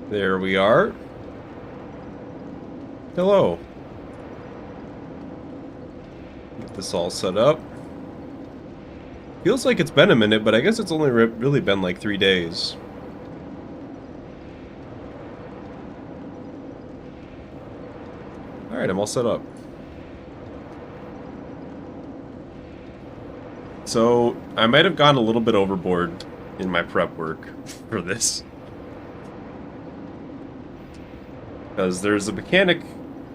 There we are. Hello. Get this all set up. Feels like it's been a minute, but I guess it's only really been like 3 days. Alright, I'm all set up. So, I might have gone a little bit overboard in my prep work for this. Because there's a mechanic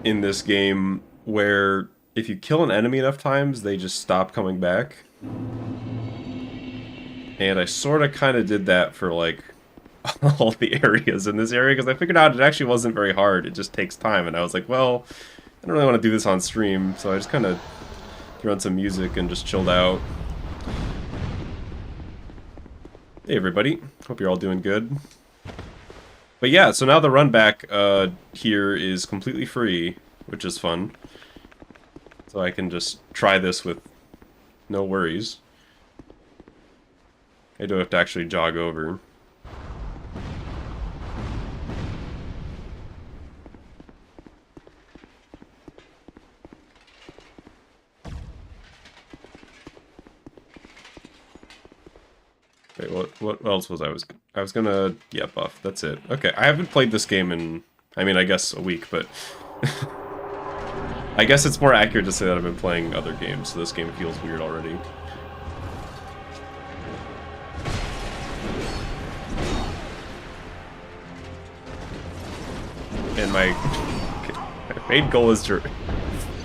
in this game where if you kill an enemy enough times, they just stop coming back. And I sort of kind of did that for, like, all the areas in this area, because I figured out it actually wasn't very hard, it just takes time, and I was like, well, I don't really want to do this on stream, so I just kind of threw on some music and just chilled out. Hey everybody, hope you're all doing good. But yeah, so now the run back here is completely free, which is fun. So I can just try this with no worries. I don't have to actually jog over. Wait, what else was I was gonna, yeah, buff, that's it. Okay, I haven't played this game in, I mean, I guess a week, but I guess it's more accurate to say that I've been playing other games, so this game feels weird already. And my main goal is to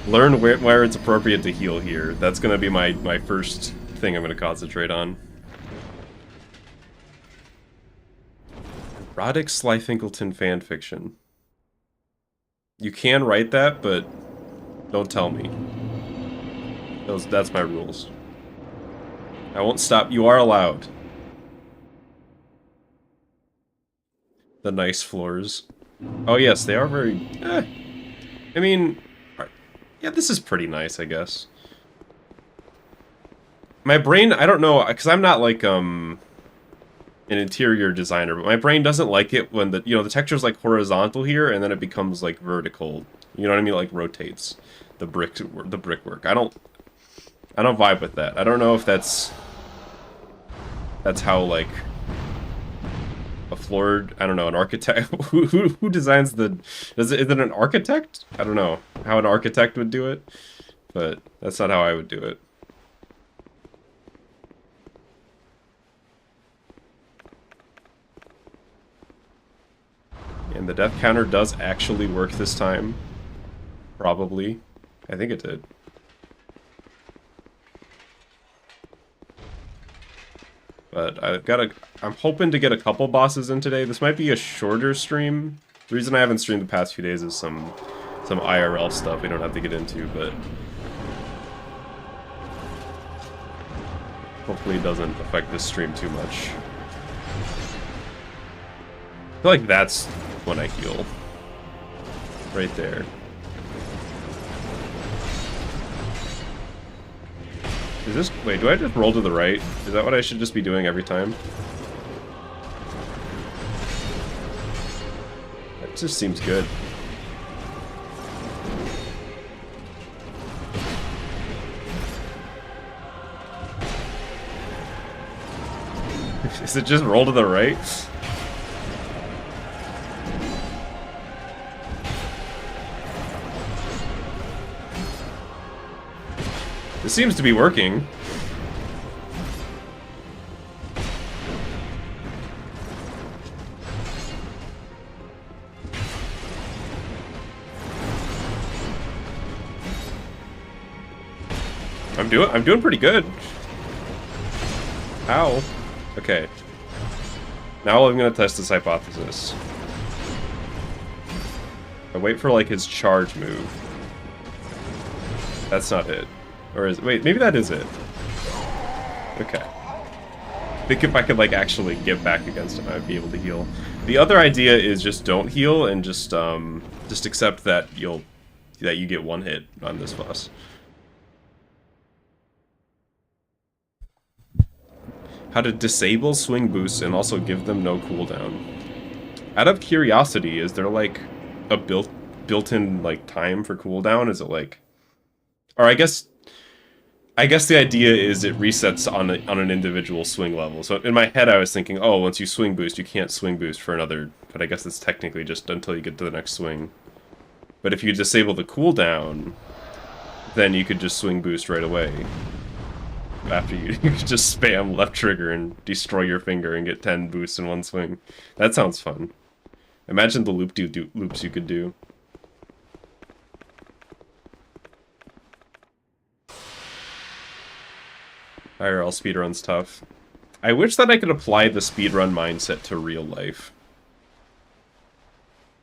learn where it's appropriate to heal here. That's gonna be my first thing I'm gonna concentrate on. Erotic Slyfincleton fanfiction. You can write that, but don't tell me. That's my rules. I won't stop. You are allowed. The nice floors. Oh yes, they are very... I mean... Yeah, this is pretty nice, I guess. My brain, I don't know, because I'm not like, an interior designer, but my brain doesn't like it when the, you know, the texture's like horizontal here, and then it becomes like vertical. You know what I mean? Like rotates the brickwork. I don't vibe with that. I don't know if that's how like a floored, I don't know, an architect who designs the, is it an architect? I don't know how an architect would do it, but that's not how I would do it. And the death counter does actually work this time. Probably. I think it did. But I'm hoping to get a couple bosses in today. This might be a shorter stream. The reason I haven't streamed the past few days is some IRL stuff we don't have to get into, but hopefully it doesn't affect this stream too much. I feel like that's when I heal. Right there. Is this... Wait, do I just roll to the right? Is that what I should just be doing every time? That just seems good. Is it just roll to the right? This seems to be working. I'm doing pretty good. Ow. Okay. Now I'm gonna test this hypothesis. I wait for like his charge move. That's not it. Or is... Wait, maybe that is it. Okay. I think if I could, like, actually get back against him, I'd be able to heal. The other idea is just don't heal and just accept that you get one hit on this boss. How to disable swing boosts and also give them no cooldown. Out of curiosity, is there like a built-in like time for cooldown? Is it like, or I guess the idea is it resets on an individual swing level. So in my head, I was thinking, oh, once you swing boost, you can't swing boost for another. But I guess it's technically just until you get to the next swing. But if you disable the cooldown, then you could just swing boost right away. After you could just spam left trigger and destroy your finger and get 10 boosts in one swing. That sounds fun. Imagine the loops you could do. IRL speedrun's tough. I wish that I could apply the speedrun mindset to real life.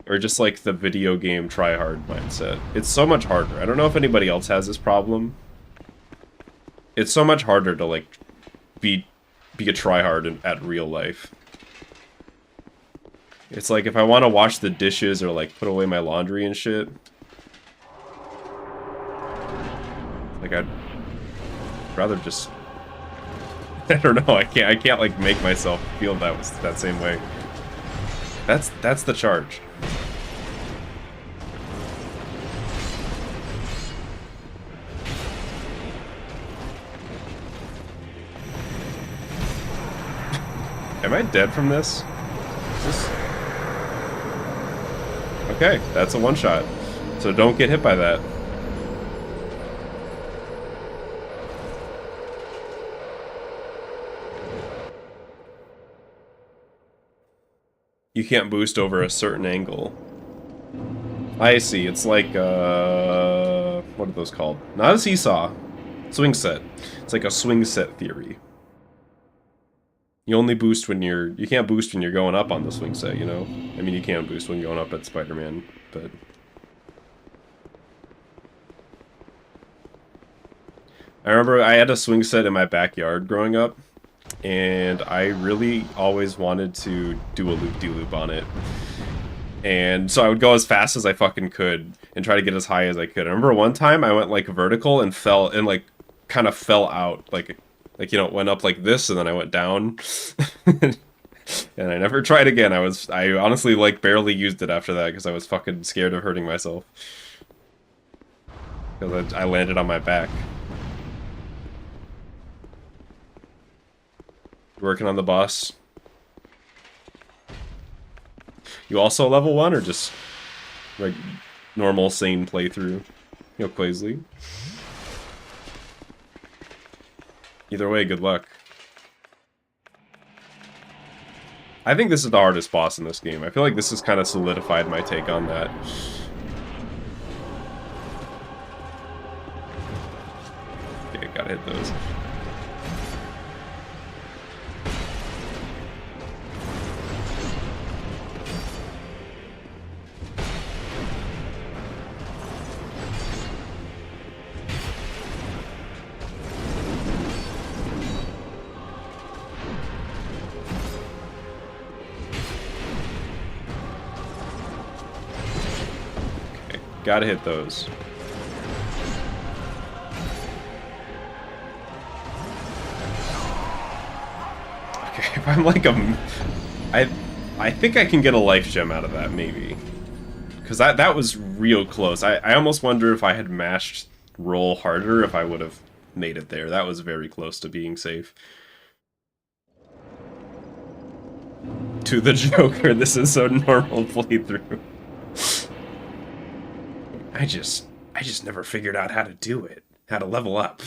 Or just like the video game tryhard mindset. It's so much harder. I don't know if anybody else has this problem. It's so much harder to like be a tryhard at real life. It's like if I want to wash the dishes or like put away my laundry and shit. Like I'd rather just I don't know, I can't like make myself feel that same way. That's the charge. Am I dead from this? Okay, that's a one-shot. So don't get hit by that. You can't boost over a certain angle. I see, it's like, what are those called? Not a seesaw. Swing set. It's like a swing set theory. You only boost when you can't boost when you're going up on the swing set, you know? I mean, you can boost when going up at Spider-Man, but... I remember I had a swing set in my backyard growing up, and I really always wanted to do a loop-de-loop on it. And so I would go as fast as I fucking could and try to get as high as I could. I remember one time I went like vertical and fell, and like kind of fell out, like you know, it went up like this and then I went down. And I never tried again. I honestly like barely used it after that because I was fucking scared of hurting myself. Because I landed on my back. Working on the boss. You also level 1 or just like normal sane playthrough? You know, Quaisley. Either way, good luck. I think this is the hardest boss in this game. I feel like this has kind of solidified my take on that. Okay, gotta hit those. Gotta hit those. Okay, if I'm like I think I can get a life gem out of that, maybe. Because that was real close. I almost wonder if I had mashed roll harder if I would have made it there. That was very close to being safe. To the Joker, this is a normal playthrough. I just never figured out how to do it. How to level up.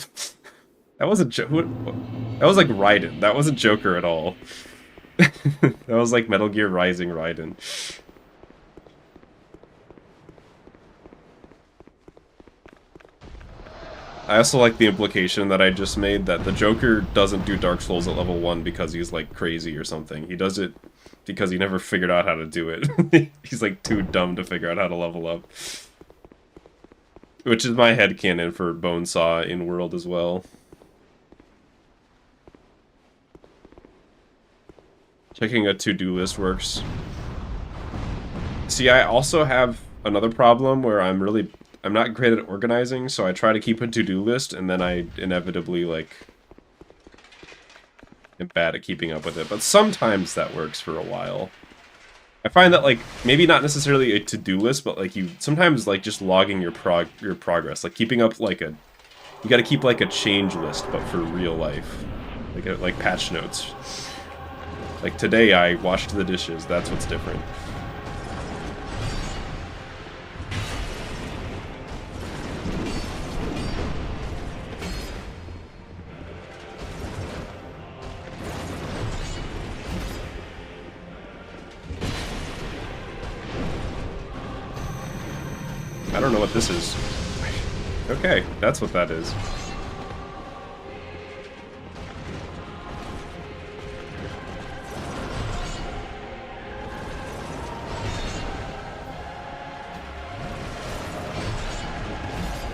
That wasn't that was like Raiden. That wasn't Joker at all. That was like Metal Gear Rising Raiden. I also like the implication that I just made that the Joker doesn't do Dark Souls at level 1 because he's like crazy or something. He does it because he never figured out how to do it. He's like too dumb to figure out how to level up. Which is my headcanon for Bonesaw in World as well. Checking a to-do list works. See, I also have another problem where I'm not great at organizing, so I try to keep a to-do list, and then I inevitably, like, am bad at keeping up with it. But sometimes that works for a while. I find that, like, maybe not necessarily a to-do list, but, like, you sometimes, like, just logging your progress. Like, keeping up, like, you gotta keep, like, a change list, but for real life. Like patch notes. Like, today I washed the dishes. That's what's different. I don't know what this is. Okay, that's what that is.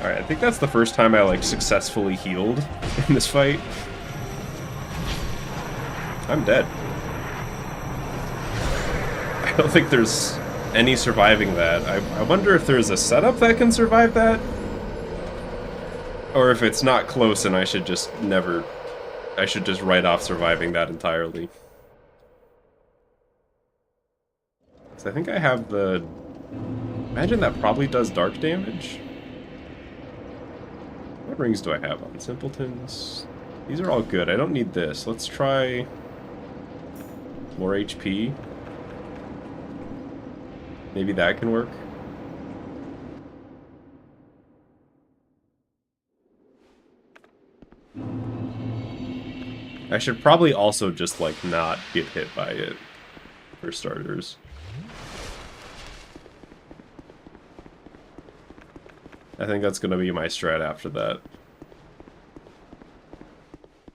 Alright, I think that's the first time I, like, successfully healed in this fight. I'm dead. I don't think there's any surviving that. I wonder if there's a setup that can survive that? Or if it's not close and I should just never... I should just write off surviving that entirely. So I think I have the... Imagine that probably does dark damage. What rings do I have on? Simpletons? These are all good. I don't need this. Let's try... more HP. Maybe that can work. I should probably also just, like, not get hit by it, for starters. I think that's going to be my strat after that.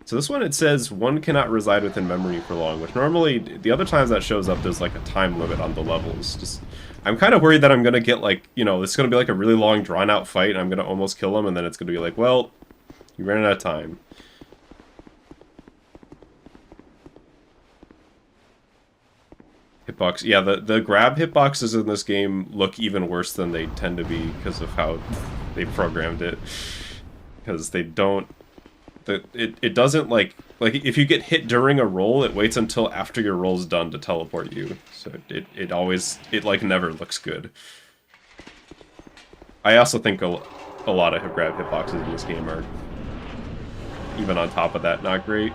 So this one, it says, one cannot reside within memory for long, which normally, the other times that shows up, there's, like, a time limit on the levels. Just, I'm kind of worried that I'm going to get, like, you know, this is going to be, like, a really long, drawn-out fight, and I'm going to almost kill him, and then it's going to be like, well, you ran out of time. Hitbox, yeah, the grab hitboxes in this game look even worse than they tend to be because of how they programmed it. Because they don't... It doesn't, like, if you get hit during a roll, it waits until after your roll's done to teleport you. So it always, like, never looks good. I also think a lot of grab hitboxes in this game are, even on top of that, not great.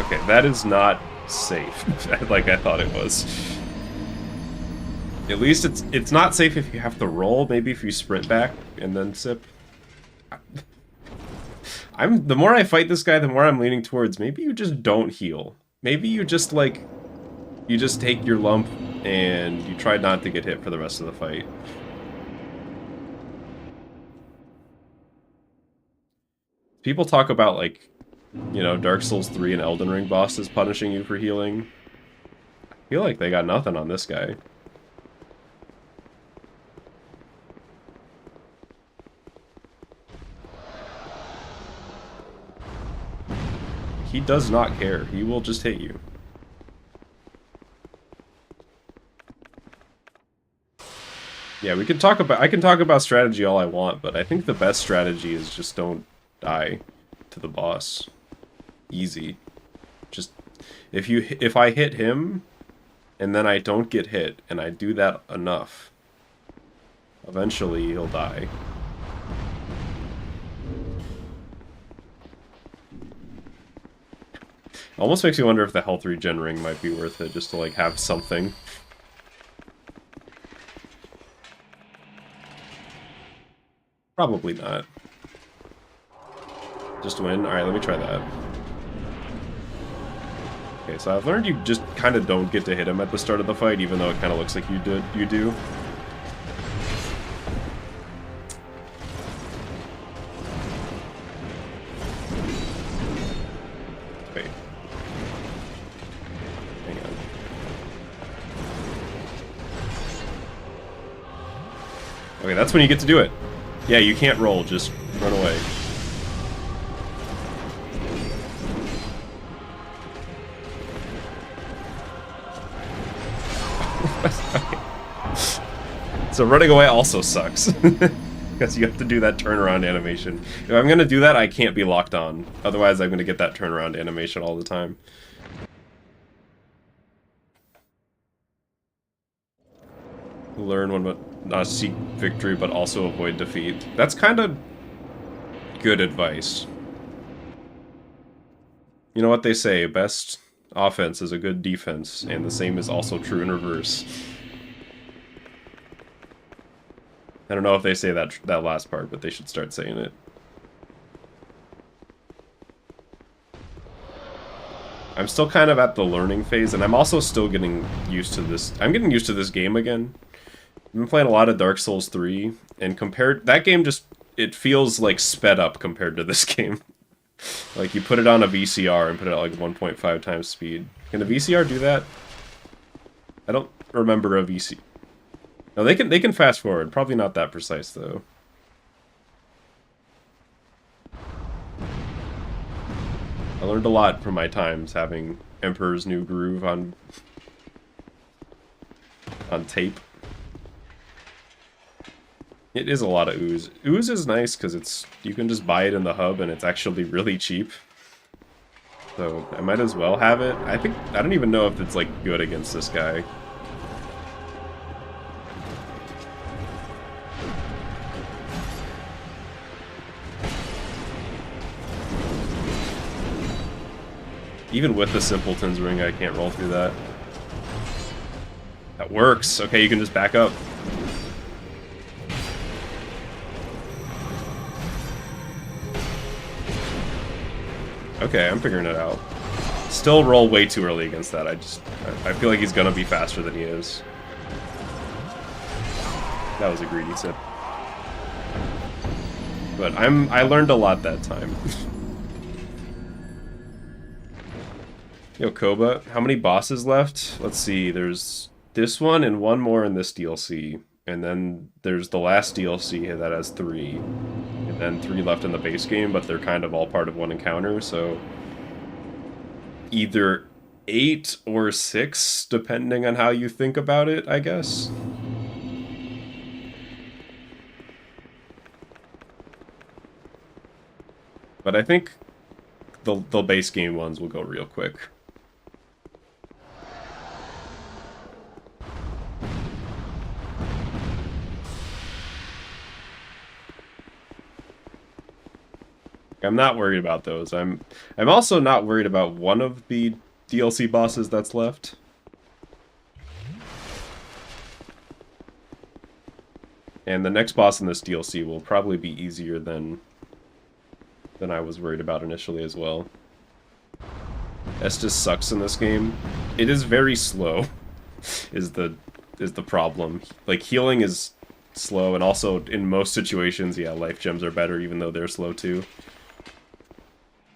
Okay, that is not safe, like I thought it was. At least it's not safe if you have to roll, maybe if you sprint back and then sip. The more I fight this guy, the more I'm leaning towards, maybe you just don't heal. Maybe you just, like, you just take your lump and you try not to get hit for the rest of the fight. People talk about, like, you know, Dark Souls 3 and Elden Ring bosses punishing you for healing. I feel like they got nothing on this guy. He does not care. He will just hit you. Yeah, we can talk about... I can talk about strategy all I want, but I think the best strategy is just don't die to the boss. Easy. Just... If I hit him, and then I don't get hit, and I do that enough, eventually he'll die. Almost makes me wonder if the health regen ring might be worth it, just to, like, have something. Probably not. Just win? Alright, let me try that. Okay, so I've learned you just kind of don't get to hit him at the start of the fight, even though it kind of looks like you do. Wait. Hang on. Okay, that's when you get to do it. Yeah, you can't roll, just run away. So running away also sucks. Because you have to do that turnaround animation. If I'm gonna do that, I can't be locked on. Otherwise, I'm gonna get that turnaround animation all the time. Learn when not seek victory, but also avoid defeat. That's kind of good advice. You know what they say, best offense is a good defense, and the same is also true in reverse. I don't know if they say that last part, but they should start saying it. I'm still kind of at the learning phase, and I'm also still getting used to this. I'm getting used to this game again. I've been playing a lot of Dark Souls 3, and compared... That game just... It feels, like, sped up compared to this game. Like, you put it on a VCR and put it at, like, 1.5 times speed. Can a VCR do that? I don't remember a VCR. No, they can fast forward. Probably not that precise, though. I learned a lot from my times having Emperor's New Groove on tape. It is a lot of ooze. Ooze is nice because you can just buy it in the hub and it's actually really cheap. So I might as well have it. I don't even know if it's like good against this guy. Even with the Simpleton's Ring, I can't roll through that. That works. Okay, you can just back up. Okay, I'm figuring it out. Still roll way too early against that. I feel like he's gonna be faster than he is. That was a greedy sip. But I learned a lot that time. Yo, Koba, how many bosses left? Let's see, there's this one and one more in this DLC. And then there's the last DLC that has 3. And then 3 left in the base game, but they're kind of all part of one encounter, so... Either 8 or 6, depending on how you think about it, I guess. But I think the base game ones will go real quick. I'm not worried about those. I'm also not worried about one of the DLC bosses that's left. And the next boss in this DLC will probably be easier than I was worried about initially as well. Estus sucks in this game. It is very slow, is the problem. Like, healing is slow, and also in most situations, yeah, life gems are better, even though they're slow too.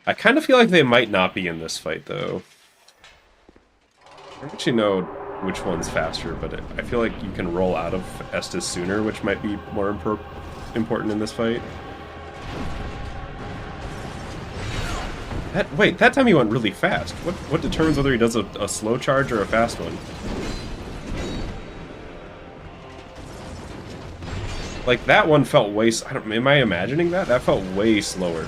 I kind of feel like they might not be in this fight, though. I don't actually know which one's faster, but I feel like you can roll out of Estus sooner, which might be more important in this fight. Wait, that time he went really fast. What determines whether he does a slow charge or a fast one? Like, that one felt way... am I imagining that? That felt way slower.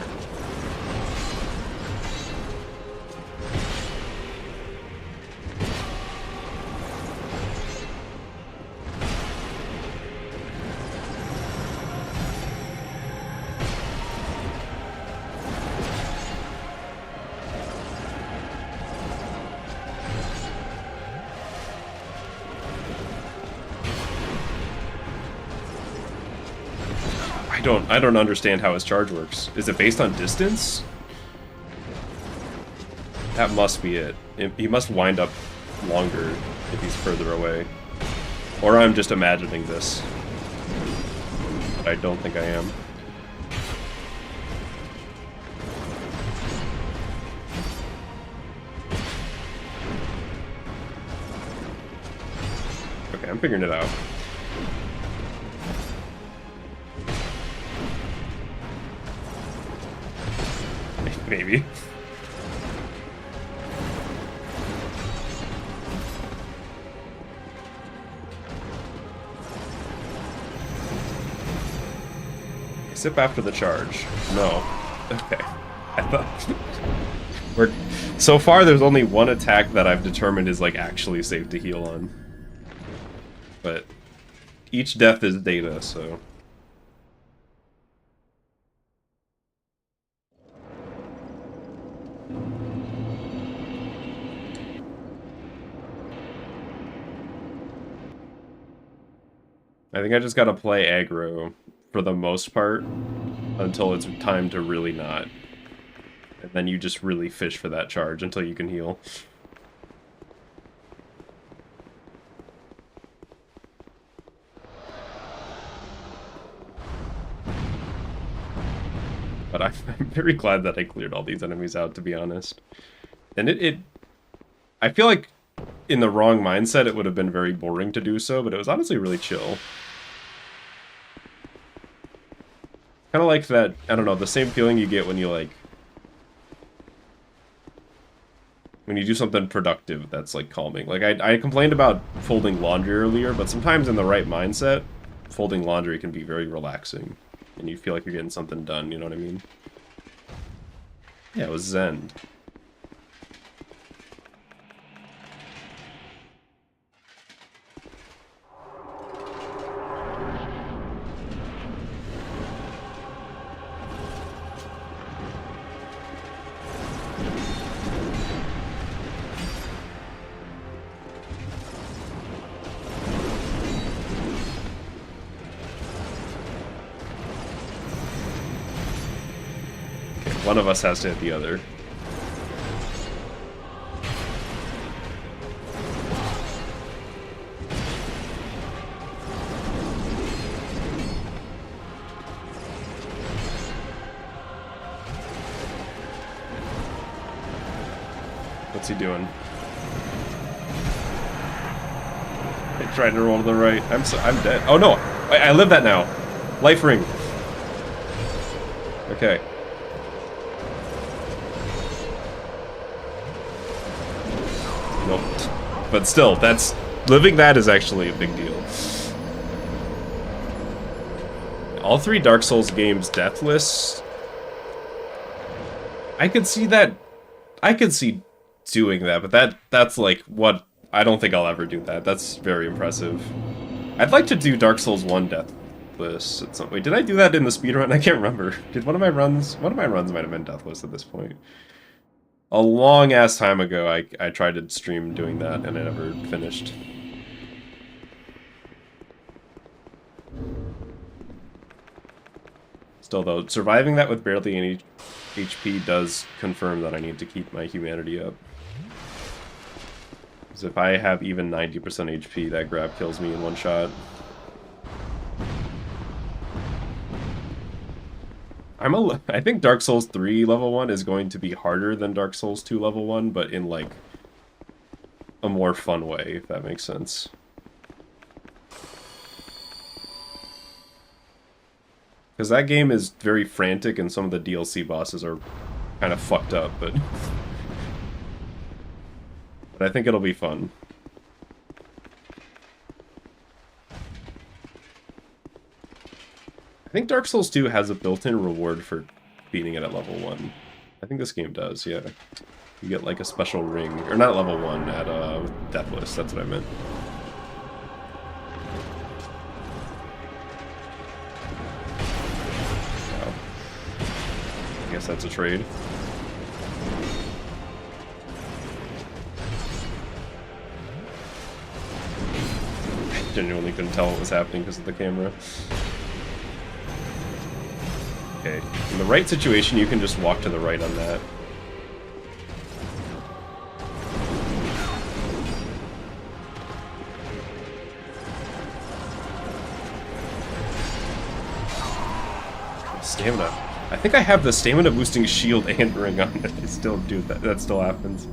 I don't understand how his charge works. Is it based on distance? That must be it. He must wind up longer if he's further away. Or I'm just imagining this. But I don't think I am. Okay, I'm figuring it out. Maybe. Sip after the charge. No. Okay. I thought... So far, there's only one attack that I've determined is, like, actually safe to heal on. But each death is data, so... I think I just gotta play aggro for the most part until it's time to really not. And then you just really fish for that charge until you can heal. But I'm very glad that I cleared all these enemies out, to be honest. And I feel like in the wrong mindset it would have been very boring to do so, but it was honestly really chill. Kind of like that, I don't know, the same feeling you get when you, like... when you do something productive that's, like, calming. Like, I complained about folding laundry earlier, but sometimes in the right mindset, folding laundry can be very relaxing. And you feel like you're getting something done, you know what I mean? Yeah, it was zen. One of us has to hit the other. What's he doing? He tried to roll to the right. I'm dead. Oh no! I live that now. Life ring. Okay. Nope. But still, living that is actually a big deal. All 3 Dark Souls games deathless. I could see that. I could see doing that, but that's like what I don't think I'll ever do that. That's very impressive. I'd like to do Dark Souls 1 deathless at some... Wait, did I do that in the speedrun? I can't remember. Did one of my runs might have been deathless at this point. A long-ass time ago, I tried to stream doing that, and I never finished. Still, though, surviving that with barely any HP does confirm that I need to keep my humanity up. Because if I have even 90% HP, that grab kills me in one shot. I think Dark Souls 3 level 1 is going to be harder than Dark Souls 2 level 1, but in, like, a more fun way, if that makes sense. Because that game is very frantic, and some of the DLC bosses are kind of fucked up, but... but I think it'll be fun. I think Dark Souls 2 has a built-in reward for beating it at level 1. I think this game does, yeah. You get, like, a special ring. Or not at level 1, at, Deathless, that's what I meant. Wow. I guess that's a trade. I genuinely couldn't tell what was happening because of the camera. Okay, in the right situation, you can just walk to the right on that. Stamina. I think I have the stamina boosting shield and ring on it. I still do that. That still happens.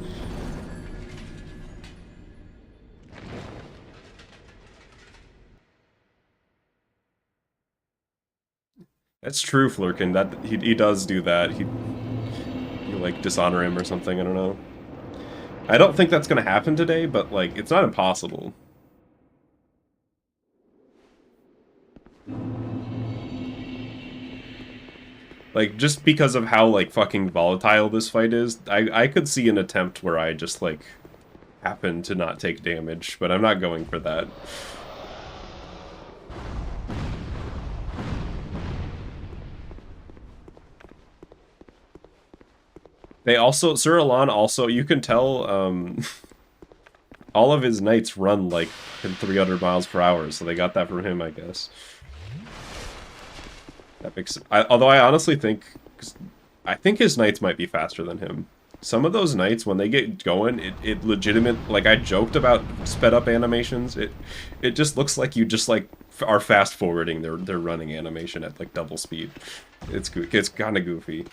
That's true, Flurkin. That he does do that. He like dishonor him or something. I don't know. I don't think that's gonna happen today, but like it's not impossible. Like, just because of how, like, fucking volatile this fight is, I could see an attempt where I just, like, happen to not take damage, but I'm not going for that. They also, Sir Alan also, you can tell, all of his knights run, like, in 300 miles per hour, so they got that from him, I guess. That makes, although I honestly think, I think his knights might be faster than him. Some of those knights, when they get going, it legitimate, like I joked about sped up animations, it just looks like you just like are fast forwarding their running animation at like double speed. It's kind of goofy.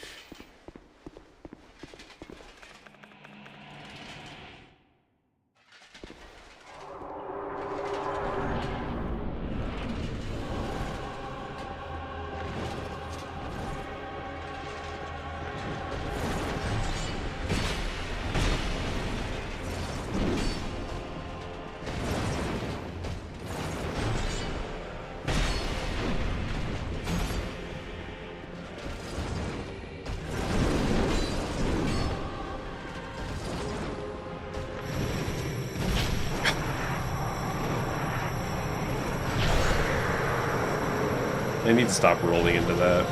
I need to stop rolling into that.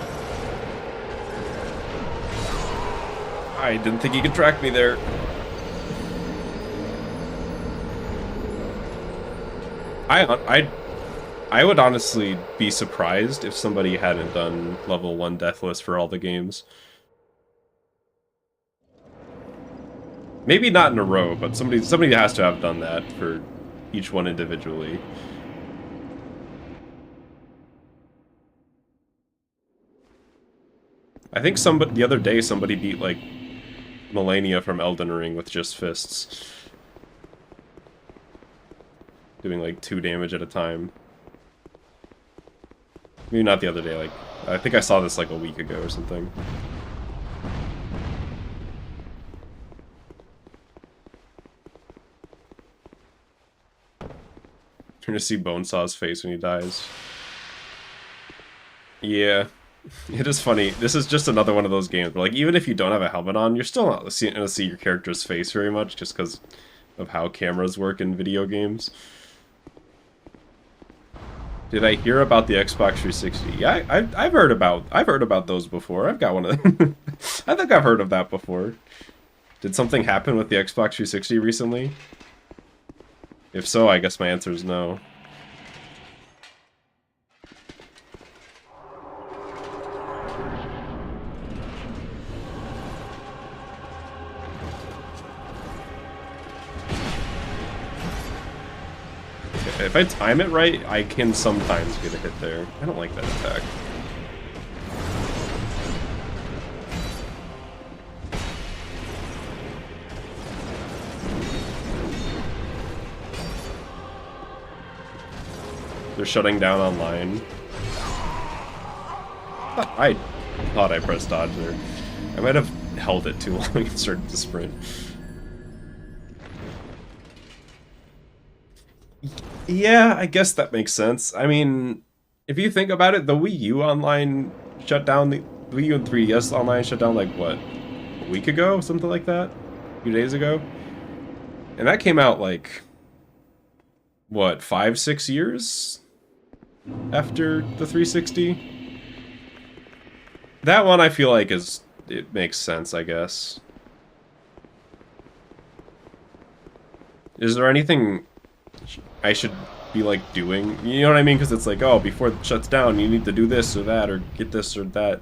I didn't think he could track me there. I would honestly be surprised if somebody hadn't done level 1 Deathless for all the games. Maybe not in a row, but somebody has to have done that for each one individually. I think the other day somebody beat like Melania from Elden Ring with just fists. Doing like 2 damage at a time. Maybe not the other day, like, I think I saw this like a week ago or something. Trying to see Bonesaw's face when he dies. Yeah. It is funny. This is just another one of those games where, like, even if you don't have a helmet on, you're still not going to see your character's face very much, just because of how cameras work in video games. Did I hear about the Xbox 360? Yeah, I've heard about those before. I've got one of them. I think I've heard of that before. Did something happen with the Xbox 360 recently? If so, I guess my answer is no. If I time it right, I can sometimes get a hit there. I don't like that attack. They're shutting down online. I thought I pressed dodge there. I might have held it too long and started to sprint. Yeah, I guess that makes sense. I mean, if you think about it, the Wii U online shut down, the Wii U and 3DS online shut down like, what, a week ago? Something like that? A few days ago? And that came out like, what, 5-6 years after the 360? That one I feel like it makes sense, I guess. Is there anything I should be like doing, you know what I mean? Because it's like, oh, before it shuts down, you need to do this or that, or get this or that.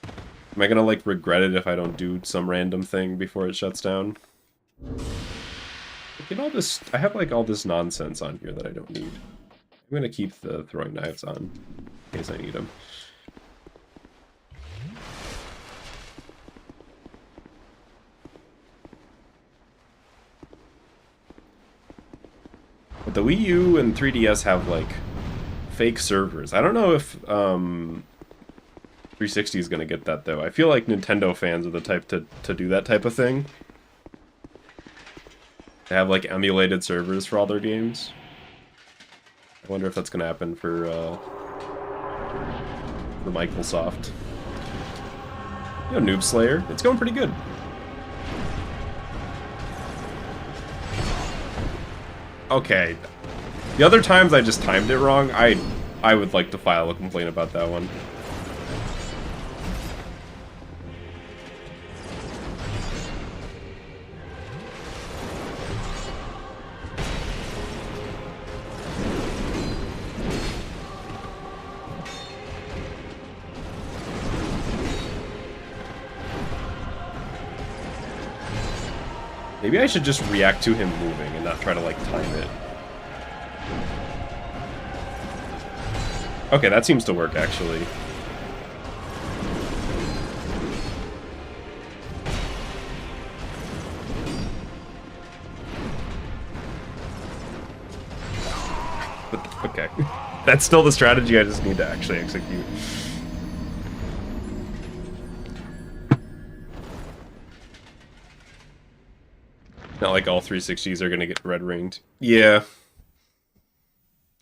Am I gonna like regret it if I don't do some random thing before it shuts down? Look at all this, I have like all this nonsense on here that I don't need. I'm gonna keep the throwing knives on in case I need them. But the Wii U and 3DS have, like, fake servers. I don't know if 360 is gonna get that though. I feel like Nintendo fans are the type to do that type of thing. They have like emulated servers for all their games. I wonder if that's gonna happen for Microsoft. Yo, Noob Slayer. It's going pretty good. Okay. The other times I just timed it wrong. I would like to file a complaint about that one. Maybe I should just react to him moving and not try to, like, time it. Okay, that seems to work, actually. But, okay. That's still the strategy I just need to actually execute. Not like all 360s are gonna get red ringed. Yeah.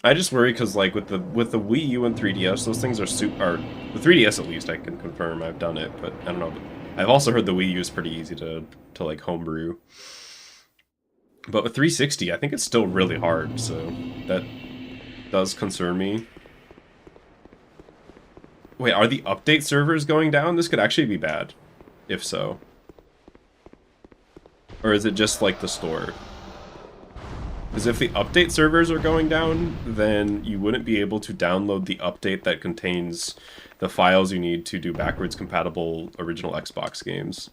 I just worry because like with the Wii U and 3DS, those things are the 3DS at least I can confirm I've done it, but I don't know. I've also heard the Wii U is pretty easy to like homebrew. But with 360, I think it's still really hard, so that does concern me. Wait, are the update servers going down? This could actually be bad, if so. Or is it just like the store? Because if the update servers are going down, then you wouldn't be able to download the update that contains the files you need to do backwards compatible original Xbox games.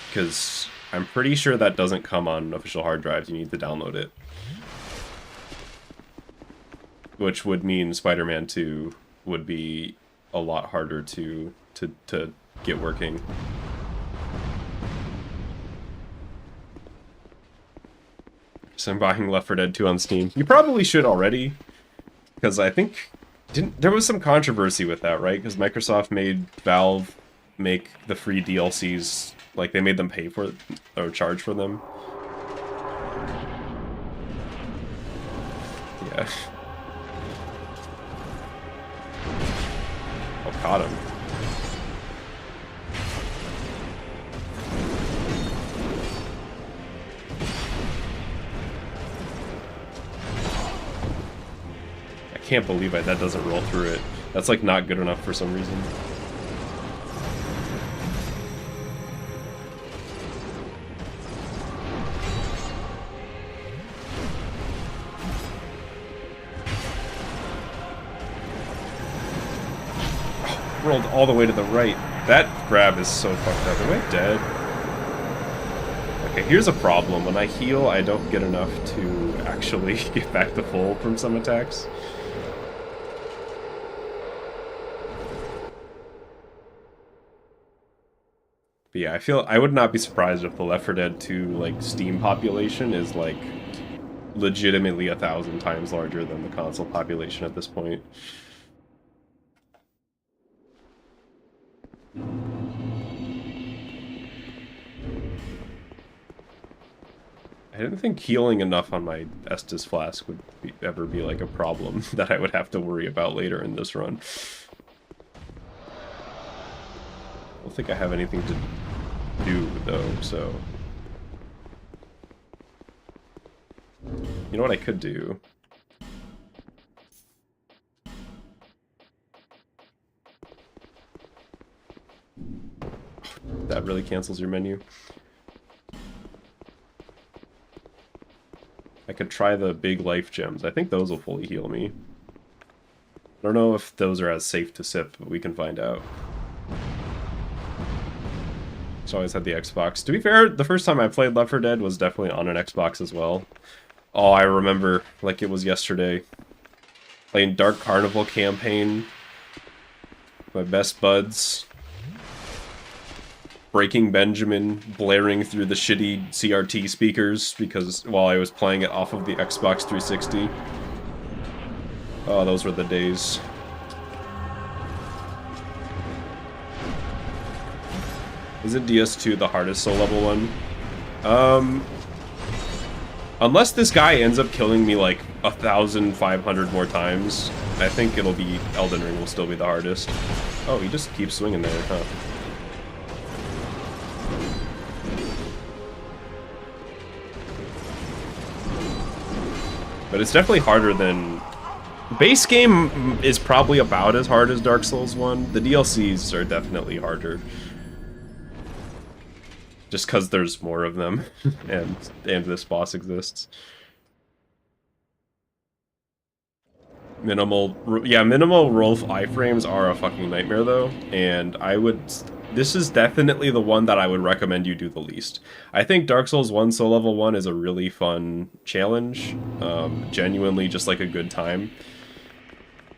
Because I'm pretty sure that doesn't come on official hard drives, you need to download it. Which would mean Spider-Man 2 would be a lot harder to get working. So I'm buying Left 4 Dead 2 on Steam. You probably should already, because I think there was some controversy with that, right? Because Microsoft made Valve make the free DLCs, like they made them pay for it, or charge for them. Yeah. Oh, caught him. I can't believe that doesn't roll through it. That's like not good enough for some reason. Oh, rolled all the way to the right. That grab is so fucked up. Am I dead? Okay, here's a problem. When I heal, I don't get enough to actually get back to full from some attacks. But yeah, I would not be surprised if the Left 4 Dead 2 like Steam population is like legitimately 1,000 times larger than the console population at this point. I didn't think healing enough on my Estus flask would ever be like a problem that I would have to worry about later in this run. I don't think I have anything to do, though, so... You know what I could do? That really cancels your menu. I could try the big life gems. I think those will fully heal me. I don't know if those are as safe to sip, but we can find out. Just always had the Xbox. To be fair, the first time I played Left 4 Dead was definitely on an Xbox as well. Oh, I remember like it was yesterday. Playing Dark Carnival campaign. My best buds. Breaking Benjamin, blaring through the shitty CRT speakers because while I was playing it off of the Xbox 360. Oh, those were the days. Isn't DS2 the hardest soul level one? Unless this guy ends up killing me like 1,500 more times, I think it'll be Elden Ring will still be the hardest. Oh, he just keeps swinging there, huh? But it's definitely harder than... Base game is probably about as hard as Dark Souls 1. The DLCs are definitely harder. Just because there's more of them, and this boss exists. Minimal roll iframes are a fucking nightmare though, and this is definitely the one that I would recommend you do the least. I think Dark Souls 1 Soul Level 1 is a really fun challenge, genuinely just like a good time.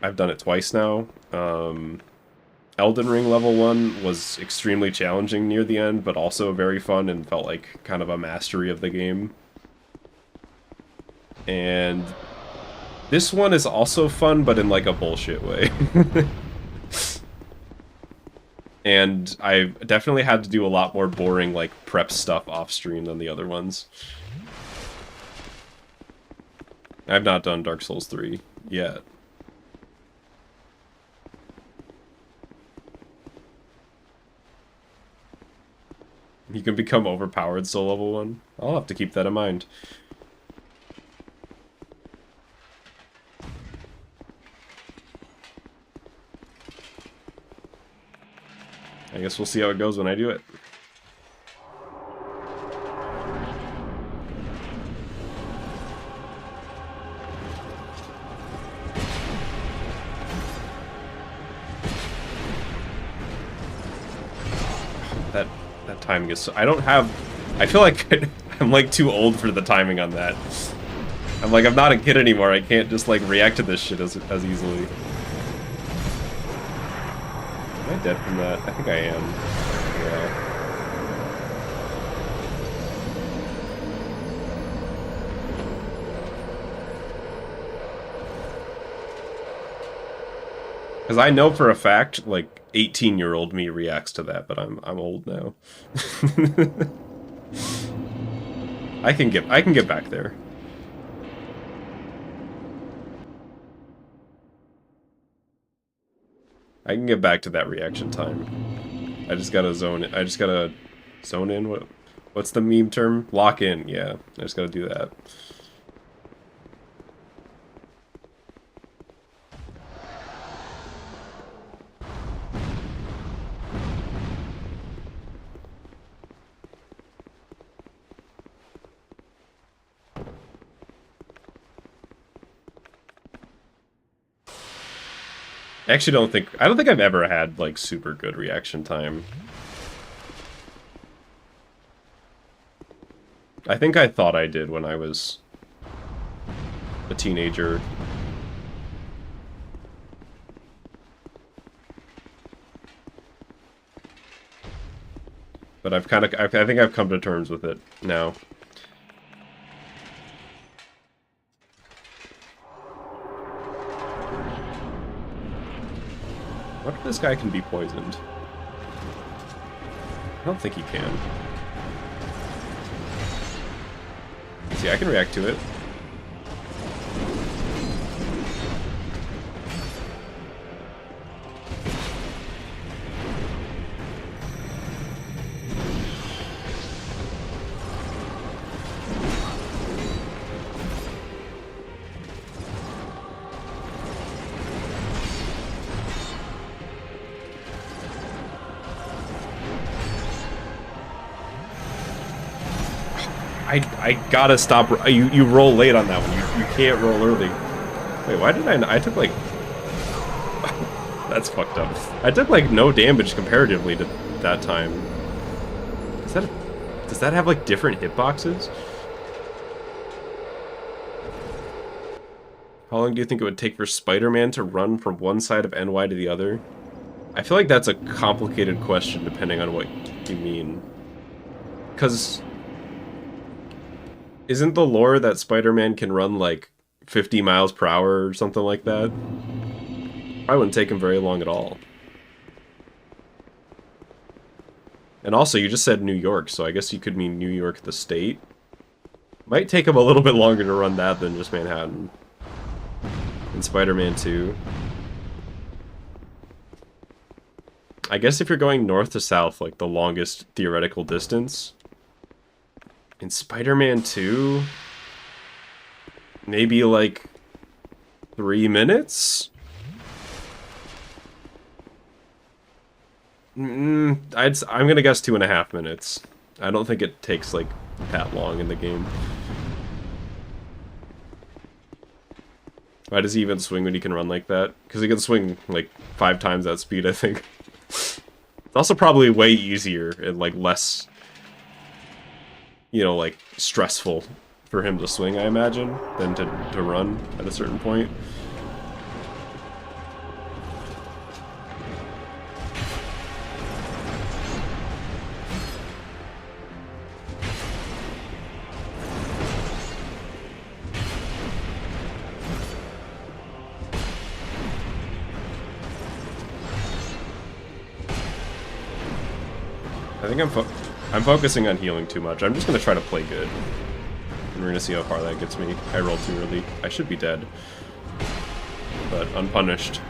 I've done it twice now. Elden Ring level 1 was extremely challenging near the end, but also very fun and felt like kind of a mastery of the game. And this one is also fun, but in like a bullshit way. And I've definitely had to do a lot more boring like prep stuff off stream than the other ones. I've not done Dark Souls 3 yet. You can become overpowered soul level 1. I'll have to keep that in mind. I guess we'll see how it goes when I do it. That timing is so... I feel like I'm like too old for the timing on that. I'm not a kid anymore. I can't just like react to this shit as easily. Am I dead from that? I think I am. Yeah. Because I know for a fact, like, 18-year-old me reacts to that, but I'm old now. I can get back there. I can get back to that reaction time. I just gotta zone in. What's the meme term? Lock in, yeah. I just gotta do that. I don't think I've ever had like super good reaction time. I think I thought I did when I was a teenager. But I think I've come to terms with it now. What if this guy can be poisoned? I don't think he can. See, I can react to it. I gotta stop. You roll late on that one. You can't roll early. Wait, why did I took like... That's fucked up. I took like no damage comparatively to that time. Does that have like different hitboxes? How long do you think it would take for Spider-Man to run from one side of NY to the other? I feel like that's a complicated question depending on what you mean. Because... Isn't the lore that Spider-Man can run like 50 miles per hour or something like that? I wouldn't take him very long at all. And also, you just said New York, so I guess you could mean New York the state. Might take him a little bit longer to run that than just Manhattan. In Spider-Man 2. I guess if you're going north to south, like the longest theoretical distance. In Spider-Man 2... maybe like 3 minutes? I'm gonna guess 2.5 minutes. I don't think it takes like that long in the game. Why does he even swing when he can run like that? Because he can swing like 5 times that speed, I think. It's also probably way easier and like less, you know, like stressful for him to swing, I imagine, than to run at a certain point. I think I'm focusing on healing too much. I'm just gonna try to play good. And we're gonna see how far that gets me. I rolled too early. I should be dead. But unpunished.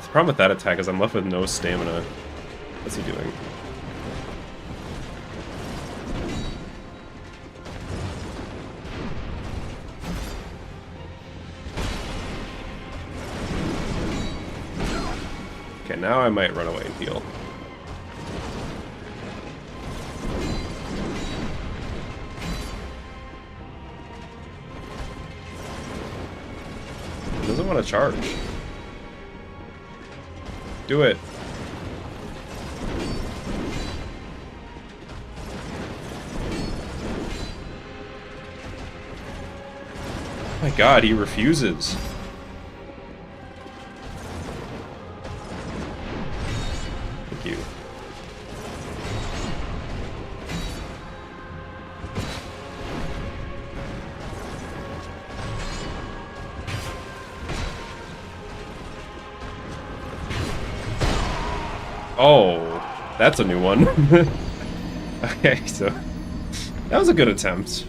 The problem with that attack is I'm left with no stamina. What's he doing? Okay, now I might run away and heal. He doesn't want to charge. Do it. Oh my god, he refuses. Thank you. Oh, that's a new one. Okay, so that was a good attempt.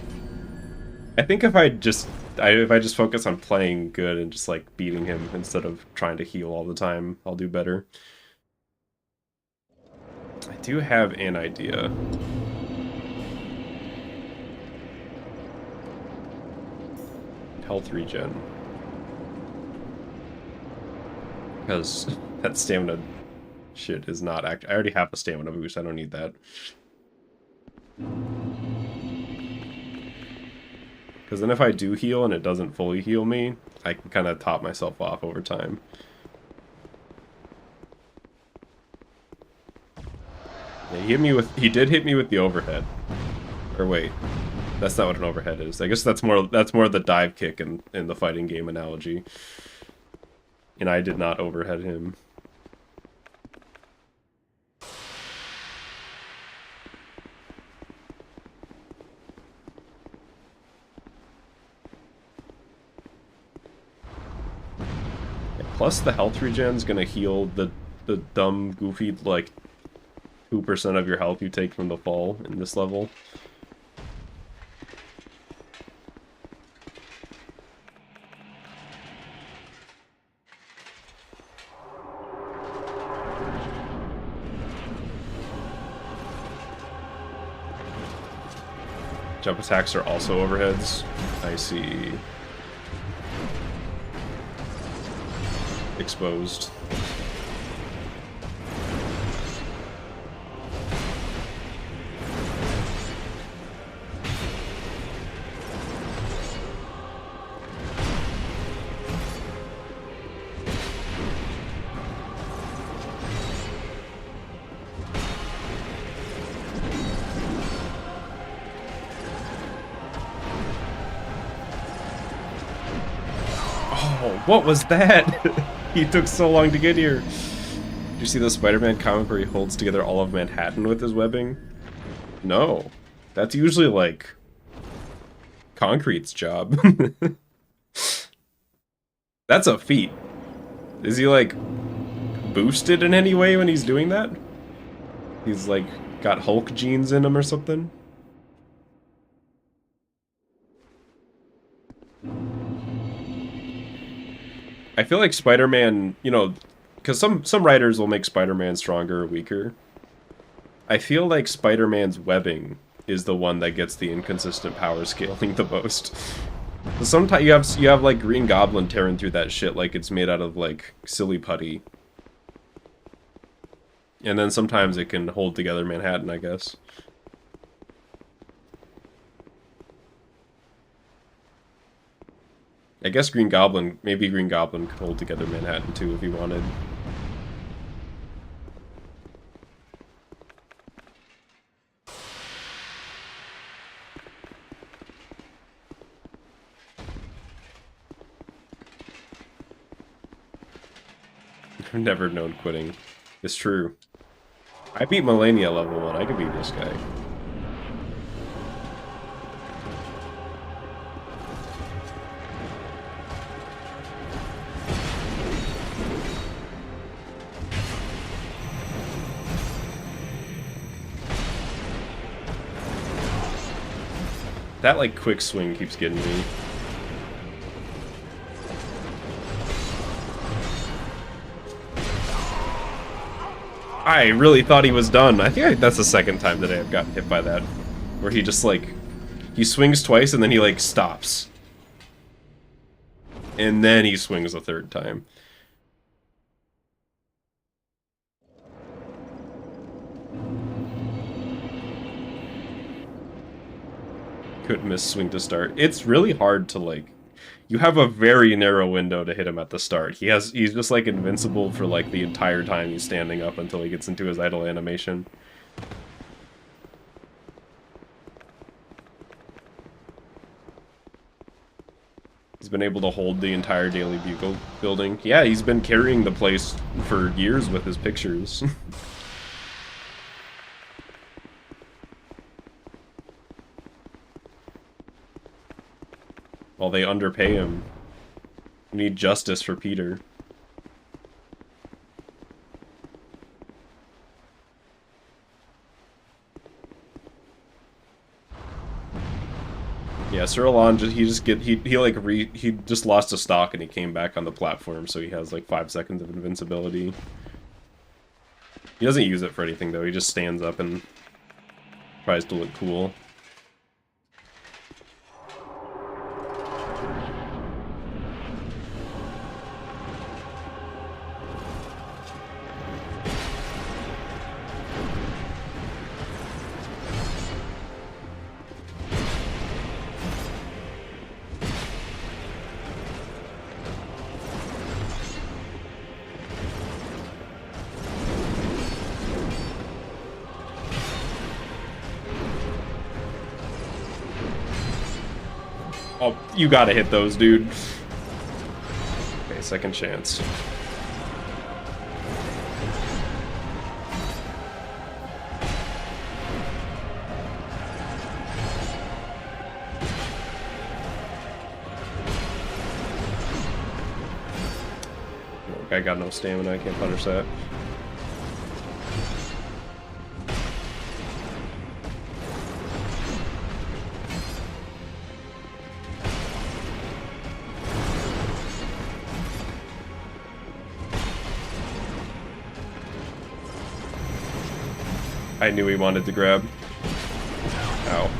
I think if I just focus on playing good and just like beating him instead of trying to heal all the time, I'll do better. I do have an idea. Health regen. Because that stamina shit is not I already have a stamina boost, I don't need that. Because then if I do heal and it doesn't fully heal me, I can kind of top myself off over time. Yeah, he did hit me with the overhead. Or wait, that's not what an overhead is. I guess that's more the dive kick in the fighting game analogy. And I did not overhead him. Plus the health regen's gonna heal the dumb, goofy, like, 2% of your health you take from the fall in this level. Jump attacks are also overheads. I see. Exposed. Oh, what was that? He took so long to get here. Did you see the Spider-Man comic where he holds together all of Manhattan with his webbing? No. That's usually, like, Concrete's job. That's a feat. Is he, like, boosted in any way when he's doing that? He's, like, got Hulk genes in him or something? I feel like Spider-Man, you know, because some writers will make Spider-Man stronger or weaker. I feel like Spider-Man's webbing is the one that gets the inconsistent power scaling the most. Sometimes you have like Green Goblin tearing through that shit like it's made out of like silly putty. And then sometimes it can hold together Manhattan, I guess. I guess maybe Green Goblin could hold together Manhattan too if he wanted. I've never known quitting. It's true. I beat Melania level 1. I could beat this guy. That, like, quick swing keeps getting me. I really thought he was done. I think that's the second time today I've gotten hit by that. Where he just, like, he swings twice and then he, like, stops. And then he swings a third time. Couldn't miss swing to start. It's really hard to, like, you have a very narrow window to hit him at the start. He's just like invincible for like the entire time he's standing up until he gets into his idle animation. He's been able to hold the entire Daily Bugle building. Yeah, he's been carrying the place for years with his pictures. While they underpay him. We need justice for Peter. Yeah, Sir Alon he just lost a stock and he came back on the platform, so he has like 5 seconds of invincibility. He doesn't use it for anything though, he just stands up and tries to look cool. Oh, you gotta hit those, dude. Okay, second chance. I got no stamina, I can't punish that. I knew he wanted to grab. Ow.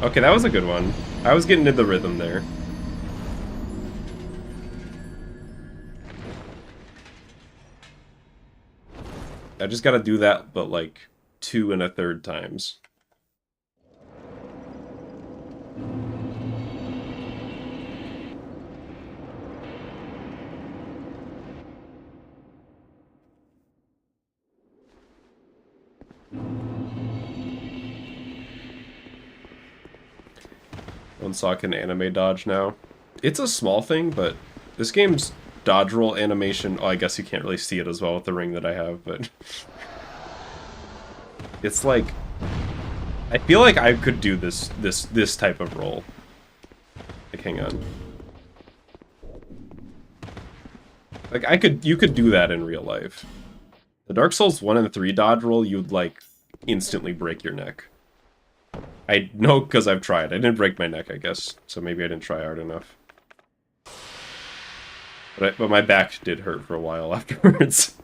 Okay, that was a good one. I was getting into the rhythm there. I just gotta do that, but like 2 1/3 times. One sock and anime dodge now. It's a small thing, but this game's dodge roll animation. Oh, I guess you can't really see it as well with the ring that I have, but it's like I feel like I could do this type of roll. Like, hang on. Like you could do that in real life. The Dark Souls 1 and 3 dodge roll, you'd like instantly break your neck. I know because I've tried. I didn't break my neck, I guess, so maybe I didn't try hard enough. But my back did hurt for a while afterwards.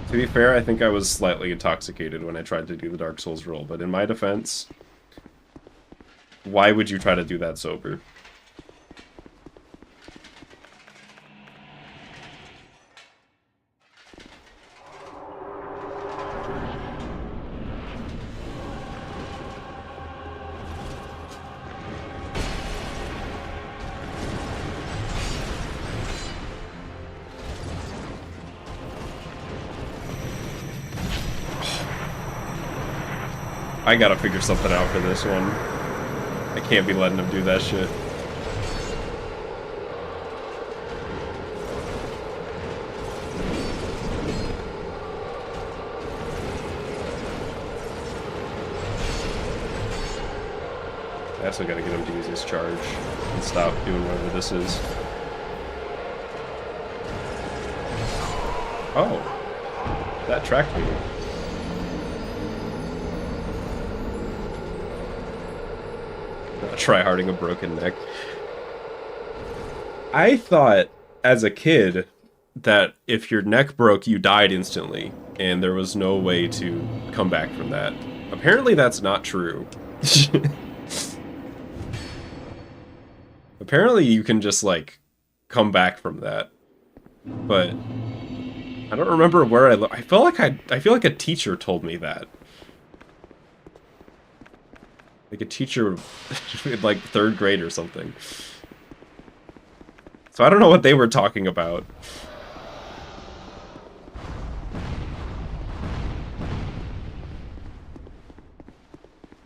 To be fair, I think I was slightly intoxicated when I tried to do the Dark Souls roll, but in my defense, why would you try to do that sober? I gotta figure something out for this one. I can't be letting him do that shit. I also gotta get him to use his charge and stop doing whatever this is. Oh, that tracked me. Tryharding a broken neck. I thought as a kid that if your neck broke, you died instantly, and there was no way to come back from that. Apparently that's not true. Apparently you can just, like, come back from that. But I don't remember where I feel like a teacher told me that. Like a teacher in like 3rd grade or something. So I don't know what they were talking about.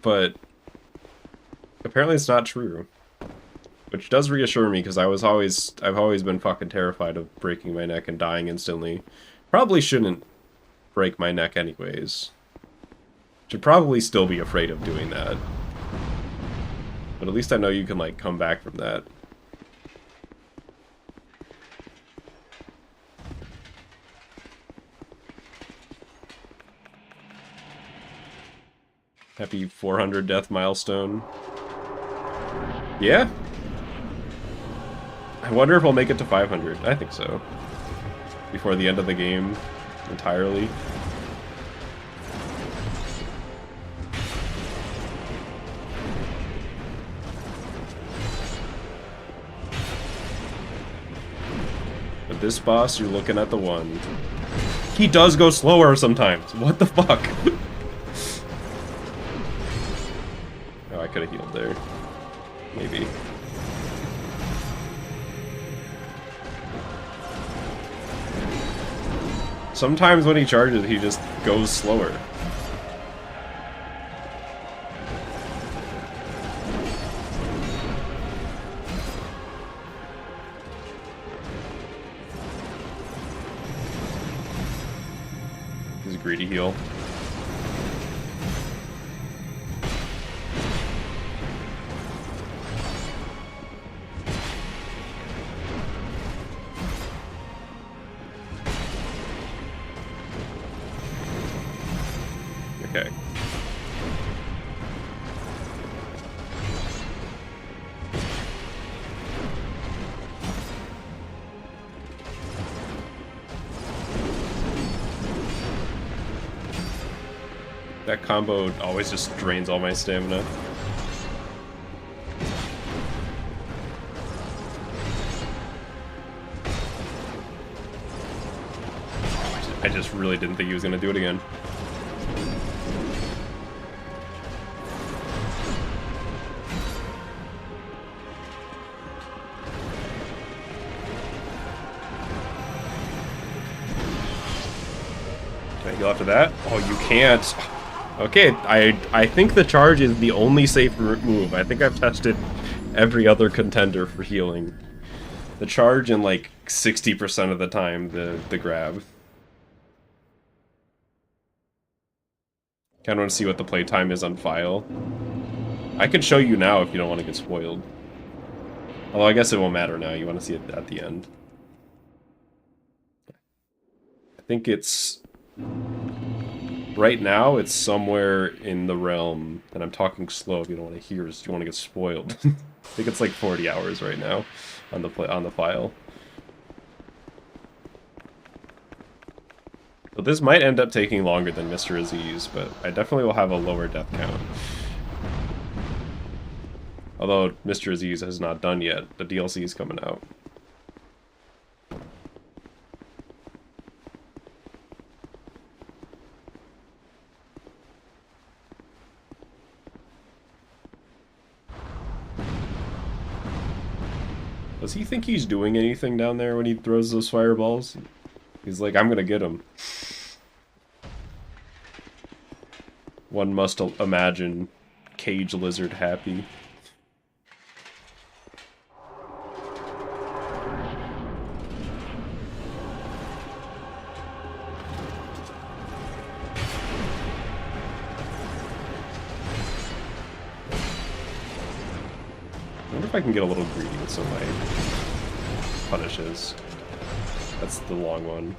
But apparently it's not true. Which does reassure me, because I've always been fucking terrified of breaking my neck and dying instantly. Probably shouldn't break my neck anyways. Should probably still be afraid of doing that. But at least I know you can, like, come back from that. Happy 400 death milestone. Yeah? I wonder if I'll make it to 500. I think so. Before the end of the game entirely. But this boss, you're looking at the 1. He does go slower sometimes. What the fuck? Oh, I could have healed there. Maybe. Sometimes when he charges, he just goes slower. He's a greedy heal. Okay. That combo always just drains all my stamina. I just really didn't think he was gonna do it again. Can I heal after that? Oh, you can't. Okay, I think the charge is the only safe move. I think I've tested every other contender for healing. The charge and like 60% of the time the grab. Kind of want to see what the playtime is on file. I can show you now if you don't want to get spoiled. Although I guess it won't matter now. You want to see it at the end. I think it's... Right now, it's somewhere in the realm, and I'm talking slow if you don't want to hear, if you want to get spoiled. I think it's like 40 hours right now on the file. So this might end up taking longer than Mr. Aziz, but I definitely will have a lower death count. Although Mr. Aziz is not done yet, the DLC is coming out. Does he think he's doing anything down there when he throws those fireballs? He's like, I'm gonna get him. One must imagine Cage Lizard happy. I wonder if I can get a little greedy with some of my punishes. That's the long one.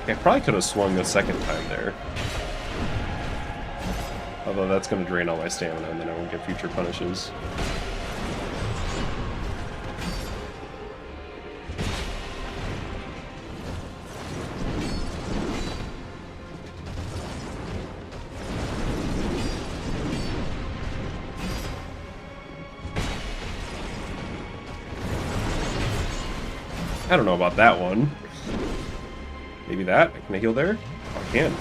Okay, I probably could have swung the second time there. Although that's going to drain all my stamina and then I won't get future punishes. I don't know about that one. Maybe that? Can I heal there? Oh, I can.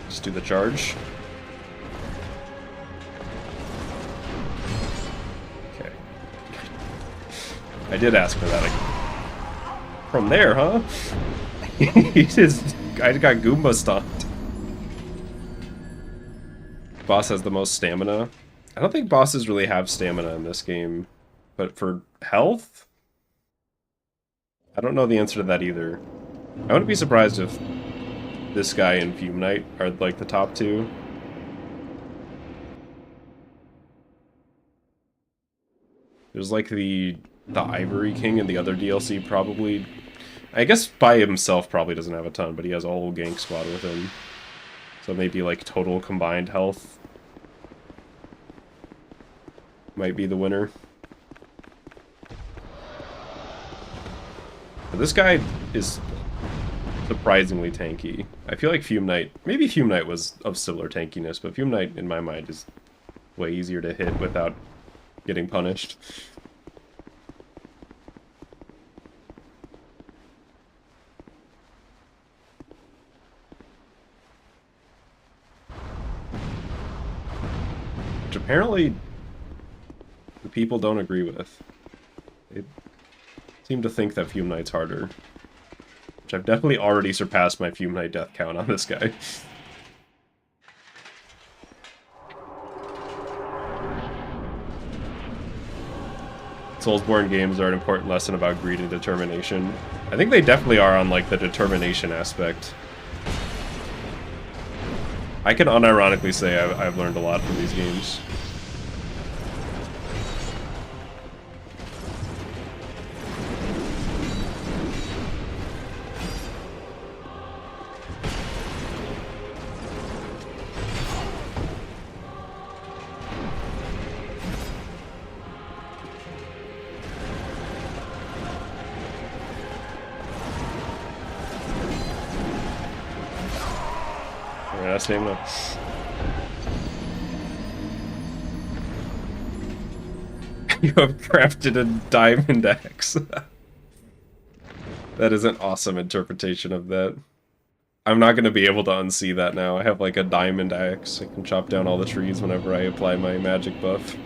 Just do the charge. Okay. I did ask for that. From there, huh? I just got Goomba stomped. Boss has the most stamina. I don't think bosses really have stamina in this game. But for health? I don't know the answer to that either. I wouldn't be surprised if this guy and Fume Knight are like the top two. There's like the Ivory King and the other DLC probably. I guess by himself probably doesn't have a ton, but he has a whole gank squad with him. So maybe like total combined health might be the winner. But this guy is surprisingly tanky. I feel like Fume Knight, maybe Fume Knight was of similar tankiness, but Fume Knight in my mind is way easier to hit without getting punished. Which apparently the people don't agree with. They seem to think that Fume Knight's harder. Which I've definitely already surpassed my Fume Knight death count on this guy. Soulsborne games are an important lesson about greed and determination. I think they definitely are on like the determination aspect. I can unironically say I've learned a lot from these games. Ran out of stamina. You have crafted a diamond axe. That is an awesome interpretation of that. I'm not going to be able to unsee that now. I have like a diamond axe. I can chop down all the trees whenever I apply my magic buff.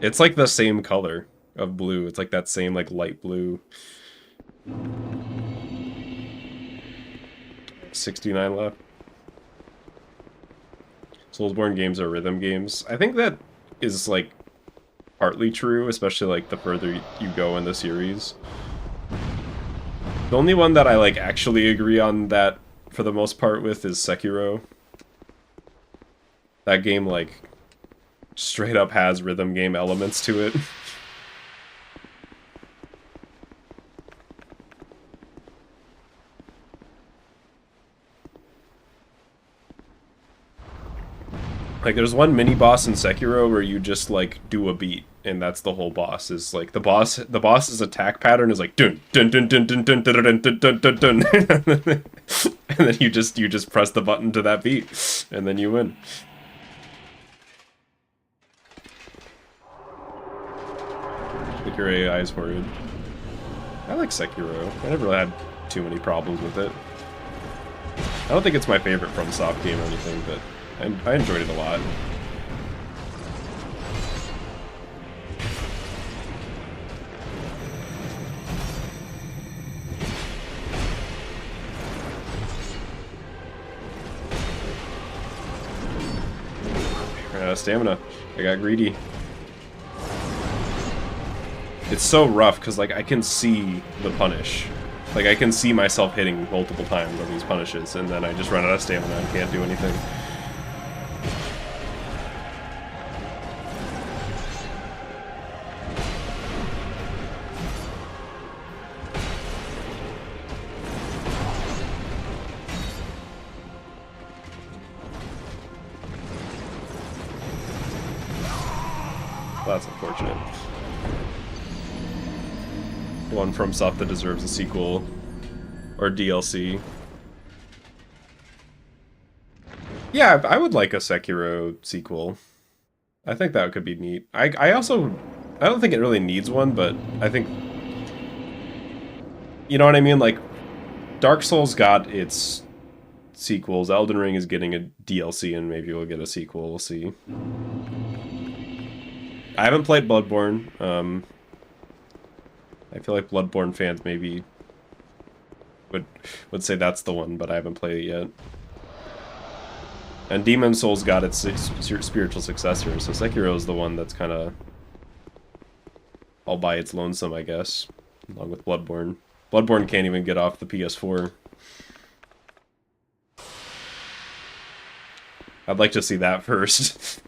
It's like the same color of blue. It's like that same like light blue. 69 left. Soulsborne games are rhythm games. I think that is like partly true, especially like the further you go in the series. The only one that I like actually agree on that for the most part with is Sekiro. That game like straight up has rhythm game elements to it. Like, there's one mini-boss in Sekiro where you just, like, do a beat, and that's the whole boss. Is like, the boss's attack pattern is like, dun dun dun dun dun dun dun dun dun dun dun, and then you just press the button to that beat, and then you win. Like, your AI is horrid. I like Sekiro. I never really had too many problems with it. I don't think it's my favorite FromSoft game or anything, but I enjoyed it a lot. Ran out of stamina. I got greedy. It's so rough because like I can see the punish. Like I can see myself hitting multiple times on these punishes, and then I just run out of stamina and can't do anything. That's unfortunate. One from FromSoft that deserves a sequel or DLC. Yeah, I would like a Sekiro sequel. I think that could be neat. I don't think it really needs one, but I think, you know what I mean? Like, Dark Souls got its sequels. Elden Ring is getting a DLC, and maybe we'll get a sequel. We'll see. I haven't played Bloodborne. I feel like Bloodborne fans maybe would say that's the one, but I haven't played it yet. And Demon Souls got its spiritual successor, so Sekiro is the one that's kind of all by its lonesome, I guess, along with Bloodborne. Bloodborne can't even get off the PS4. I'd like to see that first.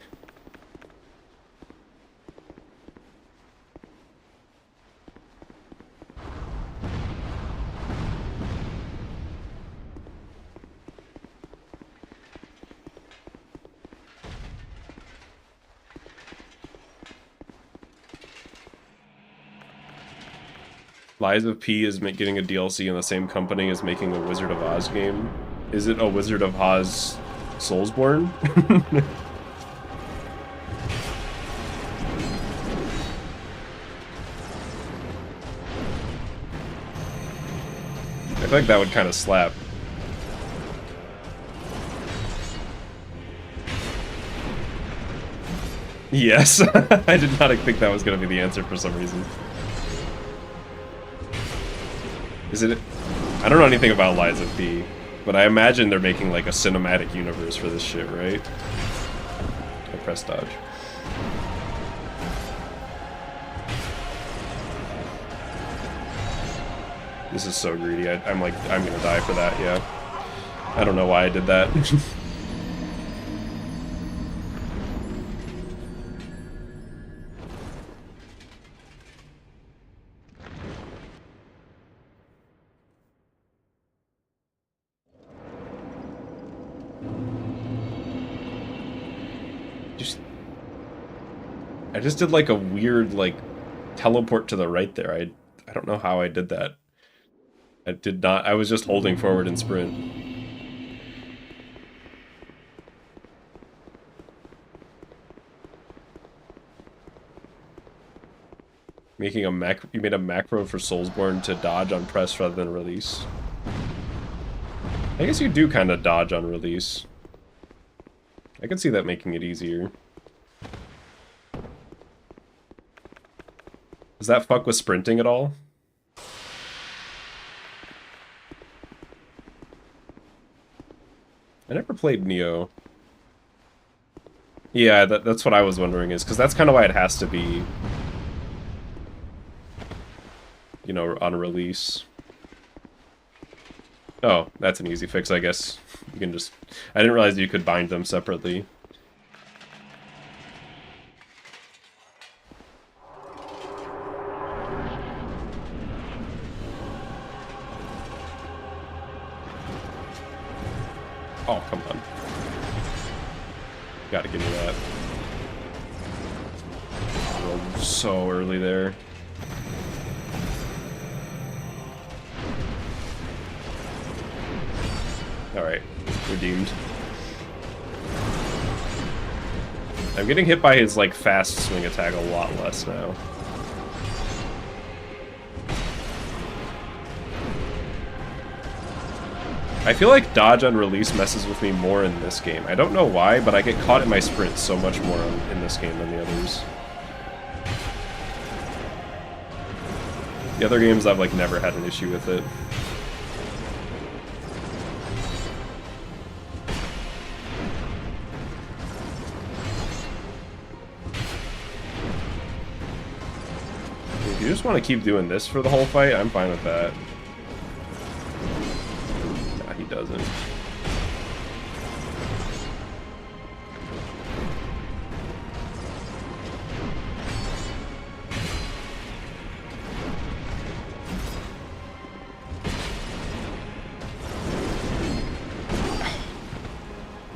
Lies of P is getting a DLC in the same company as making a Wizard of Oz game. Is it a Wizard of Oz Soulsborne? I feel like that would kind of slap. Yes, I did not think that was going to be the answer for some reason. Is it? I don't know anything about Lies of P, but I imagine they're making like a cinematic universe for this shit, right? I press dodge. This is so greedy. I'm gonna die for that, yeah. I don't know why I did that. I just did like a weird like teleport to the right there. I don't know how I did that. I did not. I was just holding forward in sprint. Making a macro. You made a macro for Soulsborne to dodge on press rather than release. I guess you do kind of dodge on release. I could see that making it easier. Does that fuck with sprinting at all? I never played Neo. Yeah, that's what I was wondering, is because that's kind of why it has to be, you know, on release. Oh, that's an easy fix, I guess. You can just... I didn't realize you could bind them separately. Oh, come on. Gotta give me that. Rolled so early there. Alright, redeemed. I'm getting hit by his, like, fast swing attack a lot less now. I feel like dodge on release messes with me more in this game. I don't know why, but I get caught in my sprint so much more in this game than the others. The other games I've, like, never had an issue with it. If you just want to keep doing this for the whole fight, I'm fine with that. Nah, he doesn't.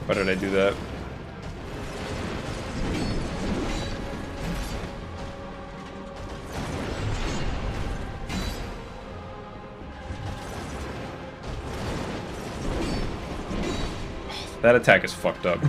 Why did I do that? That attack is fucked up.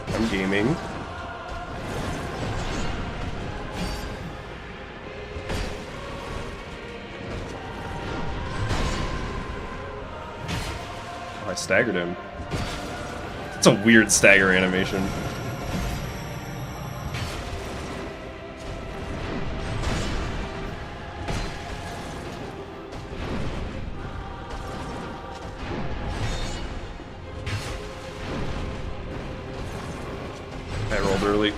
I'm gaming. I staggered him. It's a weird stagger animation. I rolled early.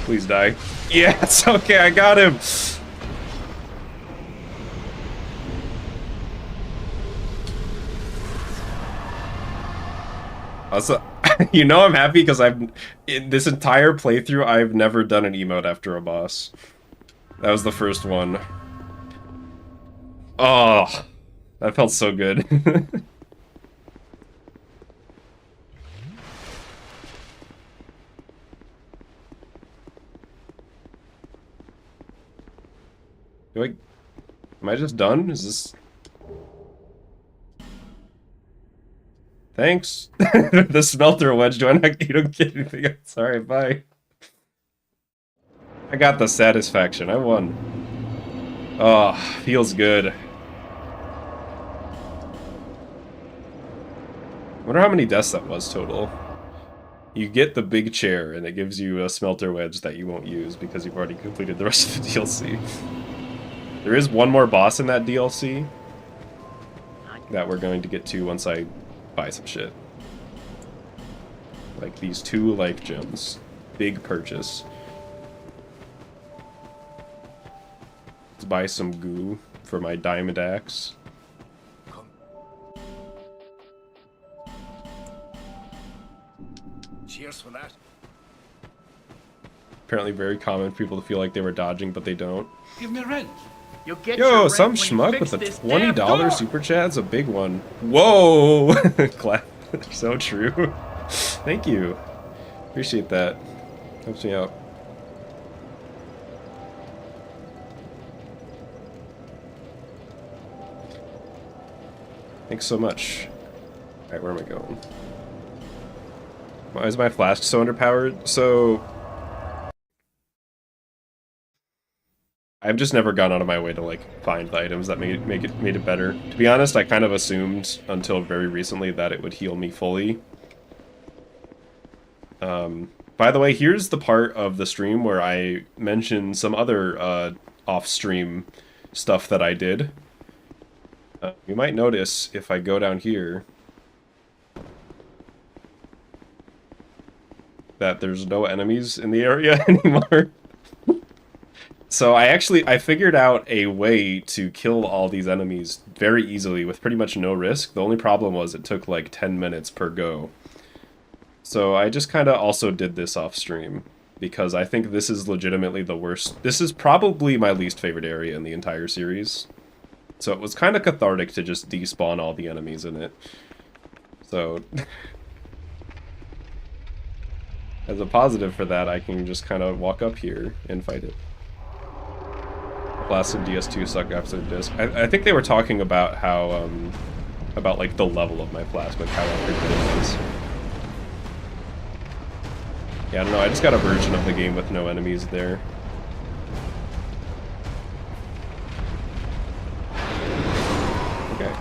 Please die. Yes, okay, I got him. Also, you know I'm happy because in this entire playthrough, I've never done an emote after a boss. That was the first one. Oh, that felt so good. Am I just done? Is this... Thanks. The smelter wedge, you don't get anything else. Alright, bye. I got the satisfaction. I won. Oh, feels good. I wonder how many deaths that was total. You get the big chair, and it gives you a smelter wedge that you won't use because you've already completed the rest of the DLC. There is one more boss in that DLC that we're going to get to once I buy some shit. Like these 2 life gems. Big purchase. Let's buy some goo for my diamond axe. Cheers for that. Apparently very common for people to feel like they were dodging, but they don't. Give me rent. You'll get Yo, your some rent when you schmuck fix with a this $20 damn door. super chat's a big one. Whoa! Clap. So true. Thank you. Appreciate that. Helps me out. Thanks so much. Alright, where am I going? Why is my flask so underpowered? So... I've just never gone out of my way to, like, find the items that made it better. To be honest, I kind of assumed, until very recently, that it would heal me fully. By the way, here's the part of the stream where I mentioned some other, off-stream stuff that I did. You might notice, if I go down here, that there's no enemies in the area anymore. So I figured out a way to kill all these enemies very easily with pretty much no risk. The only problem was it took like 10 minutes per go. So I just kind of also did this off stream because I think this is legitimately the worst. This is probably my least favorite area in the entire series. So it was kind of cathartic to just despawn all the enemies in it. So as a positive for that, I can just kind of walk up here and fight it. Blast and DS2 suck after the disc. I think they were talking about how, about like the level of my flask, like how unprepared it is. Yeah, I don't know, I just got a version of the game with no enemies there. Okay,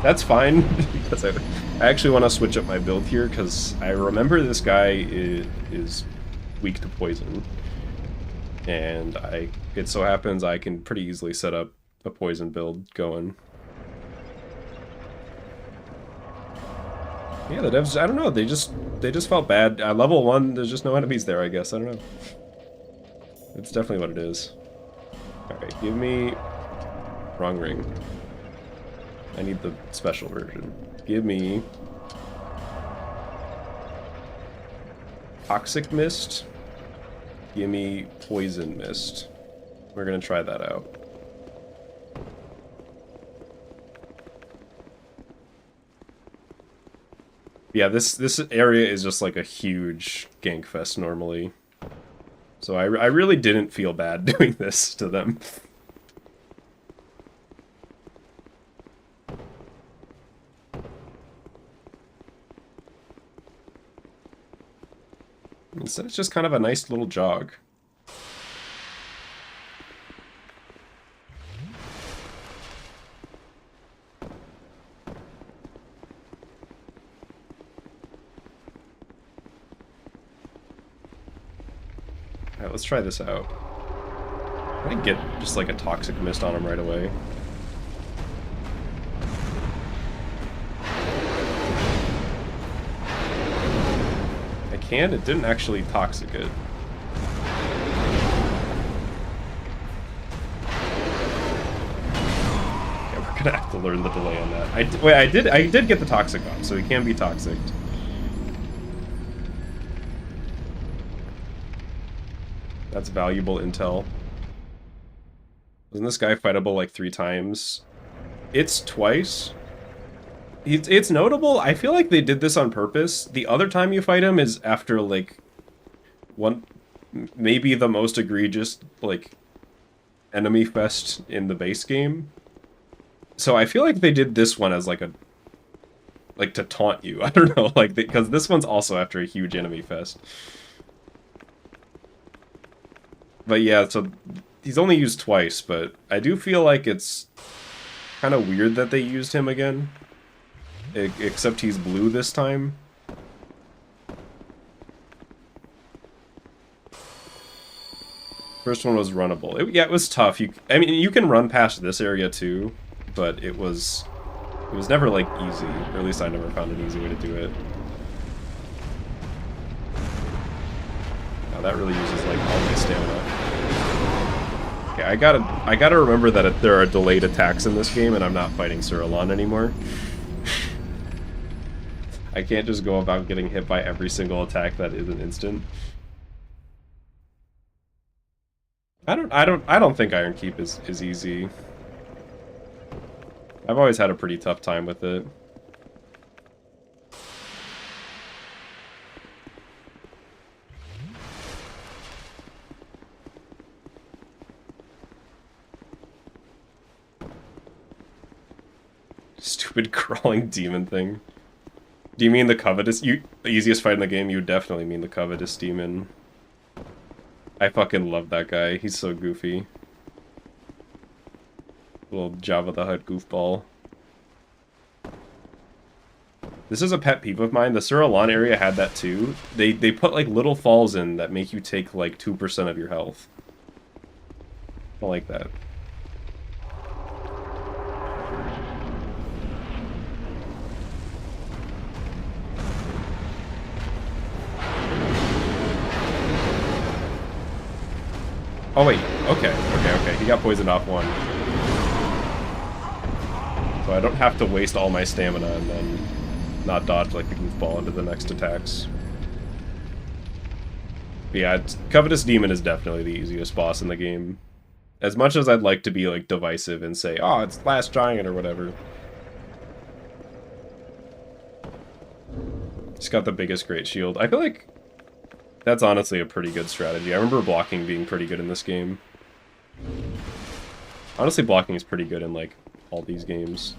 that's fine, because I actually want to switch up my build here, because I remember this guy is weak to poison. And it so happens I can pretty easily set up a poison build going. Yeah, the devs, I don't know, they just felt bad. Level 1, there's just no enemies there, I guess. I don't know. It's definitely what it is. Alright, give me... Wrong ring. I need the special version. Give me... Toxic Mist. Give me Poison Mist. We're gonna try that out. Yeah, this area is just like a huge gank fest normally. So I really didn't feel bad doing this to them. Instead, it's just kind of a nice little jog. Alright, let's try this out. I can get just like a toxic mist on him right away. It didn't actually toxic it. Okay, we're gonna have to learn the delay on that. I did get the toxic off, so he can be toxic. That's valuable intel. Wasn't this guy fightable like 3 times? It's twice. It's notable. I feel like they did this on purpose. The other time you fight him is after, like, maybe the most egregious, like, enemy fest in the base game. So I feel like they did this one as, like, to taunt you. I don't know, like, because this one's also after a huge enemy fest. But yeah, so he's only used twice, but I do feel like it's kind of weird that they used him again. Except he's blue this time. First one was runnable. Yeah, it was tough. I mean, you can run past this area too, but it was never like easy, or at least I never found an easy way to do it. Now that really uses like all my stamina. Okay, I gotta remember that there are delayed attacks in this game, and I'm not fighting Suralon anymore. I can't just go about getting hit by every single attack that isn't instant. I don't think Iron Keep is easy. I've always had a pretty tough time with it. Stupid crawling demon thing. Do you mean the Covetous? The easiest fight in the game? You definitely mean the Covetous demon. I fucking love that guy. He's so goofy. Little Jabba the Hutt goofball. This is a pet peeve of mine. The Suralon area had that too. They put like little falls in that make you take like 2% of your health. I don't like that. Oh wait, okay. He got poisoned off one. So I don't have to waste all my stamina and then not dodge like the goofball into the next attacks. But yeah, Covetous Demon is definitely the easiest boss in the game. As much as I'd like to be like divisive and say, oh, it's Last Giant or whatever. He's got the biggest great shield. I feel like that's honestly a pretty good strategy. I remember blocking being pretty good in this game. Honestly, blocking is pretty good in, like, all these games.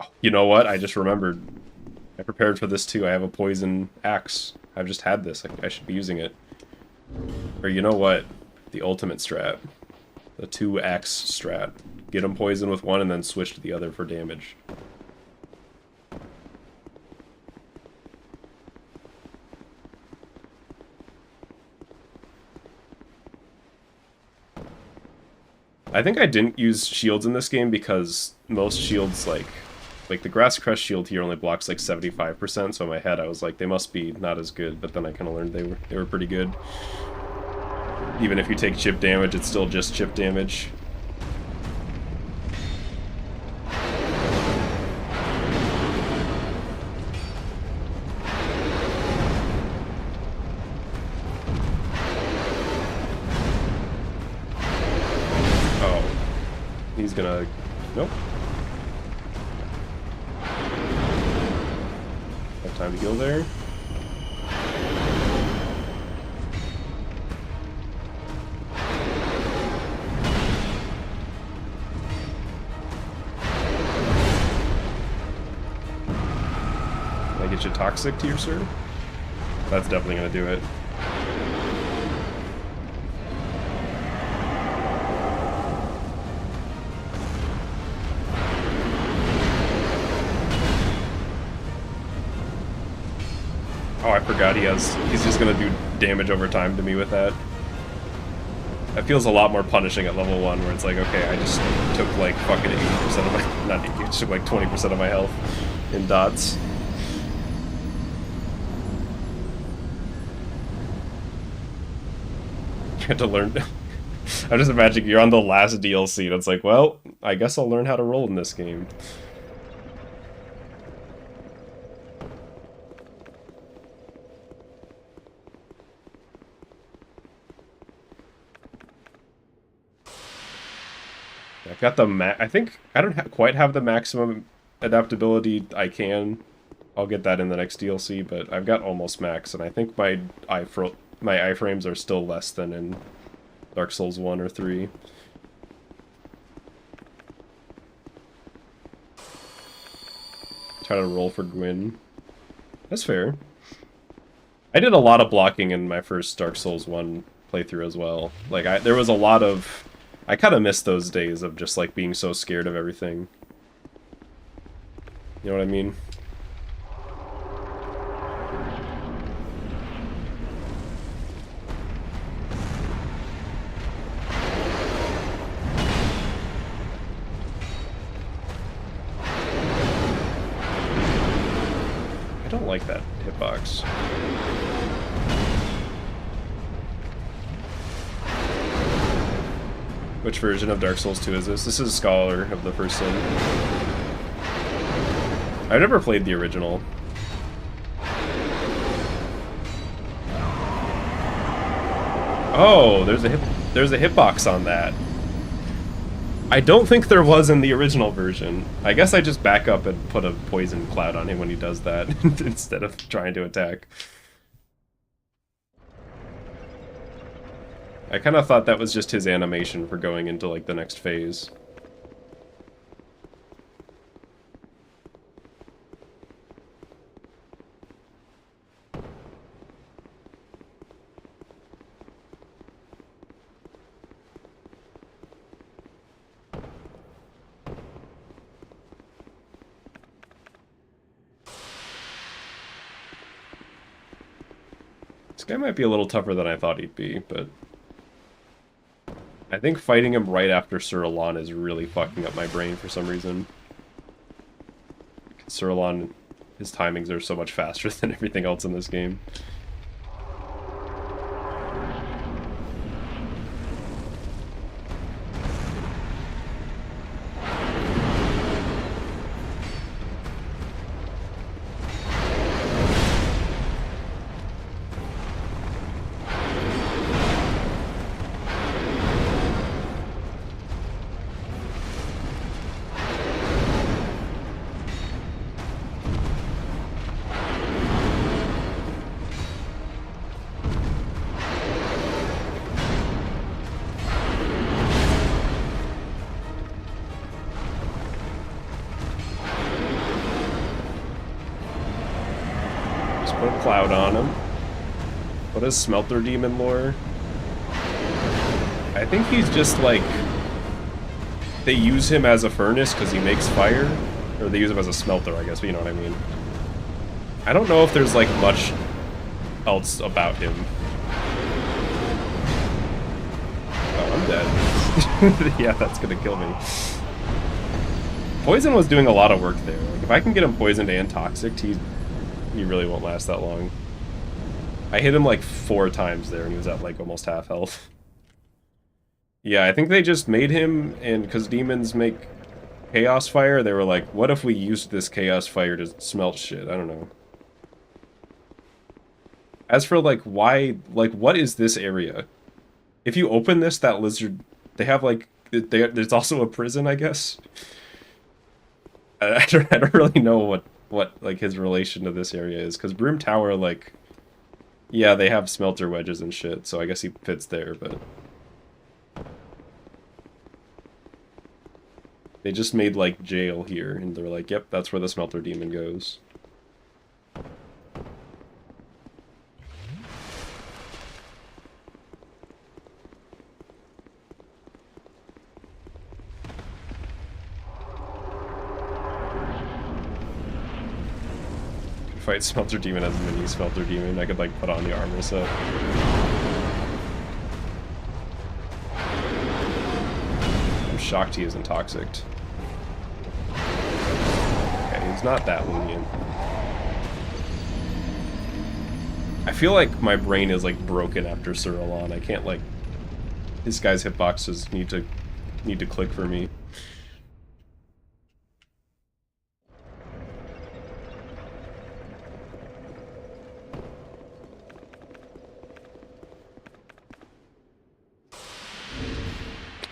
Oh, you know what? I just remembered. I prepared for this, too. I have a poison axe. I've just had this. I should be using it. Or you know what? The ultimate strat. The 2-axe strat. Get him poisoned with one and then switch to the other for damage. I think I didn't use shields in this game because most shields, like the Grass Crest shield here only blocks like 75%, so in my head I was like, they must be not as good, but then I kind of learned they were pretty good. Even if you take chip damage, it's still just chip damage. He's gonna... Nope. Have time to heal there. Can I get you toxic to your sir? That's definitely gonna do it. Oh, I forgot he's just gonna do damage over time to me with that. That feels a lot more punishing at level 1, where it's like, okay, I just took like fucking 80% of my, not 80, just took like 20% of my health in dots. You had to learn, I'm just imagining you're on the last DLC and it's like, well, I guess I'll learn how to roll in this game. I've got the I think I don't quite have the maximum adaptability I can. I'll get that in the next DLC, but I've got almost max, and I think my iframes are still less than in Dark Souls 1 or 3. Try to roll for Gwyn. That's fair. I did a lot of blocking in my first Dark Souls 1 playthrough as well. Like, there was a lot of... I kind of miss those days of just, like, being so scared of everything. You know what I mean? I don't like that hitbox. Which version of Dark Souls 2 is this? This is Scholar of the First Sin. I've never played the original. Oh, there's a hitbox on that. I don't think there was in the original version. I guess I just back up and put a poison cloud on him when he does that instead of trying to attack. I kind of thought that was just his animation for going into, like, the next phase. This guy might be a little tougher than I thought he'd be, but... I think fighting him right after Sir Alon is really fucking up my brain for some reason. Sir Alon, his timings are so much faster than everything else in this game. Put a cloud on him. What is Smelter Demon lore? I think he's just like... They use him as a furnace because he makes fire. Or they use him as a smelter, I guess, but you know what I mean. I don't know if there's like much else about him. Oh, I'm dead. Yeah, that's gonna kill me. Poison was doing a lot of work there. Like, if I can get him poisoned and toxic, he really won't last that long. I hit him like 4 times there and he was at like almost half health. Yeah, I think they just made him, and because demons make chaos fire, they were like, what if we used this chaos fire to smelt shit? I don't know. As for like why, like what is this area? If you open this, that lizard, they have like, there's also a prison, I guess. I don't really know what like his relation to this area is, because Broom Tower, like, yeah, they have smelter wedges and shit, so I guess he fits there, but they just made like jail here, and they're like, yep, that's where the smelter demon goes. Fight Smelter Demon as a mini Smelter Demon. I could like put on the armor set. I'm shocked he isn't toxicked. Okay, he's not that lenient. I feel like my brain is like broken after Sir Alon. I can't like... This guy's hitboxes need to click for me.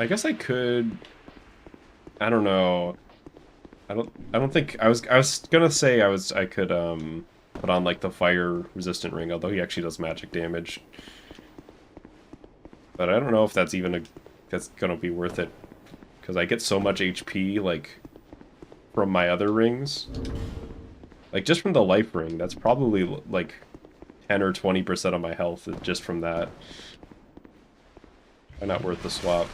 I guess I could... I don't know. I don't think... I was gonna say I could put on like the fire resistant ring, although he actually does magic damage. But I don't know if that's even that's gonna be worth it, because I get so much HP like from my other rings. Like just from the life ring, that's probably like 10 or 20% of my health just from that. Probably not worth the swap.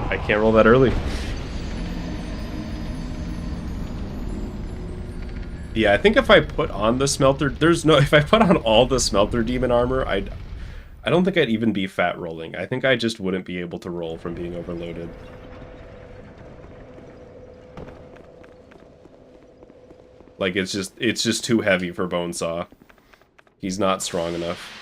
I can't roll that early. Yeah, I think if I put on the smelter, if I put on all the smelter demon armor, I don't think I'd even be fat rolling. I think I just wouldn't be able to roll from being overloaded. Like it's just too heavy for Bonesaw. He's not strong enough.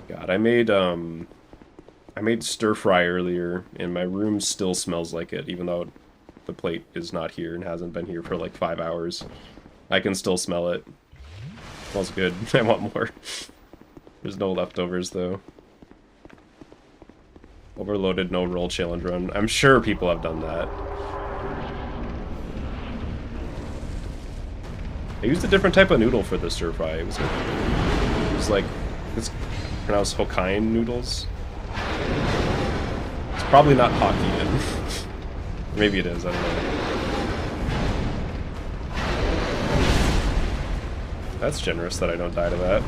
God, I made stir fry earlier, and my room still smells like it, even though the plate is not here and hasn't been here for like 5 hours. I can still smell it. Smells good. I want more. There's no leftovers, though. Overloaded, no roll challenge run. I'm sure people have done that. I used a different type of noodle for the stir fry. It was like, it's pronounced Hokkien noodles. It's probably not Hokkien. Maybe it is, I don't know. That's generous that I don't die to that.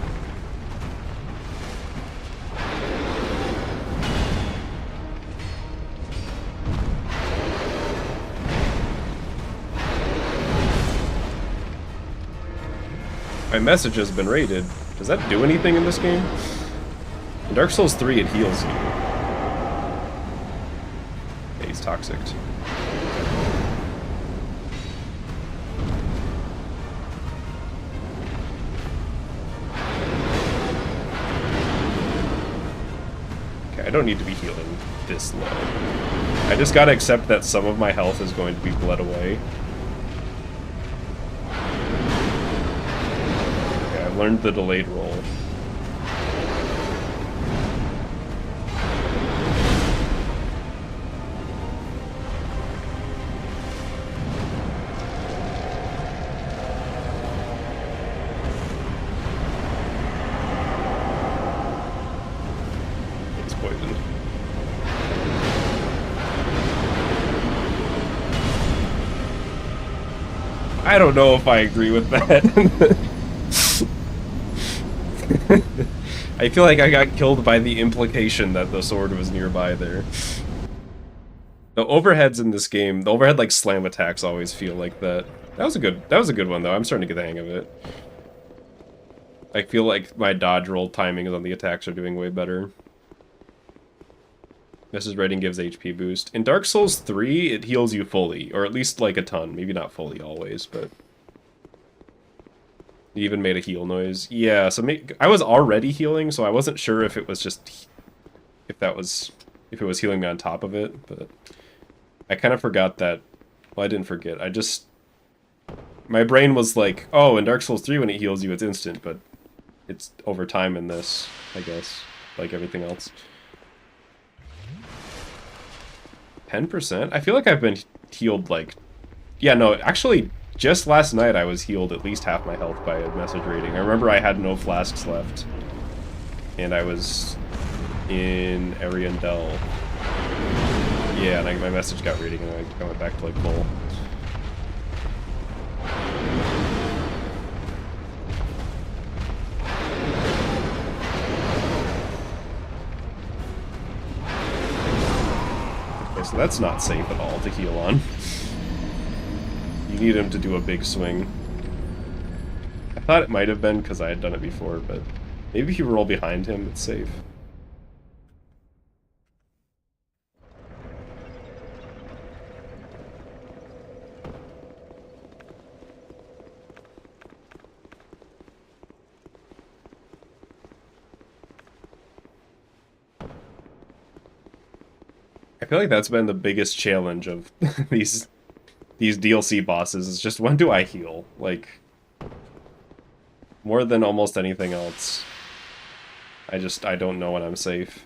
My message has been raided. Does that do anything in this game? In Dark Souls 3, it heals you. Yeah, he's toxic. Okay, I don't need to be healing this low. I just gotta accept that some of my health is going to be bled away. Learned the delayed roll. He's poisoned. I don't know if I agree with that. I feel like I got killed by the implication that the sword was nearby there. The overheads in this game, the overhead like slam attacks always feel like that. That was a good one though. I'm starting to get the hang of it. I feel like my dodge roll timings on the attacks are doing way better. Message rating gives HP boost. In Dark Souls 3, it heals you fully, or at least like a ton. Maybe not fully always, but you even made a heal noise. Yeah, so I was already healing, so I wasn't sure if it was just if it was healing me on top of it, but I kind of forgot that. Well, I didn't forget. My brain was like, oh, in Dark Souls 3 when it heals you it's instant, but it's over time in this, I guess, like everything else. 10%? I feel like I've been healed like, yeah, no, actually just last night I was healed at least half my health by a message rating. I remember I had no flasks left. And I was in Ariandel. Yeah, and my message got rating and I went back to like full. Okay, so that's not safe at all to heal on. You need him to do a big swing. I thought it might have been because I had done it before, but maybe if you roll behind him, it's safe. I feel like that's been the biggest challenge of these these DLC bosses is just, when do I heal? Like, more than almost anything else. I don't know when I'm safe.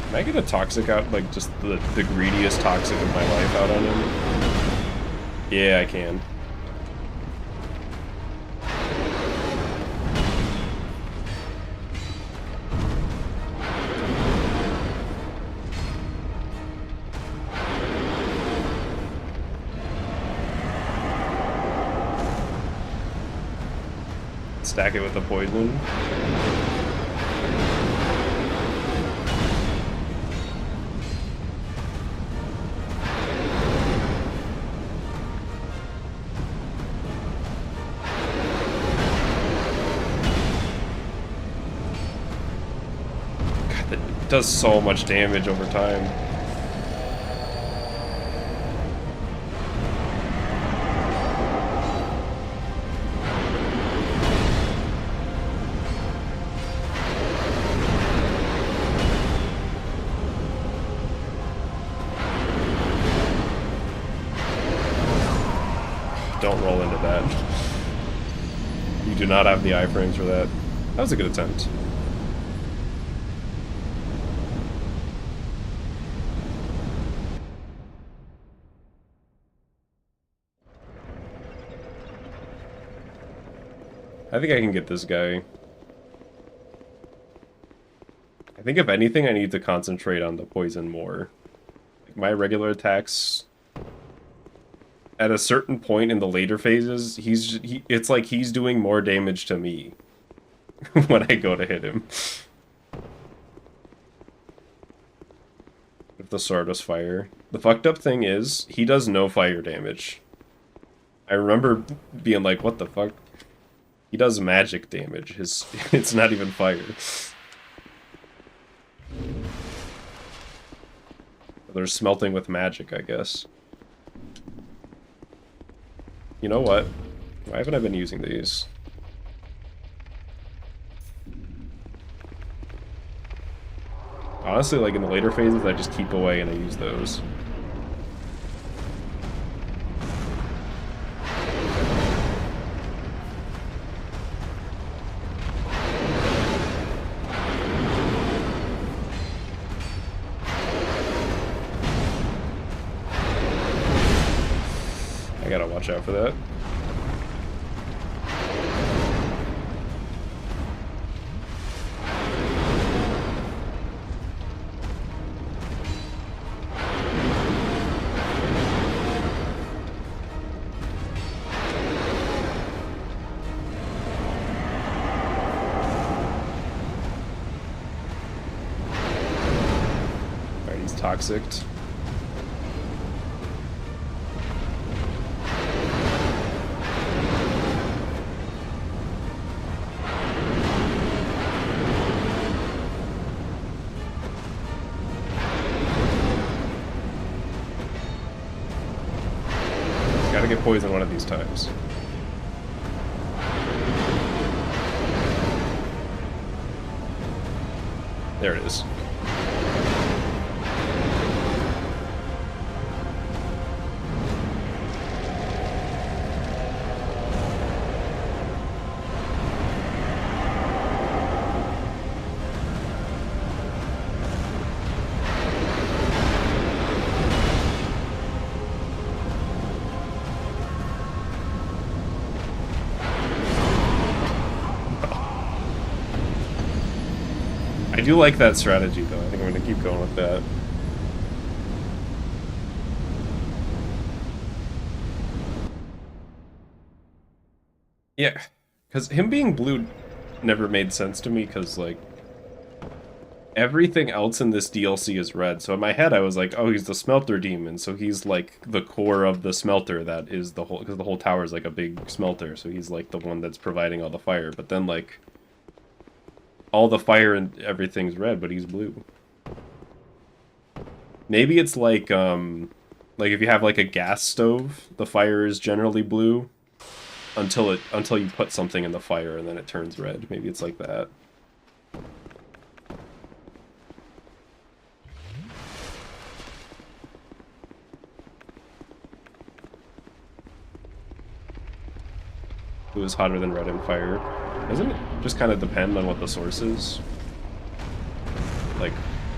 Can I get a toxic out, like just the greediest toxic of my life out on him? Yeah, I can. Stack it with the poison. Does so much damage over time. Don't roll into that. You do not have the iframes for that. That was a good attempt. I think I can get this guy. I think if anything, I need to concentrate on the poison more. Like my regular attacks, at a certain point in the later phases, it's like he's doing more damage to me when I go to hit him. If the sword was fire. The fucked up thing is, he does no fire damage. I remember being like, what the fuck? He does magic damage. It's not even fire. They're smelting with magic, I guess. You know what? Why haven't I been using these? Honestly, like in the later phases, I just keep away and I use those. I gotta watch out for that. Alright, he's toxic. Gotta get poisoned one of these times. There it is. I do like that strategy, though. I think I'm going to keep going with that. Yeah, because him being blue never made sense to me, because, like, everything else in this DLC is red. So in my head, I was like, oh, he's the smelter demon. So he's, like, the core of the smelter that is the whole... Because the whole tower is, like, a big smelter. So he's, like, the one that's providing all the fire. But then, like, all the fire and everything's red, but he's blue. Maybe it's like if you have, like, a gas stove, the fire is generally blue until you put something in the fire and then it turns red. Maybe it's like that. Blue is hotter than red in fire. Doesn't it just kind of depend on what the source is?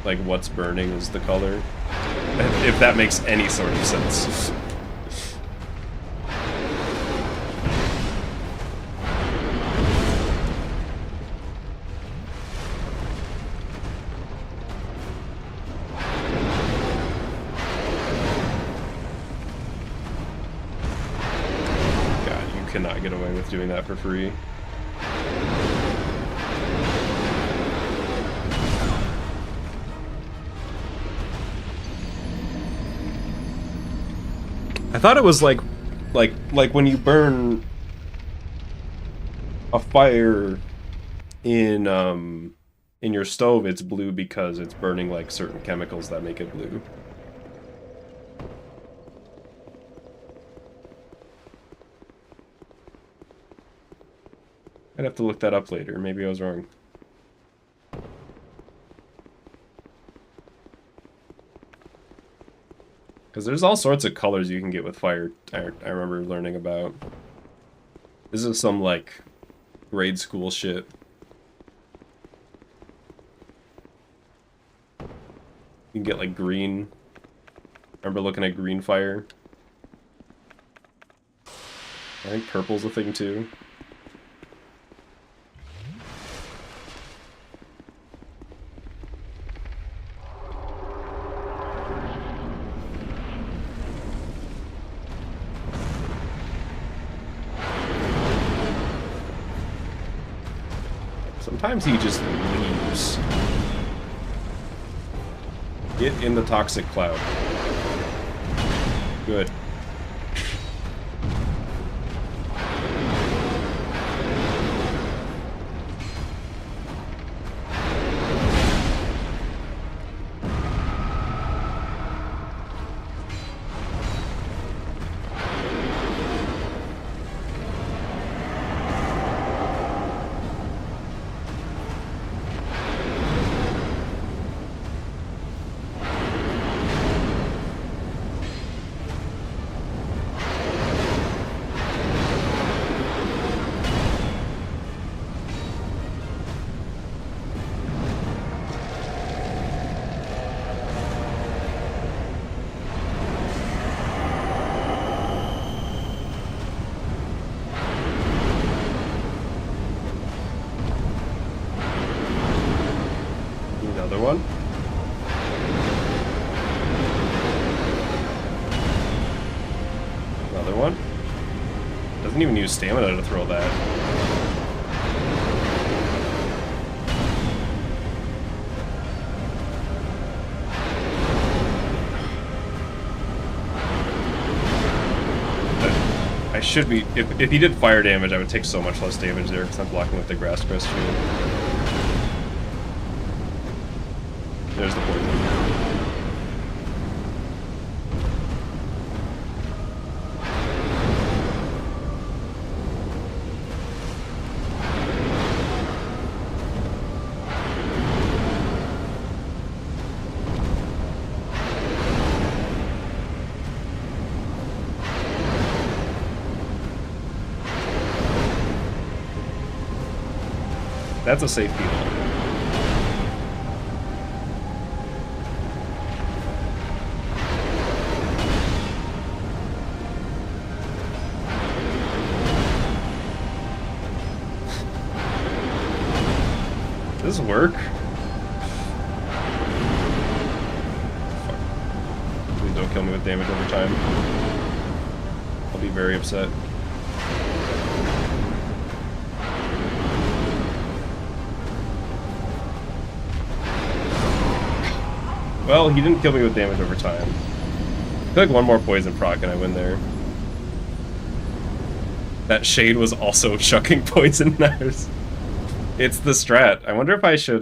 Like what's burning is the color? If that makes any sort of sense. Cannot get away with doing that for free. I thought it was like when you burn a fire in your stove, it's blue because it's burning like certain chemicals that make it blue. I'd have to look that up later. Maybe I was wrong. Because there's all sorts of colors you can get with fire, I remember learning about. This is some, like, grade school shit. You can get, like, green. I remember looking at green fire. I think purple's a thing, too. Sometimes he just leaves. Get in the toxic cloud. Good. Another one. Another one. Doesn't even use stamina to throw that. I should be... If he did fire damage, I would take so much less damage there because I'm blocking with the grass crest shield. There's the poison. That's a safe heal. Does this work? Fuck. Please don't kill me with damage over time. I'll be very upset. Well, he didn't kill me with damage over time. I feel like one more poison proc and I win there. That shade was also chucking poison knives. It's the strat. I wonder if I should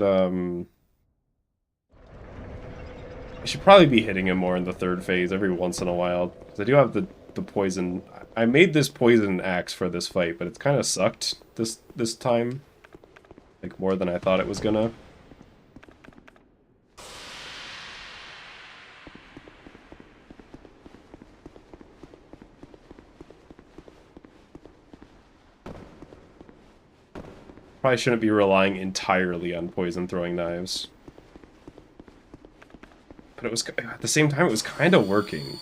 probably be hitting him more in the third phase every once in a while. Because I do have the poison. I made this poison axe for this fight, but it's kind of sucked this time. Like, more than I thought it was gonna. Probably shouldn't be relying entirely on poison throwing knives. But it was, at the same time, it was kind of working.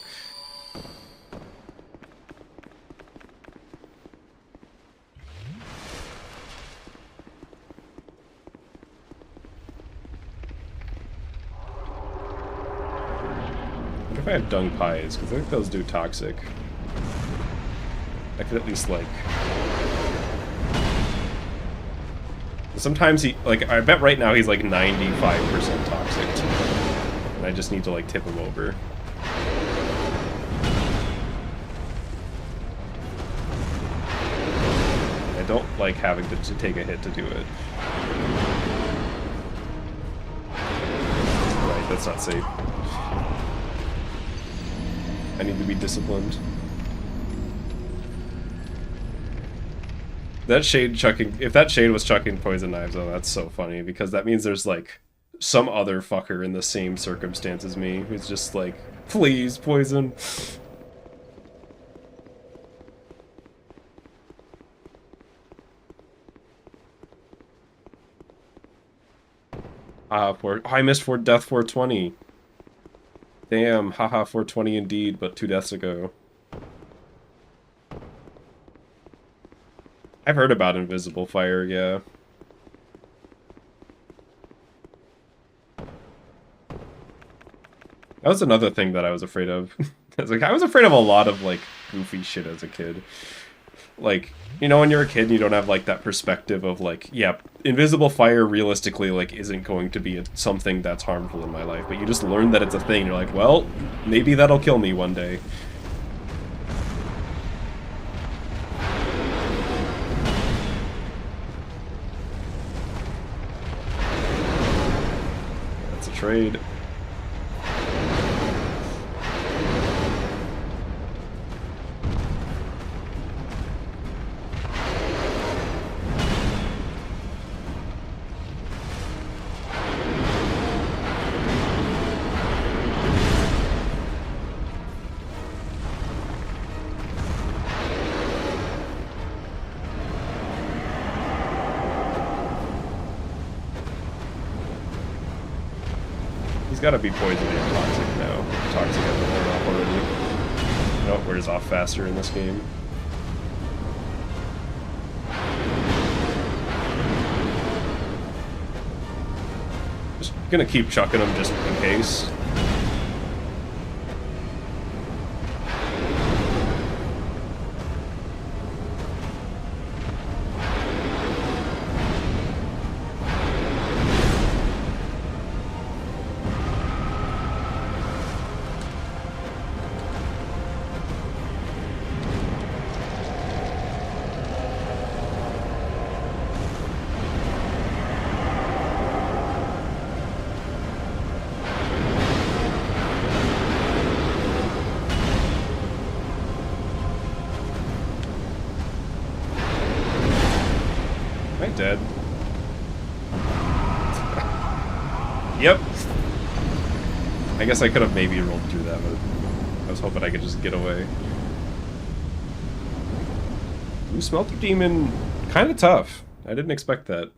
What if I have dung pies? Because I think those do toxic. I could at least, like... Sometimes he, like, I bet right now he's like 95% toxic. And I just need to, like, tip him over. I don't like having to take a hit to do it. Right, that's not safe. I need to be disciplined. That shade chucking, if that shade was chucking poison knives, oh, that's so funny, because that means there's, like, some other fucker in the same circumstance as me who's just like, please, poison. I missed for death 420. Damn, haha, 420 indeed, but 2 deaths ago. I've heard about invisible fire, yeah. That was another thing that I was afraid of. I was afraid of a lot of, like, goofy shit as a kid. Like, you know, when you're a kid and you don't have, like, that perspective of, like, yeah, invisible fire realistically, like, isn't going to be something that's harmful in my life. But you just learn that it's a thing. You're like, well, maybe that'll kill me one day. That's a trade. Gotta be poison and toxic now. Toxic has been worn off already. No, it wears off faster in this game. Just gonna keep chucking them just in case. Dead. Yep. I guess I could have maybe rolled through that, but I was hoping I could just get away. Ooh, Smelter Demon, kind of tough. I didn't expect that.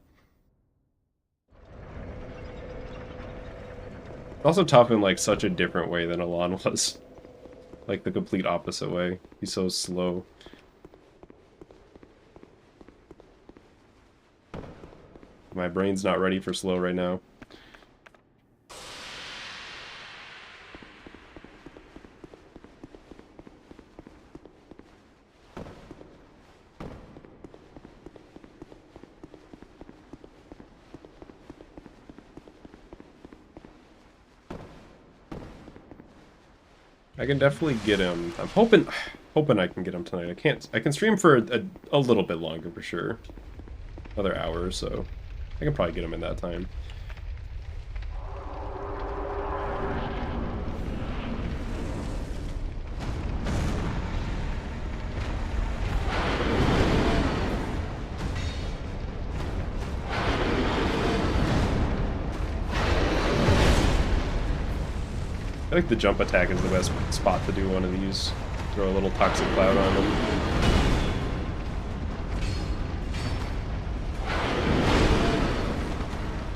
Also tough in, like, such a different way than Alon was. Like, the complete opposite way. He's so slow. My brain's not ready for slow right now. I can definitely get him. I'm hoping I can get him tonight. I can't. I can stream for a little bit longer for sure. Another hour or so. I can probably get him in that time. I think the jump attack is the best spot to do one of these. Throw a little toxic cloud on them.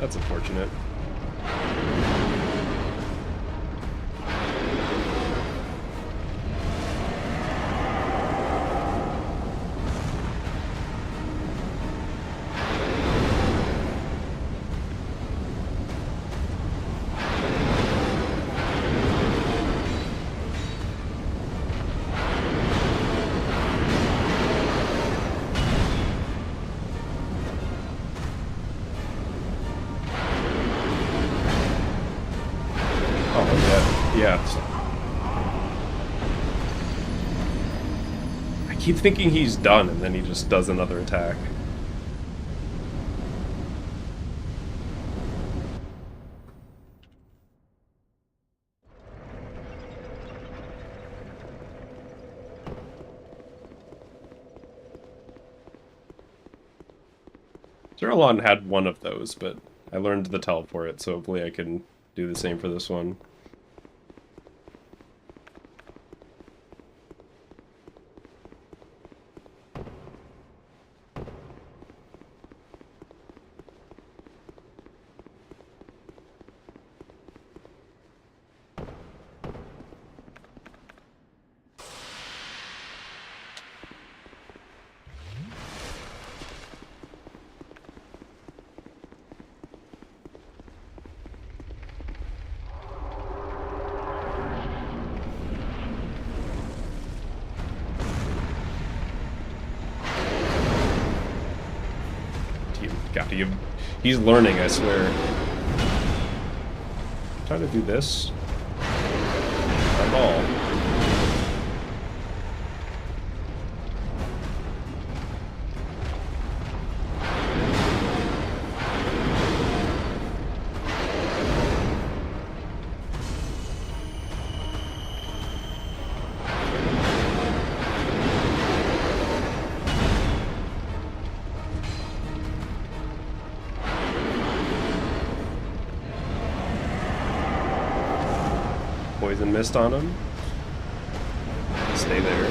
That's unfortunate. Yeah. I keep thinking he's done, and then he just does another attack. Zerlon had one of those, but I learned the tell for it, so hopefully I can do the same for this one. He's learning, I swear. I'm trying to do this. I'm all. Poison mist on him. Stay there. I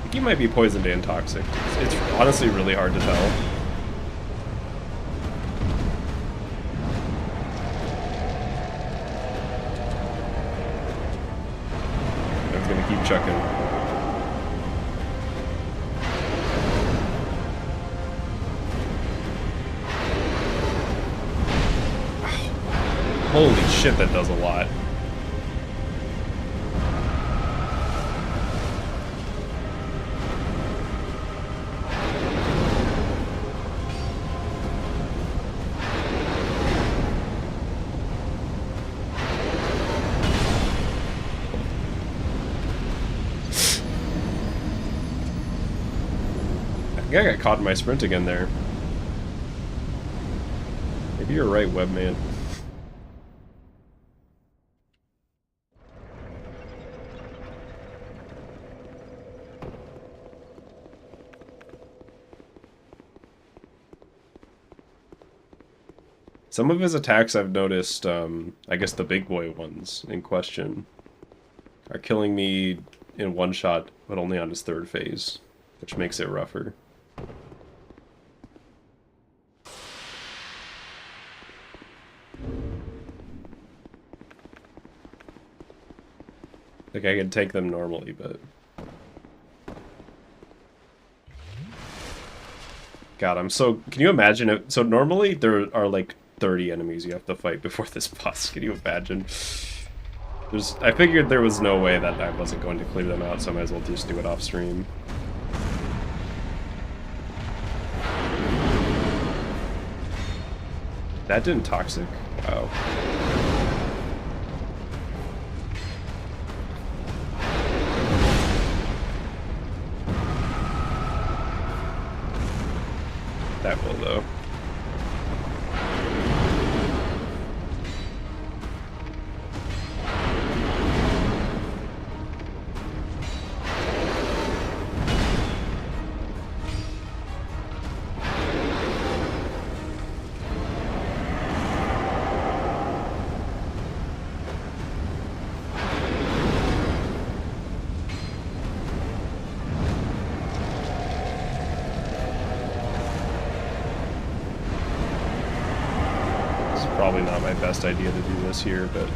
think he might be poisoned and toxic. It's honestly really hard to tell. I'm gonna keep chucking. Holy shit, that does a lot. I think I got caught in my sprint again there. Maybe you're right, Webman. Some of his attacks I've noticed, I guess the big boy ones in question, are killing me in one shot, but only on his third phase, which makes it rougher. Like, I can take them normally, but... God, I'm so... Can you imagine it? So normally there are like 30 enemies you have to fight before this boss. Can you imagine? I figured there was no way that I wasn't going to clear them out, so I might as well just do it off stream. That didn't toxic? Wow. That will, though. Probably not my best idea to do this here, but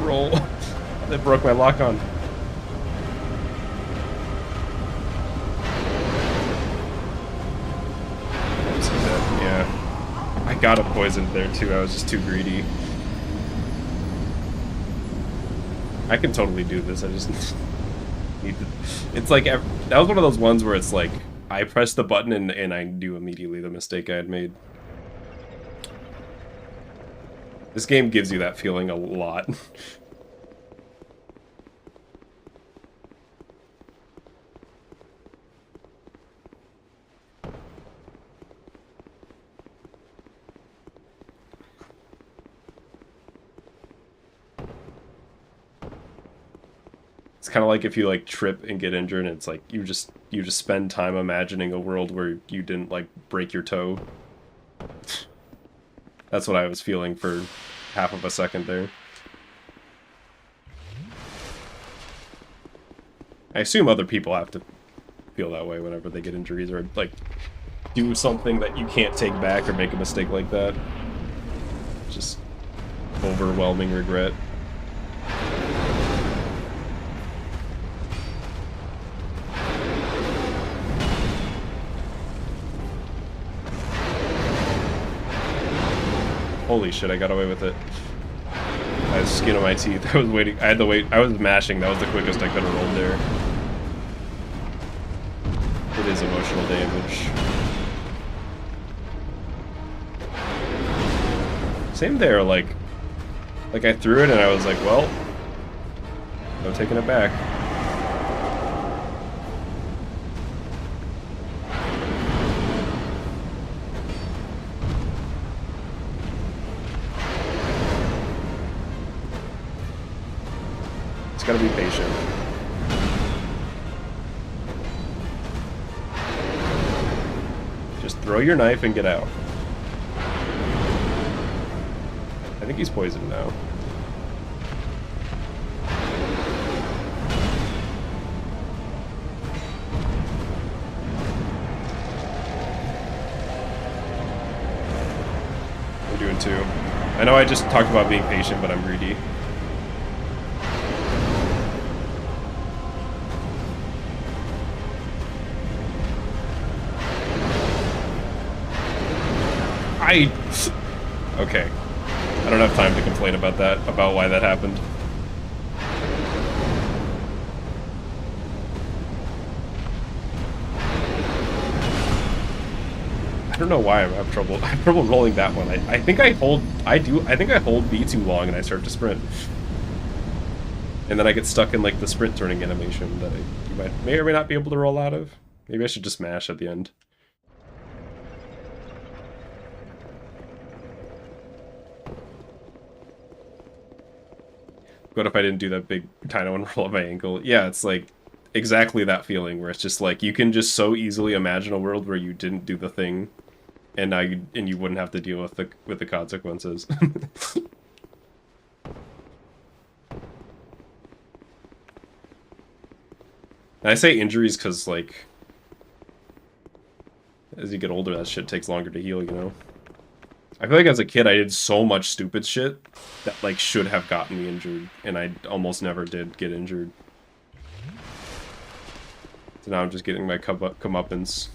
roll. That broke my lock on. Yeah. I got a poisoned there too, I was just too greedy. I can totally do this, I just need to... It's like, that was one of those ones where it's like, I pressed the button and I knew immediately the mistake I had made. This game gives you that feeling a lot. It's kind of like if you like trip and get injured, and it's like you just spend time imagining a world where you didn't like break your toe. That's what I was feeling for half of a second there. I assume other people have to feel that way whenever they get injuries or like do something that you can't take back or make a mistake like that. Just overwhelming regret. Holy shit, I got away with it. I had skin on my teeth. I was waiting. I had to wait. I was mashing. That was the quickest I could have rolled there. It is emotional damage. Same there, like I threw it and I was like, well, no taking it back. Gotta be patient. Just throw your knife and get out. I think he's poisoned now. We're doing two. I know I just talked about being patient, but I'm greedy. Okay. I don't have time to complain about that, about why that happened. I don't know why I have trouble rolling that one. I think I think I hold B too long and I start to sprint. And then I get stuck in like the sprint turning animation that you may or may not be able to roll out of. Maybe I should just mash at the end. What if I didn't do that big tiny one roll at my ankle? Yeah, it's like exactly that feeling where it's just like you can just so easily imagine a world where you didn't do the thing, and now you wouldn't have to deal with the consequences. And I say injuries because like as you get older, that shit takes longer to heal. You know, I feel like as a kid I did so much stupid shit that like should have gotten me injured, and I almost never did get injured. So now I'm just getting my comeuppance.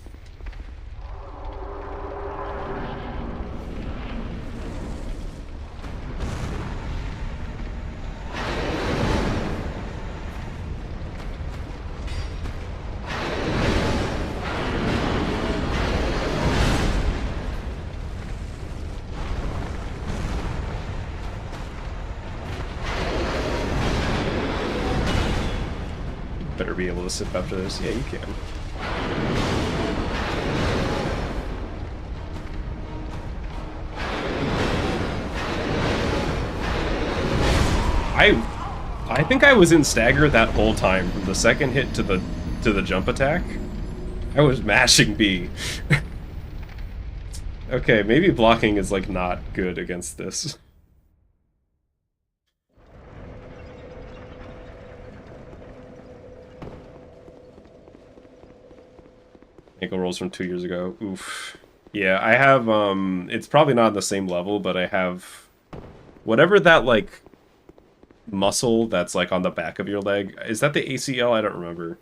Better be able to sip after this. Yeah, you can. I think I was in stagger that whole time from the second hit to the jump attack. I was mashing B. Okay, maybe blocking is like not good against this. Ankle rolls from 2 years ago. Oof. Yeah, I have, it's probably not on the same level, but I have whatever that, like, muscle that's, like, on the back of your leg. Is that the ACL? I don't remember.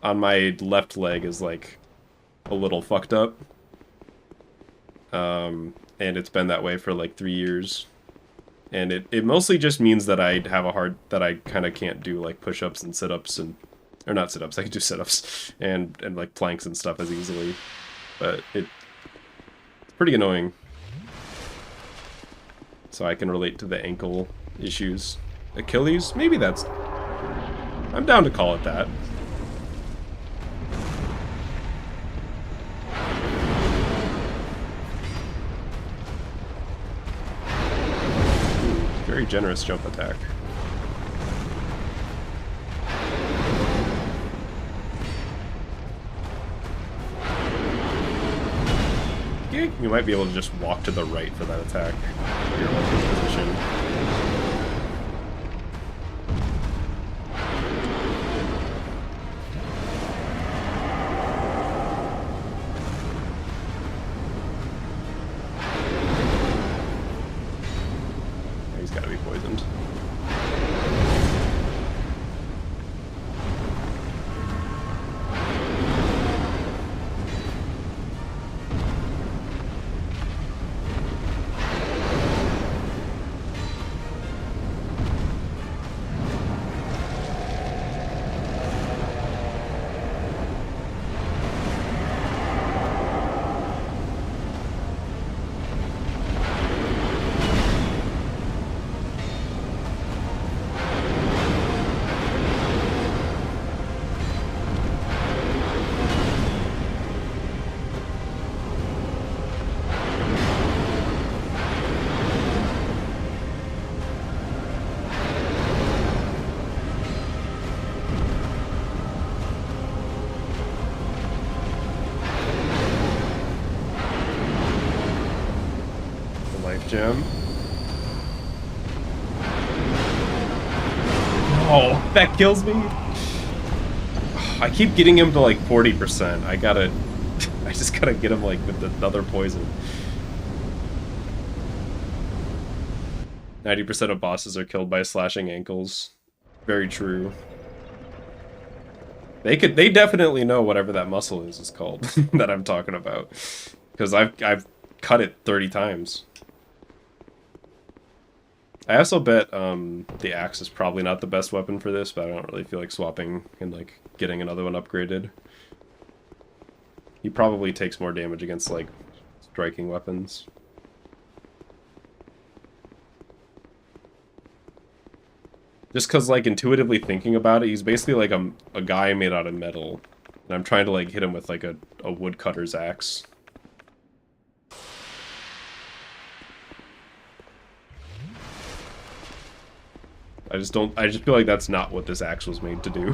On my left leg is, like, a little fucked up. And it's been that way for, like, 3 years. And it mostly just means that I have that I kind of can't do, like, push-ups and sit-ups and... Or not sit-ups, I can do sit-ups and like planks and stuff as easily. But it's pretty annoying. So I can relate to the ankle issues. Achilles? Maybe that's... I'm down to call it that. Ooh, very generous jump attack. You might be able to just walk to the right for that attack. Your position. He's got to be poisoned. Gem. Oh, that kills me. I keep getting him to like 40%. I just gotta get him like with another poison. 90% of bosses are killed by slashing ankles. Very true. They definitely know whatever that muscle is called that I'm talking about. Because I've cut it 30 times. I also bet the axe is probably not the best weapon for this, but I don't really feel like swapping and like getting another one upgraded. He probably takes more damage against like striking weapons. Just because like intuitively thinking about it, he's basically like a guy made out of metal. And I'm trying to like hit him with like a woodcutter's axe. I just feel like that's not what this axe was made to do.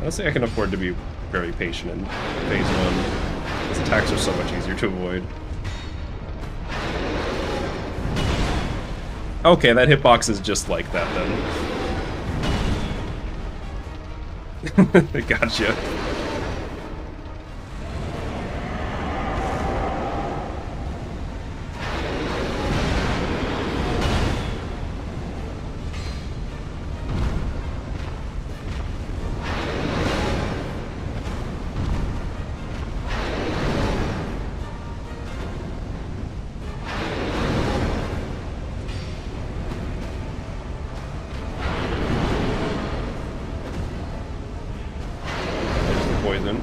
Honestly, I can afford to be very patient in phase 1. These attacks are so much easier to avoid. Okay, that hitbox is just like that then. Gotcha. Poison.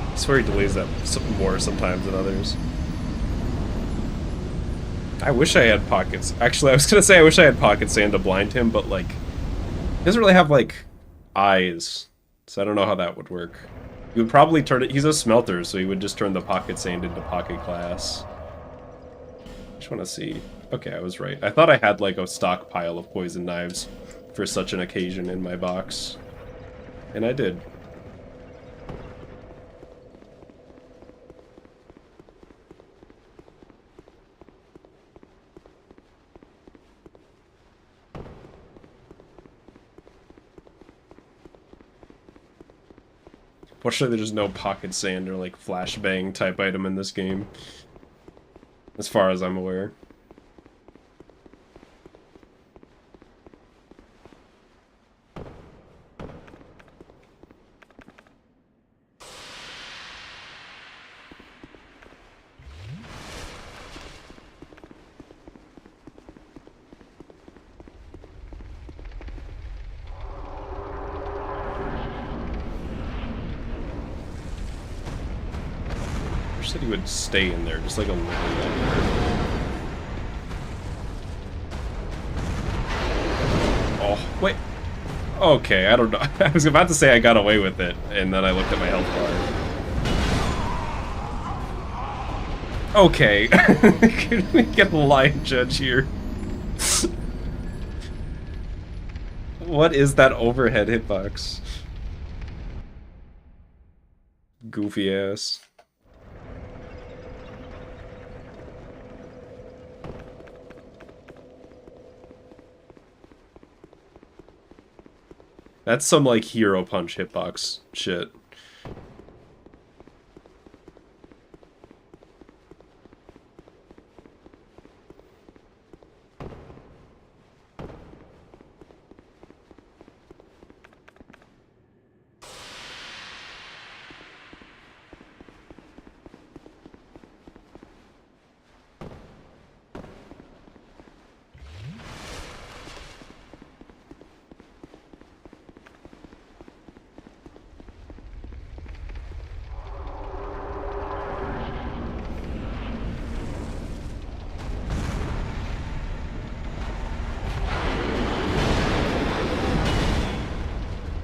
I swear he delays that more sometimes than others. I wish I had pockets. Actually, I was gonna say I wish I had pocket sand to blind him, but like, he doesn't really have like eyes, so I don't know how that would work. He would probably turn it. He's a smelter, so he would just turn the pocket sand into pocket glass. Just want to see. Okay, I was right. I thought I had like a stockpile of poison knives for such an occasion in my box, and I did. Fortunately, there's no pocket sand or like flashbang type item in this game, as far as I'm aware. Said he would stay in there, just like a little longer. Oh, wait. Okay, I don't know. I was about to say I got away with it, and then I looked at my health bar. Okay. Can we get a line judge here? What is that overhead hitbox? Goofy ass. That's some, like, hero punch hitbox shit.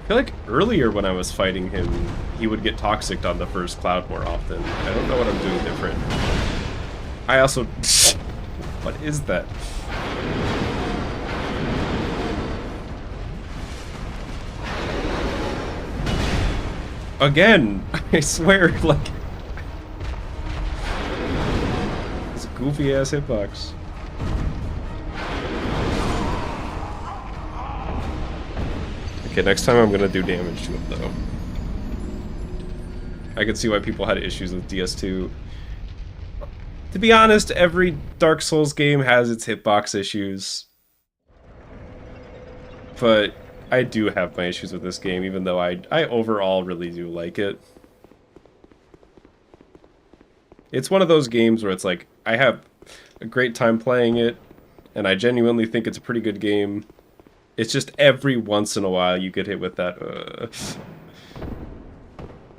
I feel like earlier when I was fighting him, he would get toxic on the first cloud more often. I don't know what I'm doing different. I also... What is that? Again! I swear, like... This goofy-ass hitbox. Okay, next time I'm gonna do damage to it, though. I can see why people had issues with DS2. To be honest, every Dark Souls game has its hitbox issues. But I do have my issues with this game, even though I overall really do like it. It's one of those games where it's like, I have a great time playing it, and I genuinely think it's a pretty good game. It's just every once in a while you get hit with that,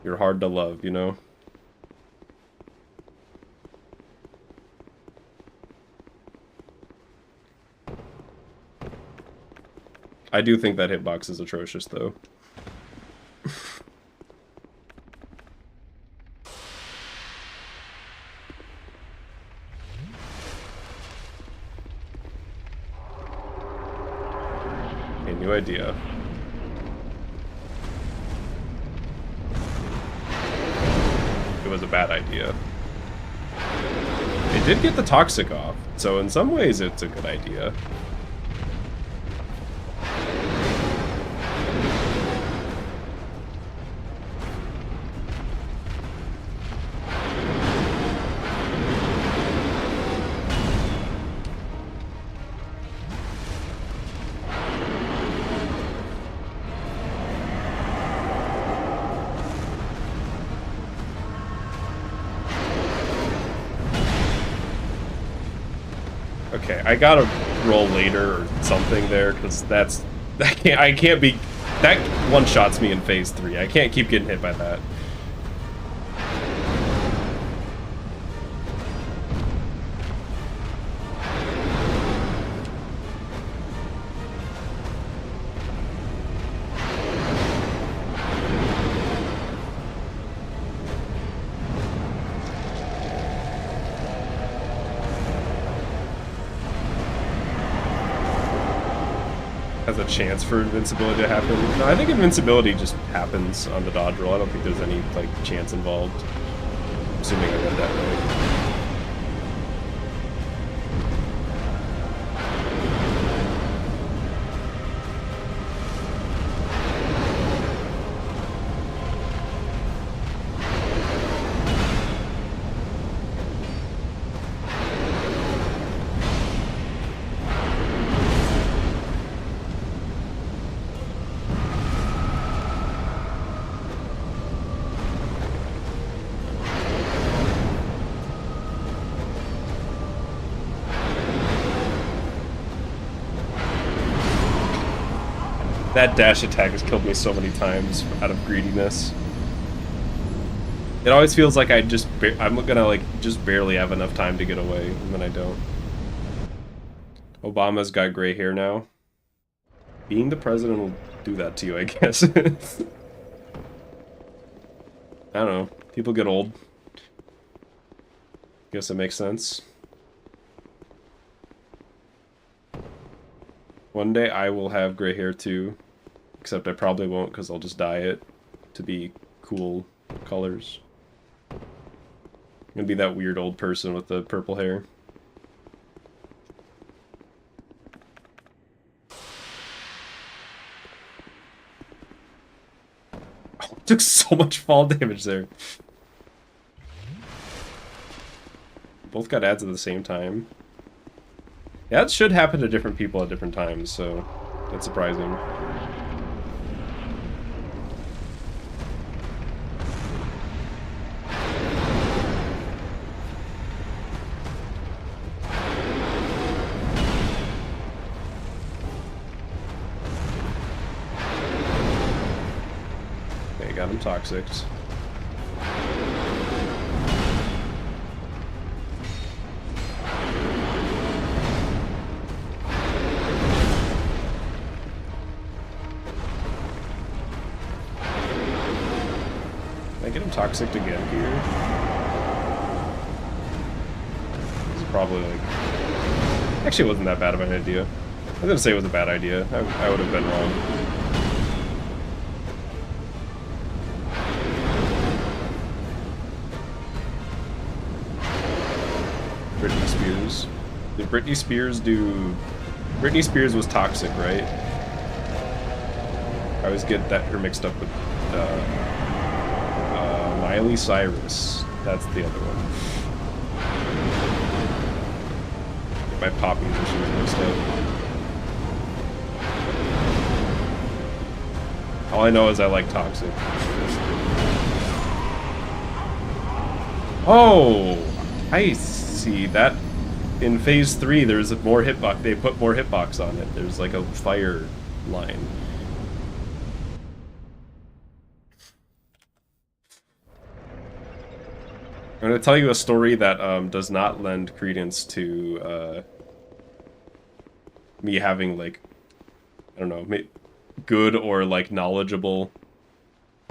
you're hard to love, you know? I do think that hitbox is atrocious, though. Okay, new idea. It was a bad idea. It did get the toxic off, so in some ways it's a good idea. Okay, I gotta roll later or something there, because that's... I can't be... That one-shots me in phase 3. I can't keep getting hit by that. Has a chance for invincibility to happen. No, I think invincibility just happens on the dodge roll. I don't think there's any, like, chance involved. Assuming I read that right. That dash attack has killed me so many times out of greediness. It always feels like I'm gonna, like, just barely have enough time to get away, and then I don't. Obama's got gray hair now. Being the president will do that to you, I guess. I don't know. People get old. Guess it makes sense. One day I will have gray hair too, except I probably won't because I'll just dye it to be cool colors. I'm gonna be that weird old person with the purple hair. Oh, took so much fall damage there. Both got ads at the same time. Yeah, that should happen to different people at different times, so that's surprising. Okay, got him toxics. Get him toxic again here. This is probably like... Actually, it wasn't that bad of an idea. I was gonna say it was a bad idea. I would have been wrong. Britney Spears. Did Britney Spears do... Britney Spears was toxic, right? I always get her mixed up with... Miley Cyrus. That's the other one. Get my pop musicians mixed up. All I know is I like Toxic. Oh! I see. That in phase 3, there's more hitbox. They put more hitbox on it. There's like a fire line. I'm going to tell you a story that does not lend credence to me having, like, I don't know, good or, like, knowledgeable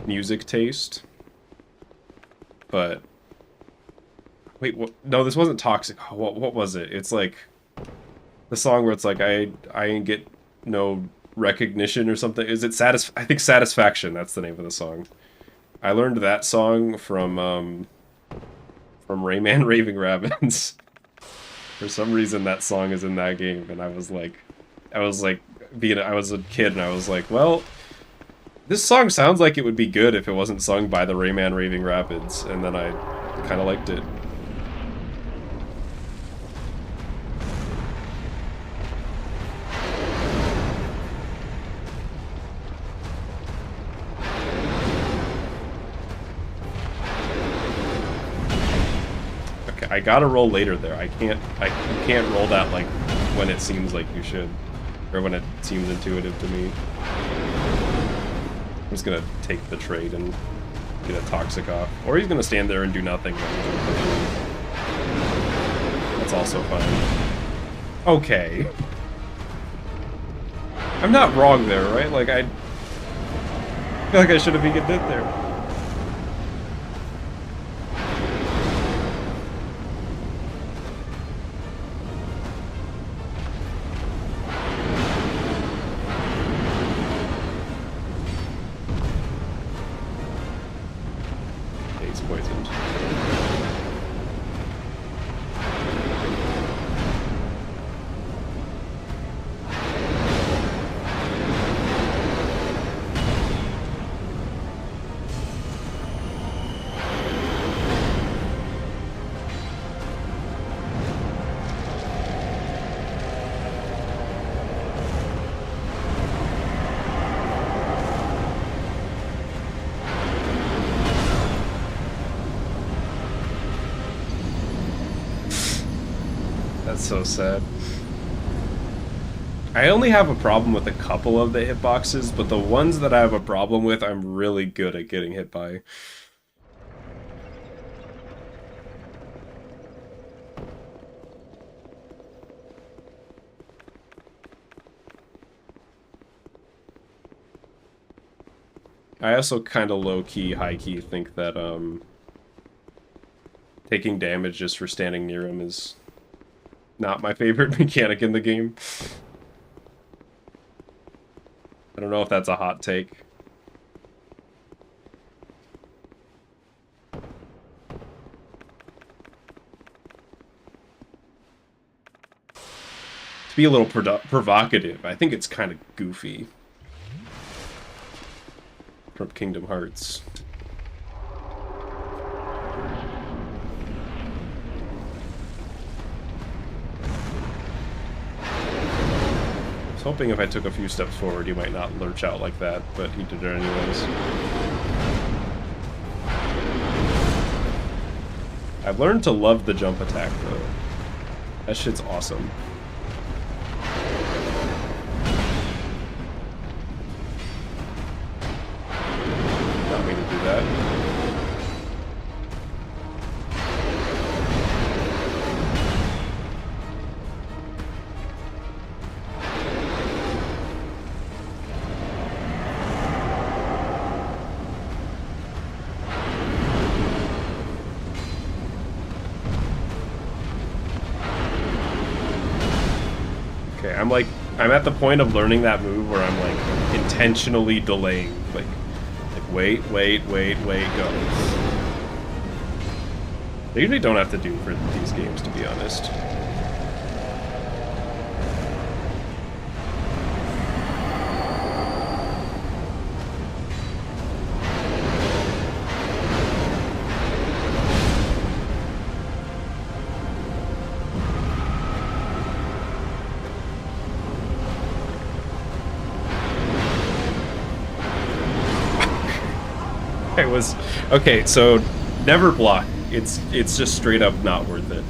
music taste. But, wait, what? No, this wasn't Toxic. Oh, what was it? It's like the song where it's like, I ain't get no recognition or something. Is it I think Satisfaction, that's the name of the song. I learned that song from Rayman Raving Rabbids. For some reason, that song is in that game, and I was a kid, and I was like, well, this song sounds like it would be good if it wasn't sung by the Rayman Raving Rabbids, and then I kind of liked it. I gotta roll later there. You can't roll that like when it seems like you should, or when it seems intuitive to me. I'm just gonna take the trade and get a Toxic off, or he's gonna stand there and do nothing. That's also fine. Okay, I'm not wrong there, right? Like I feel like I should have been good there. So sad. I only have a problem with a couple of the hitboxes, but the ones that I have a problem with, I'm really good at getting hit by. I also kind of low-key, high-key think that taking damage just for standing near him is not my favorite mechanic in the game. I don't know if that's a hot take. To be a little provocative, I think it's kind of goofy. From Kingdom Hearts. I was hoping if I took a few steps forward, he might not lurch out like that, but he did it anyways. I've learned to love the jump attack, though. That shit's awesome. Not mean to do that. I'm at the point of learning that move where I'm like intentionally delaying, like wait, go. They usually don't have to do for these games, to be honest. Okay, so never block. It's just straight up not worth it.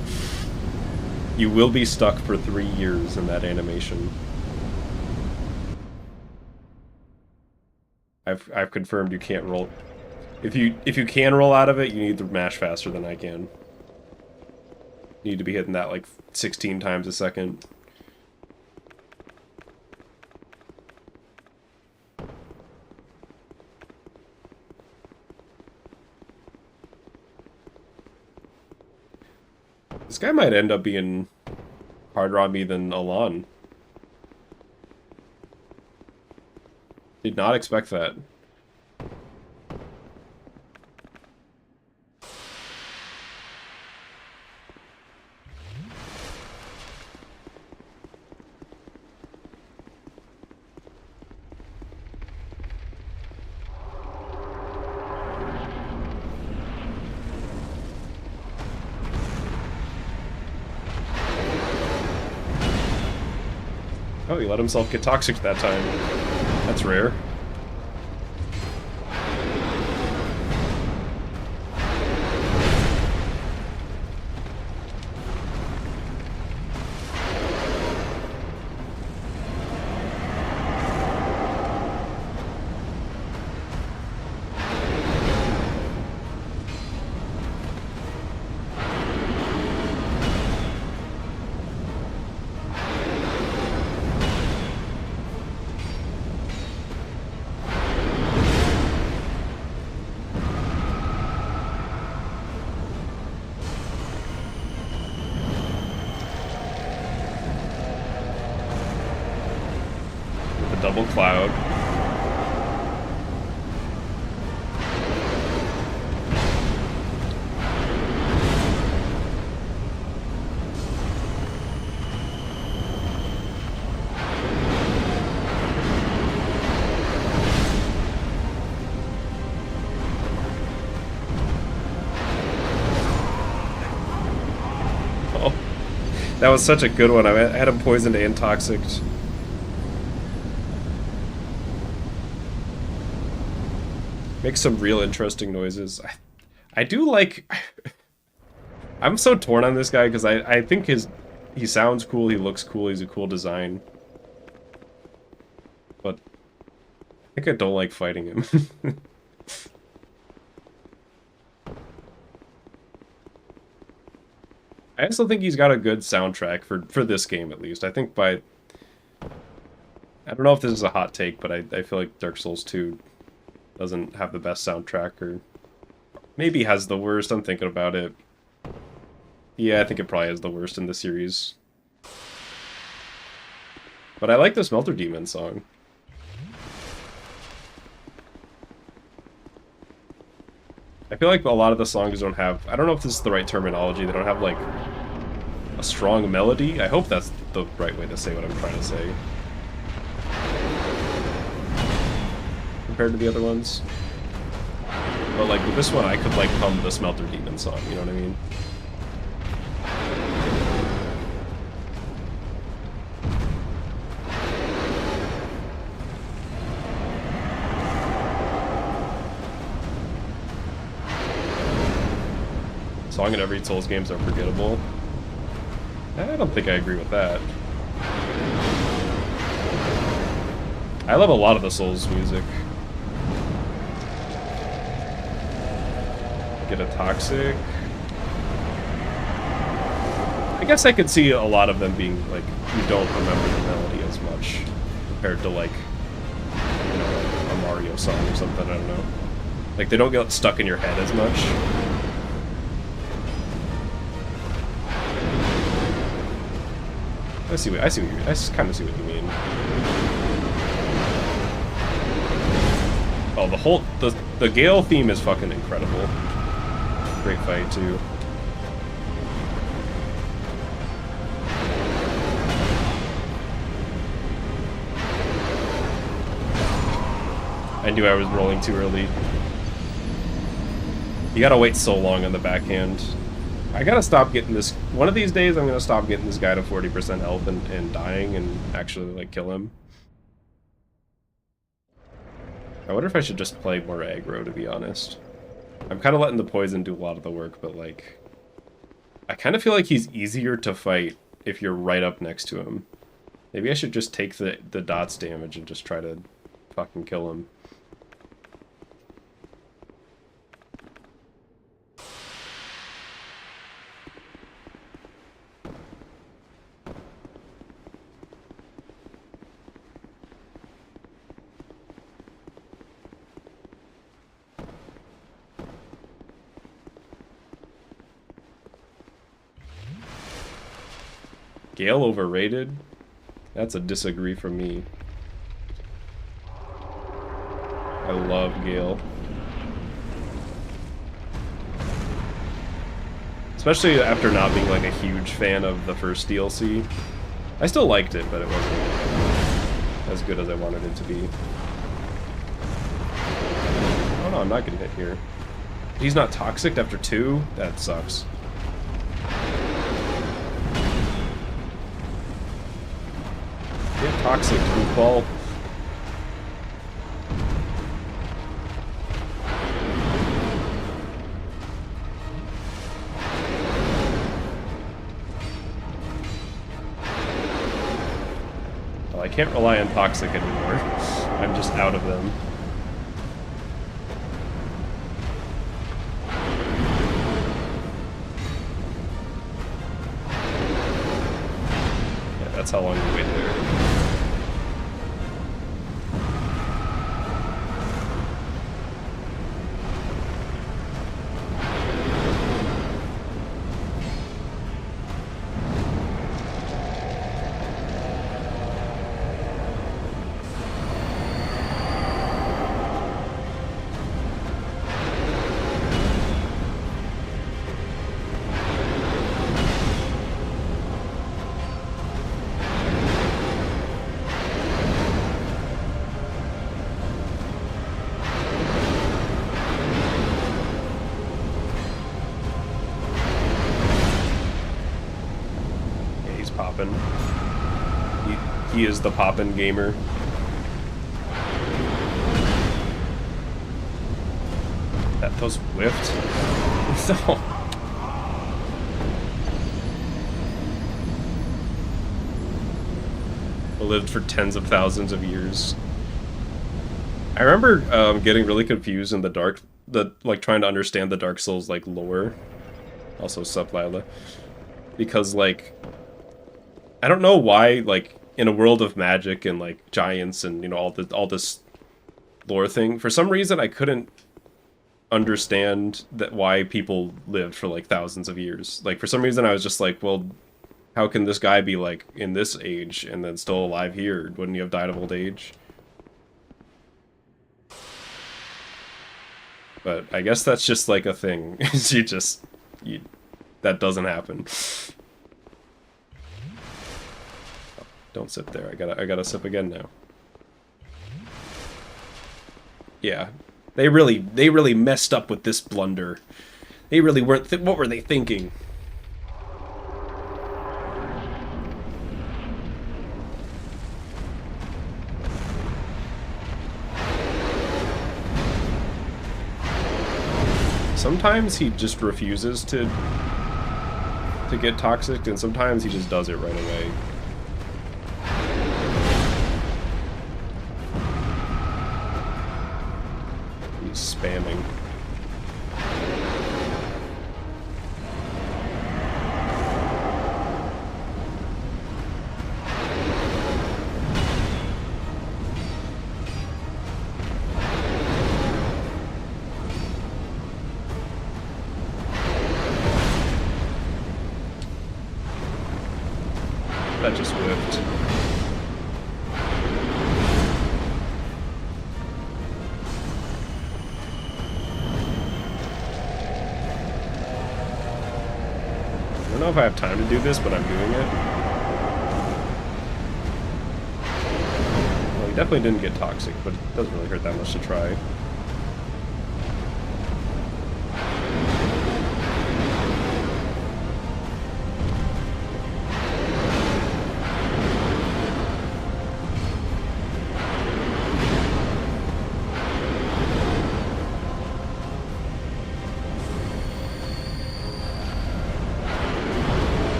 You will be stuck for 3 years in that animation. I've confirmed you can't roll. If you can roll out of it, you need to mash faster than I can. You need to be hitting that like 16 times a second. This guy might end up being harder on me than Alon. Did not expect that. Oh, he let himself get toxic that time. That's rare. Double cloud. Oh, that was such a good one. I had him poisoned and toxicked. Makes some real interesting noises. I do like... I'm so torn on this guy because I think he sounds cool, he looks cool, he's a cool design. But I think I don't like fighting him. I also think he's got a good soundtrack for this game at least. I think by... I don't know if this is a hot take, but I feel like Dark Souls 2 doesn't have the best soundtrack, or maybe has the worst. I'm thinking about it. Yeah, I think it probably has the worst in the series. But I like the Smelter Demon song. I feel like a lot of the songs don't have... I don't know if this is the right terminology. They don't have, like, a strong melody. I hope that's the right way to say what I'm trying to say. Compared to the other ones. But like with this one I could like hum the Smelter Demon song, you know what I mean? Song in every Souls games are forgettable. I don't think I agree with that. I love a lot of the Souls music. Get a toxic. I guess I could see a lot of them being like, you don't remember the melody as much compared to like, you know, like a Mario song or something, I don't know. Like they don't get stuck in your head as much. I kind of see what you mean. Oh, the Gale theme is fucking incredible. Great fight, too. I knew I was rolling too early. You gotta wait so long on the backhand. I gotta stop getting this... One of these days, I'm gonna stop getting this guy to 40% health and dying and actually, like, kill him. I wonder if I should just play more aggro, to be honest. I'm kind of letting the poison do a lot of the work, but, like... I kind of feel like he's easier to fight if you're right up next to him. Maybe I should just take the dots damage and just try to fucking kill him. Gale overrated? That's a disagree from me. I love Gale. Especially after not being like a huge fan of the first DLC. I still liked it, but it wasn't as good as I wanted it to be. Oh no, I'm not getting hit here. He's not toxic after 2? That sucks. Get toxic, goofball. Well, I can't rely on toxic anymore. I'm just out of them. Yeah, that's how long you wait there. Poppin'. He is the poppin' gamer. That those whiffed. No. Lived for tens of thousands of years. I remember getting really confused in like trying to understand the Dark Souls like lore. Also, sup, Lila. Because like, I don't know why, like, in a world of magic and, like, giants and, you know, all this lore thing, for some reason I couldn't understand that why people lived for, like, thousands of years. Like, for some reason I was just like, well, how can this guy be, like, in this age and then still alive here? Wouldn't he have died of old age? But I guess that's just, like, a thing. That doesn't happen. Don't sip there. I gotta sip again now. Yeah, they really messed up with this blunder. They really weren't. What were they thinking? Sometimes he just refuses to get toxic, and sometimes he just does it right away. Spamming. That just whipped. I don't know if I have time to do this, but I'm doing it. Well, he definitely didn't get toxic, but it doesn't really hurt that much to try.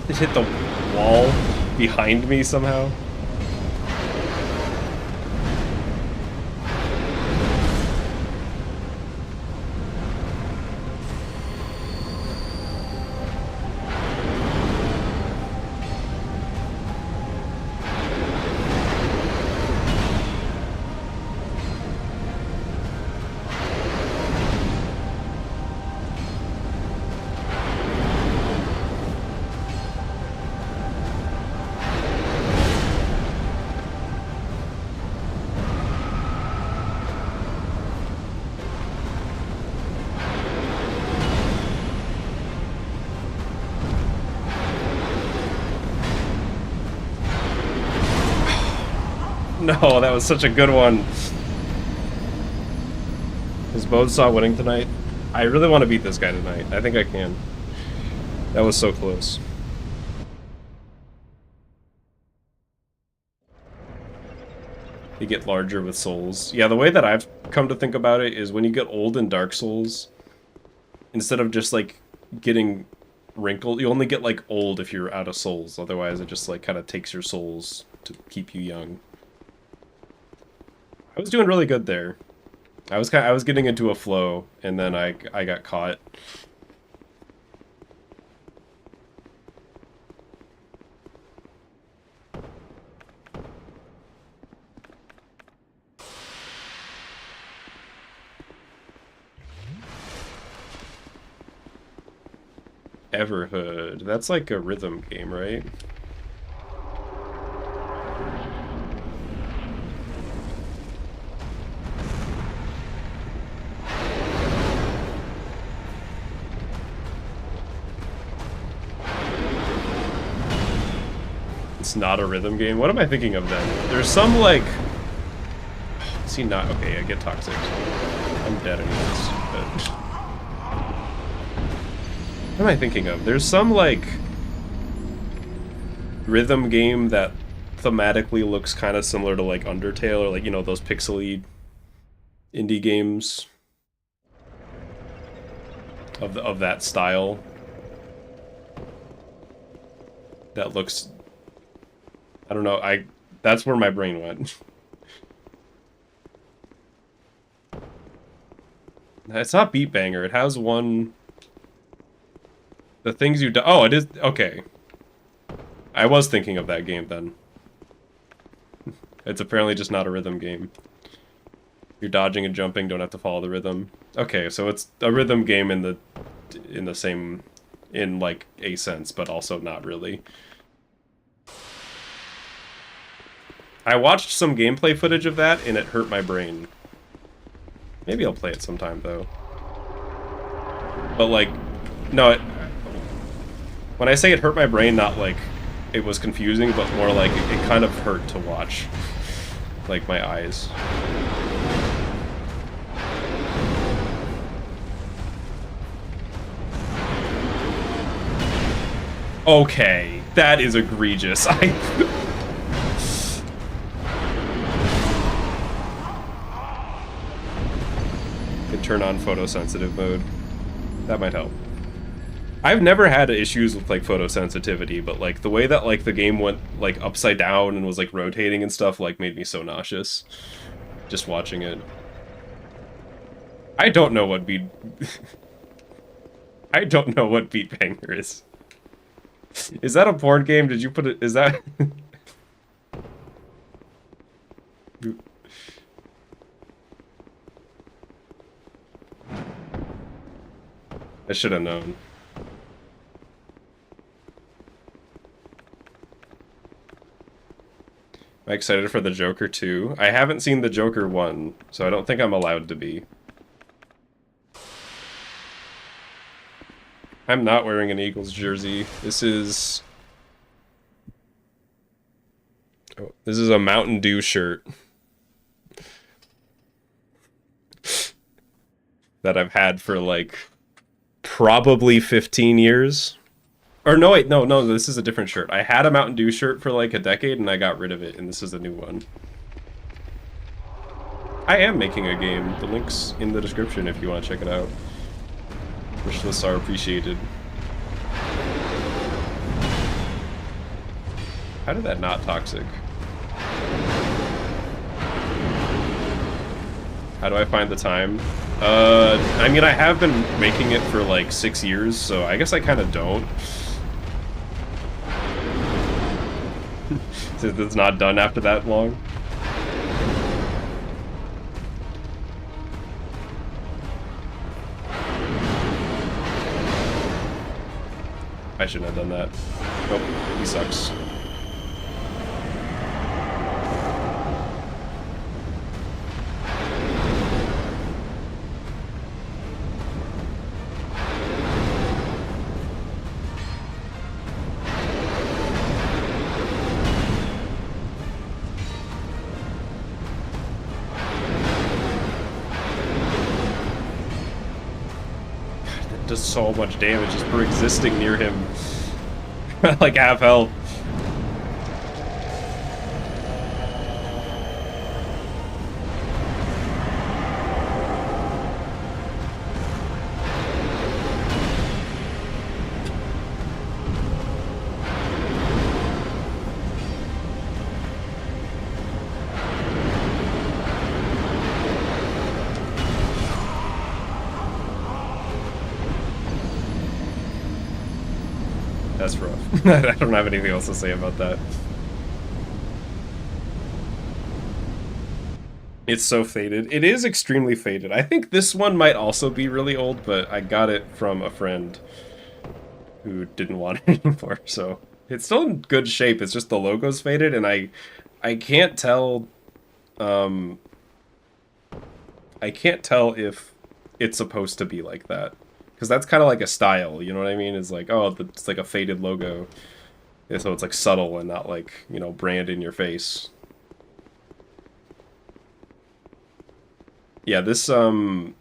It hit the wall behind me somehow. No, that was such a good one. Is Bonesaw winning tonight? I really want to beat this guy tonight. I think I can. That was so close. You get larger with souls. Yeah, the way that I've come to think about it is when you get old in Dark Souls, instead of just, like, getting wrinkled, you only get, like, old if you're out of souls. Otherwise, it just, like, kind of takes your souls to keep you young. I was doing really good there. I was getting into a flow, and then I got caught. Everhood. That's like a rhythm game, right? It's not a rhythm game. What am I thinking of then? There's some like... Is he not? Okay, I get toxic. I'm dead anyways. But... What am I thinking of? There's some like rhythm game that thematically looks kind of similar to like Undertale or like, you know, those pixely indie games of that style. That looks, I don't know, that's where my brain went. It's not Beat Banger. It has one. The things you do. Oh, it is. Okay. I was thinking of that game then. It's apparently just not a rhythm game. You're dodging and jumping, don't have to follow the rhythm. Okay, so it's a rhythm game in the same, in like a sense, but also not really. I watched some gameplay footage of that and it hurt my brain. Maybe I'll play it sometime though. But like, no, when I say it hurt my brain, not like it was confusing, but more like it kind of hurt to watch. Like my eyes. Okay, that is egregious. Could turn on photosensitive mode. That might help. I've never had issues with like photosensitivity, but like the way that like the game went like upside down and was like rotating and stuff like made me so nauseous just watching it. I don't know what I don't know what Beat Banger is. Is that a porn game? Did you put it? Is that? I should have known. Am I excited for the Joker 2? I haven't seen the Joker 1, so I don't think I'm allowed to be. I'm not wearing an Eagles jersey. This is a Mountain Dew shirt that I've had for like probably 15 years. Or no, wait, no, this is a different shirt. I had a Mountain Dew shirt for like a decade and I got rid of it, and this is a new one. I am making a game. The link's in the description if you want to check it out. Wish lists are appreciated. How did that not toxic? How do I find the time? I mean, I have been making it for like 6 years, so I guess I kind of don't. Since it's not done after that long. I shouldn't have done that. Nope, he sucks. Does so much damage just for existing near him. Like half health. That's rough. I don't have anything else to say about that. It's so faded. It is extremely faded. I think this one might also be really old, but I got it from a friend who didn't want it anymore, so it's still in good shape. It's just the logo's faded, and I can't tell I can't tell if it's supposed to be like that. Because that's kind of like a style, you know what I mean? It's like, oh, it's like a faded logo. Yeah, so it's like subtle and not like, you know, brand in your face. Yeah, this, I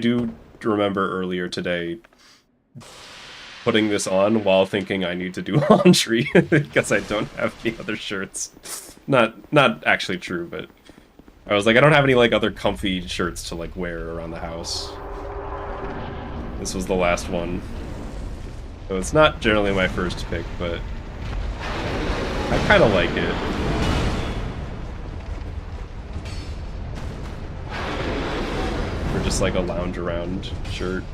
do remember earlier today putting this on while thinking I need to do laundry because I don't have any other shirts. Not actually true, but I was like, I don't have any like other comfy shirts to like wear around the house. This was the last one. So it's not generally my first pick, but I kind of like it. For just like a lounge around shirt.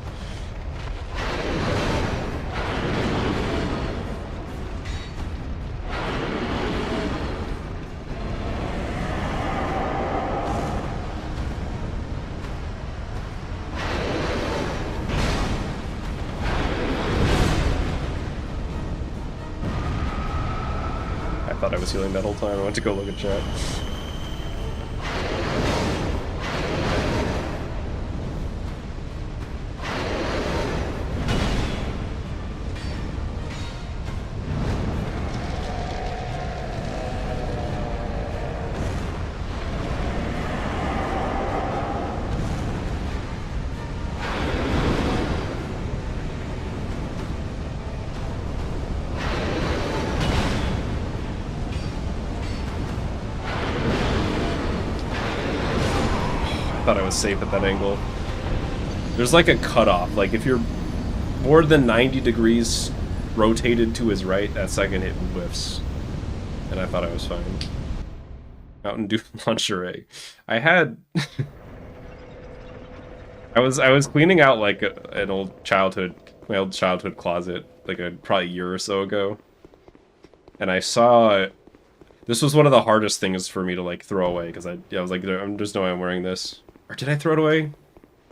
I thought I was healing that whole time. I went to go look at chat. I thought I was safe at that angle. There's like a cutoff. Like if you're more than 90 degrees rotated to his right, that second hit whiffs. And I thought I was fine. Mountain Dew lingerie. I had I was cleaning out like my old childhood closet like probably a year or so ago. And I saw this was one of the hardest things for me to like throw away because I was like, there's no way I'm wearing this. Or did I throw it away?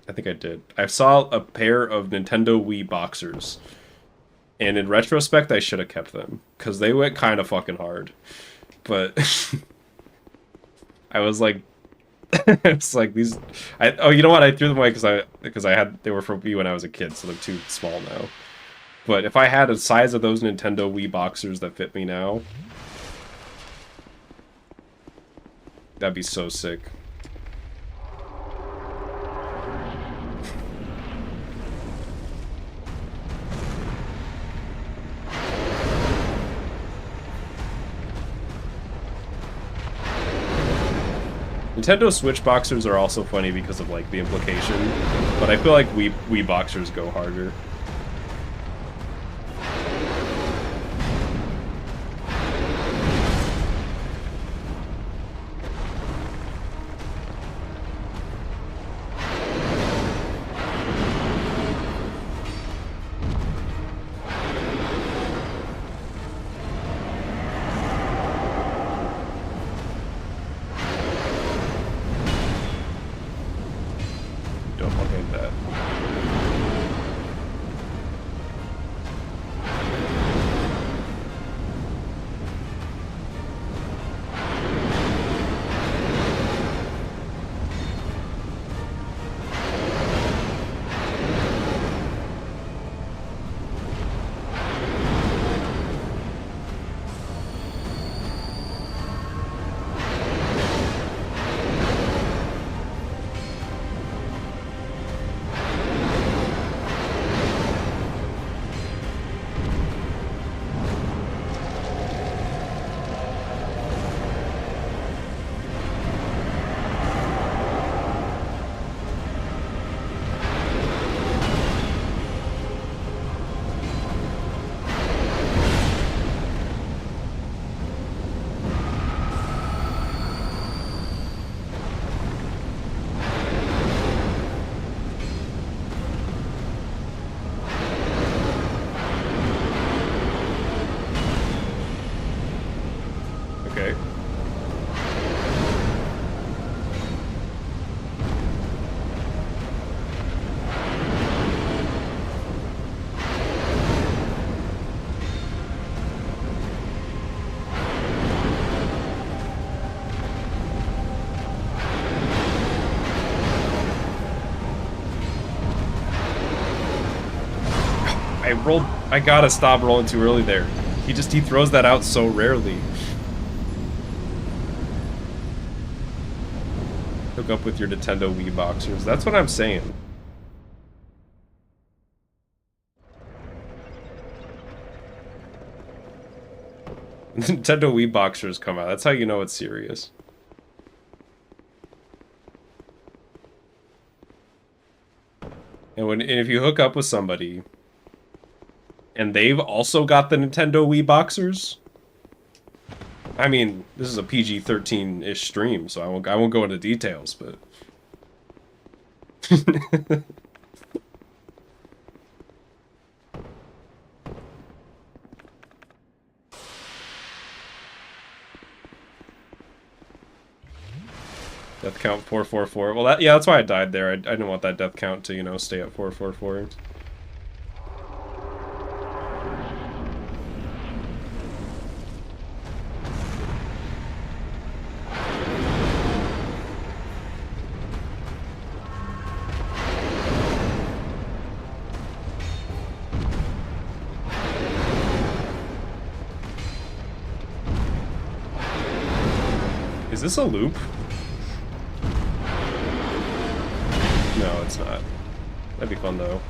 I think I did. I saw a pair of Nintendo Wii boxers. And in retrospect, I should have kept them. Because they went kind of fucking hard. But I was like... it's like these... oh, you know what? I threw them away because they were for Wii when I was a kid, so they're too small now. But if I had a size of those Nintendo Wii boxers that fit me now... that'd be so sick. Nintendo Switch boxers are also funny because of like the implication, but I feel like Wii boxers go harder. I gotta stop rolling too early there. He throws that out so rarely. Hook up with your Nintendo Wii boxers. That's what I'm saying. Nintendo Wii boxers come out. That's how you know it's serious. And if you hook up with somebody and they've also got the Nintendo Wii boxers, I mean, this is a PG-13-ish stream, so I won't go into details, but death count 444. Well, that's why I died there. I didn't want that death count to, you know, stay at 444. Is this a loop? No, it's not. That'd be fun, though.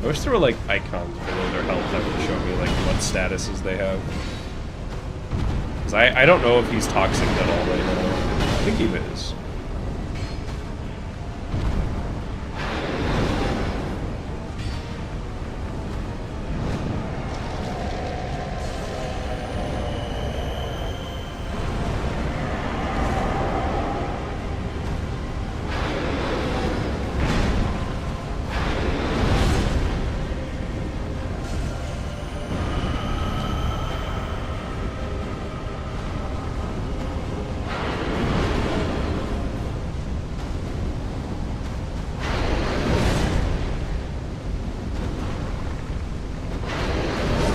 I wish there were, like, icons below their health that would show me, like, what statuses they have. Because I don't know if he's toxic at all right now. I think he is.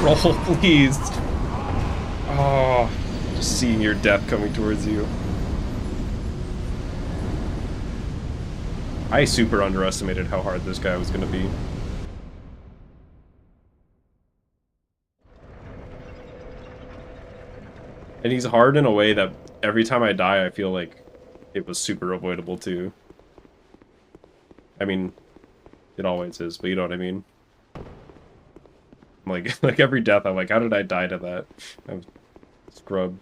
Roll, please. Oh, just seeing your death coming towards you. I super underestimated how hard this guy was going to be. And he's hard in a way that every time I die, I feel like it was super avoidable too. I mean, it always is, but you know what I mean? Like every death, I'm like, how did I die to that? I'm scrubbed.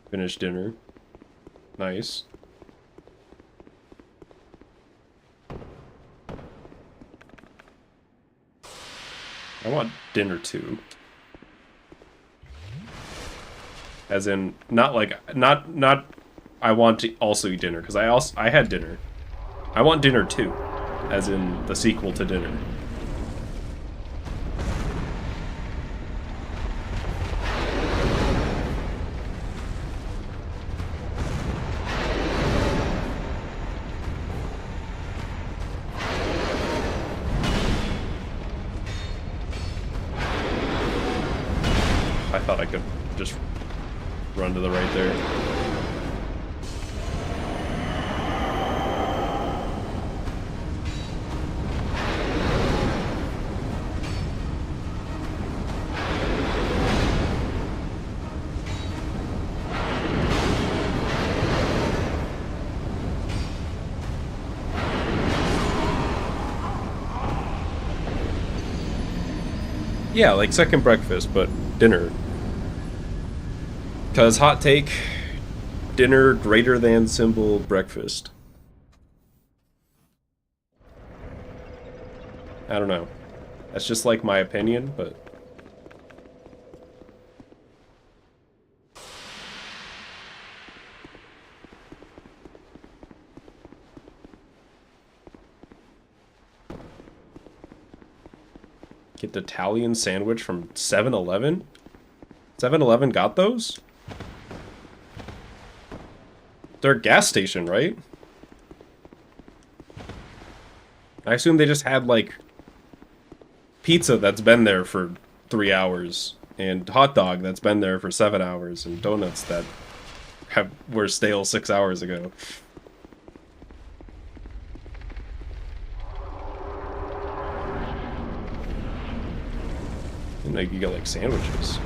Finish dinner. Nice. I want dinner too. As in, not I want to also eat dinner, because I had dinner. I want dinner too, as in the sequel to dinner. I thought I could just run to the right there. Yeah, like second breakfast, but dinner. Because hot take, dinner greater than simple breakfast. I don't know. That's just like my opinion, but... Get the Italian sandwich from 7-Eleven? 7-Eleven got those? They're a gas station, right? I assume they just had, like, pizza that's been there for 3 hours, and hot dog that's been there for 7 hours, and donuts that were stale 6 hours ago. And like you get like sandwiches.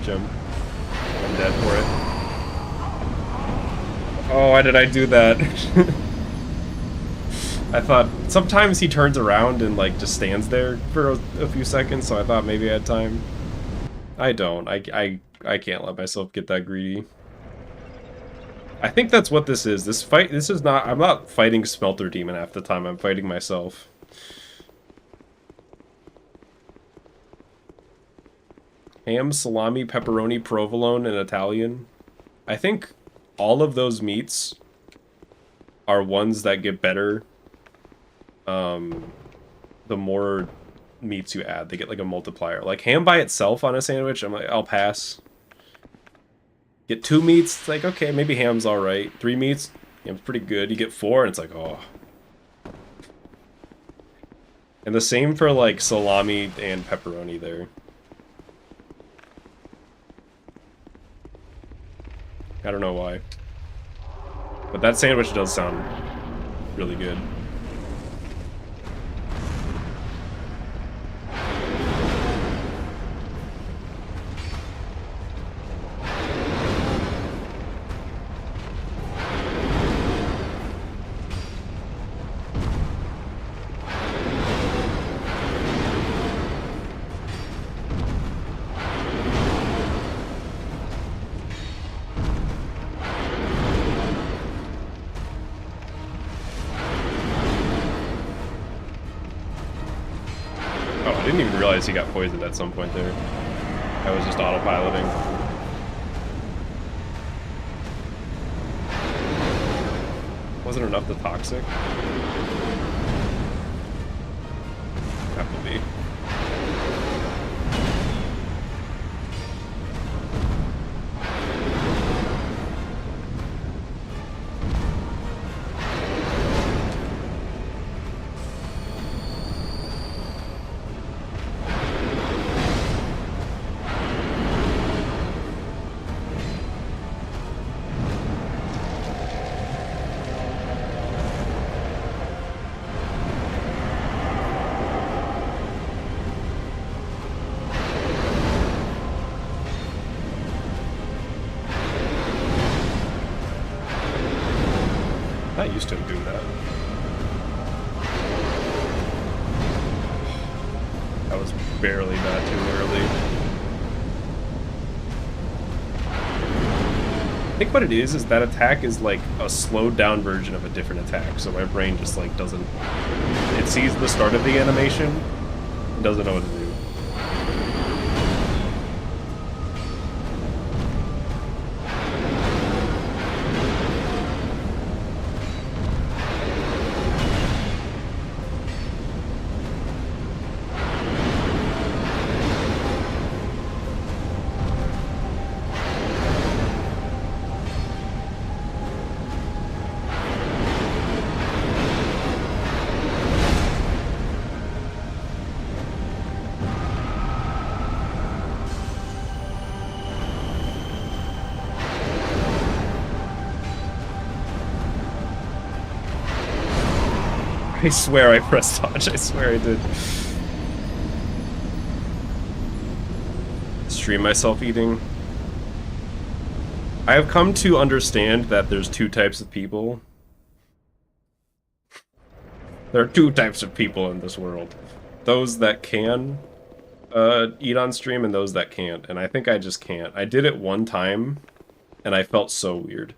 Gem. I'm dead for it. Oh, why did I do that? I thought sometimes he turns around and like just stands there for a few seconds, so I thought maybe I had time. I don't. I can't let myself get that greedy. I think that's what this is. This is not. I'm not fighting Smelter Demon half the time. I'm fighting myself. Ham, salami, pepperoni, provolone, and Italian. I think all of those meats are ones that get better the more meats you add. They get like a multiplier. Like ham by itself on a sandwich, I'm like, I'll pass. Get 2 meats, it's like, okay, maybe ham's alright. 3 meats, ham's pretty good. You get 4, and it's like, oh. And the same for like salami and pepperoni there. I don't know why. But that sandwich does sound really good. I didn't even realize he got poisoned at some point there. I was just autopiloting. Wasn't enough the toxic? Have to be. Not used to him doing that. That was barely not too early. I think what it is that attack is like a slowed down version of a different attack, so my brain just like doesn't... It sees the start of the animation and doesn't know what to do. I swear I pressed dodge. I swear I did. Stream myself eating. I have come to understand that there's two types of people. There are two types of people in this world. Those that can eat on stream and those that can't. And I think I just can't. I did it one time and I felt so weird.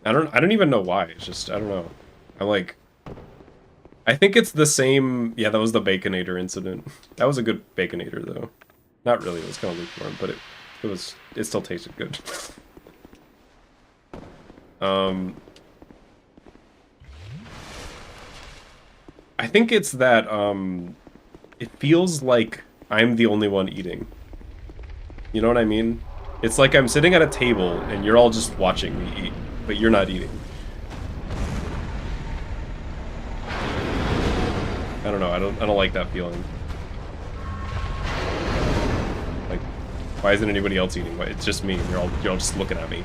I don't even know why. It's just, I don't know. I'm like, I think it's the same. Yeah, that was the Baconator incident. That was a good Baconator though. Not really. It was kind of lukewarm, but it still tasted good. I think it's that it feels like I'm the only one eating. You know what I mean? It's like I'm sitting at a table and you're all just watching me eat, but you're not eating. I don't know. I don't like that feeling. Like, why isn't anybody else eating? It's just me. You're all just looking at me.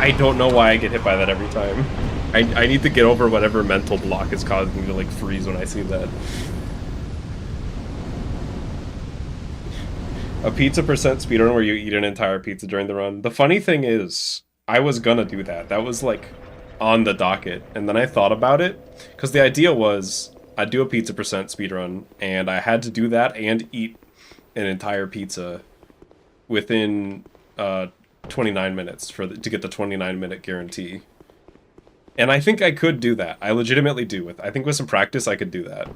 I don't know why I get hit by that every time. I need to get over whatever mental block is causing me to like freeze when I see that. A pizza percent speedrun where you eat an entire pizza during the run. The funny thing is, I was gonna do that. That was like on the docket, and then I thought about it because the idea was I'd do a pizza percent speedrun, and I had to do that and eat an entire pizza within 29 minutes to get the 29-minute guarantee. And I think I could do that. I legitimately do. I think with some practice I could do that.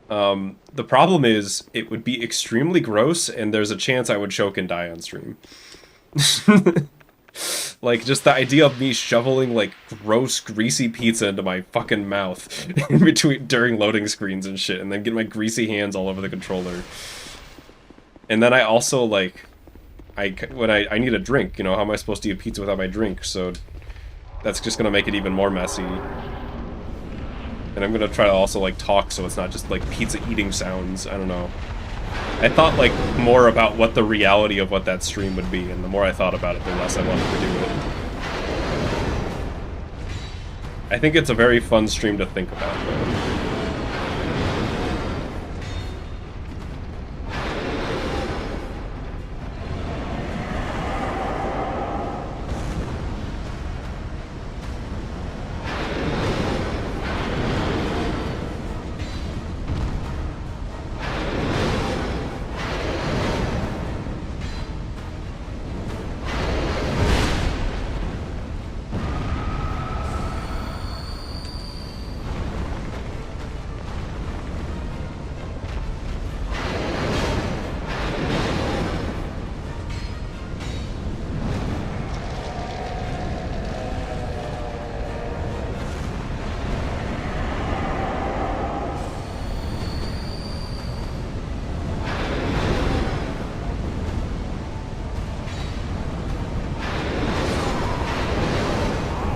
The problem is it would be extremely gross and there's a chance I would choke and die on stream. Like, just the idea of me shoveling, like, gross, greasy pizza into my fucking mouth during loading screens and shit, and then get my greasy hands all over the controller. And then I also, like, I need a drink, you know, how am I supposed to eat pizza without my drink? So that's just gonna make it even more messy. And I'm gonna try to also, like, talk so it's not just, like, pizza eating sounds. I don't know. I thought, like, more about what the reality of what that stream would be, and the more I thought about it, the less I wanted to do it. I think it's a very fun stream to think about, though.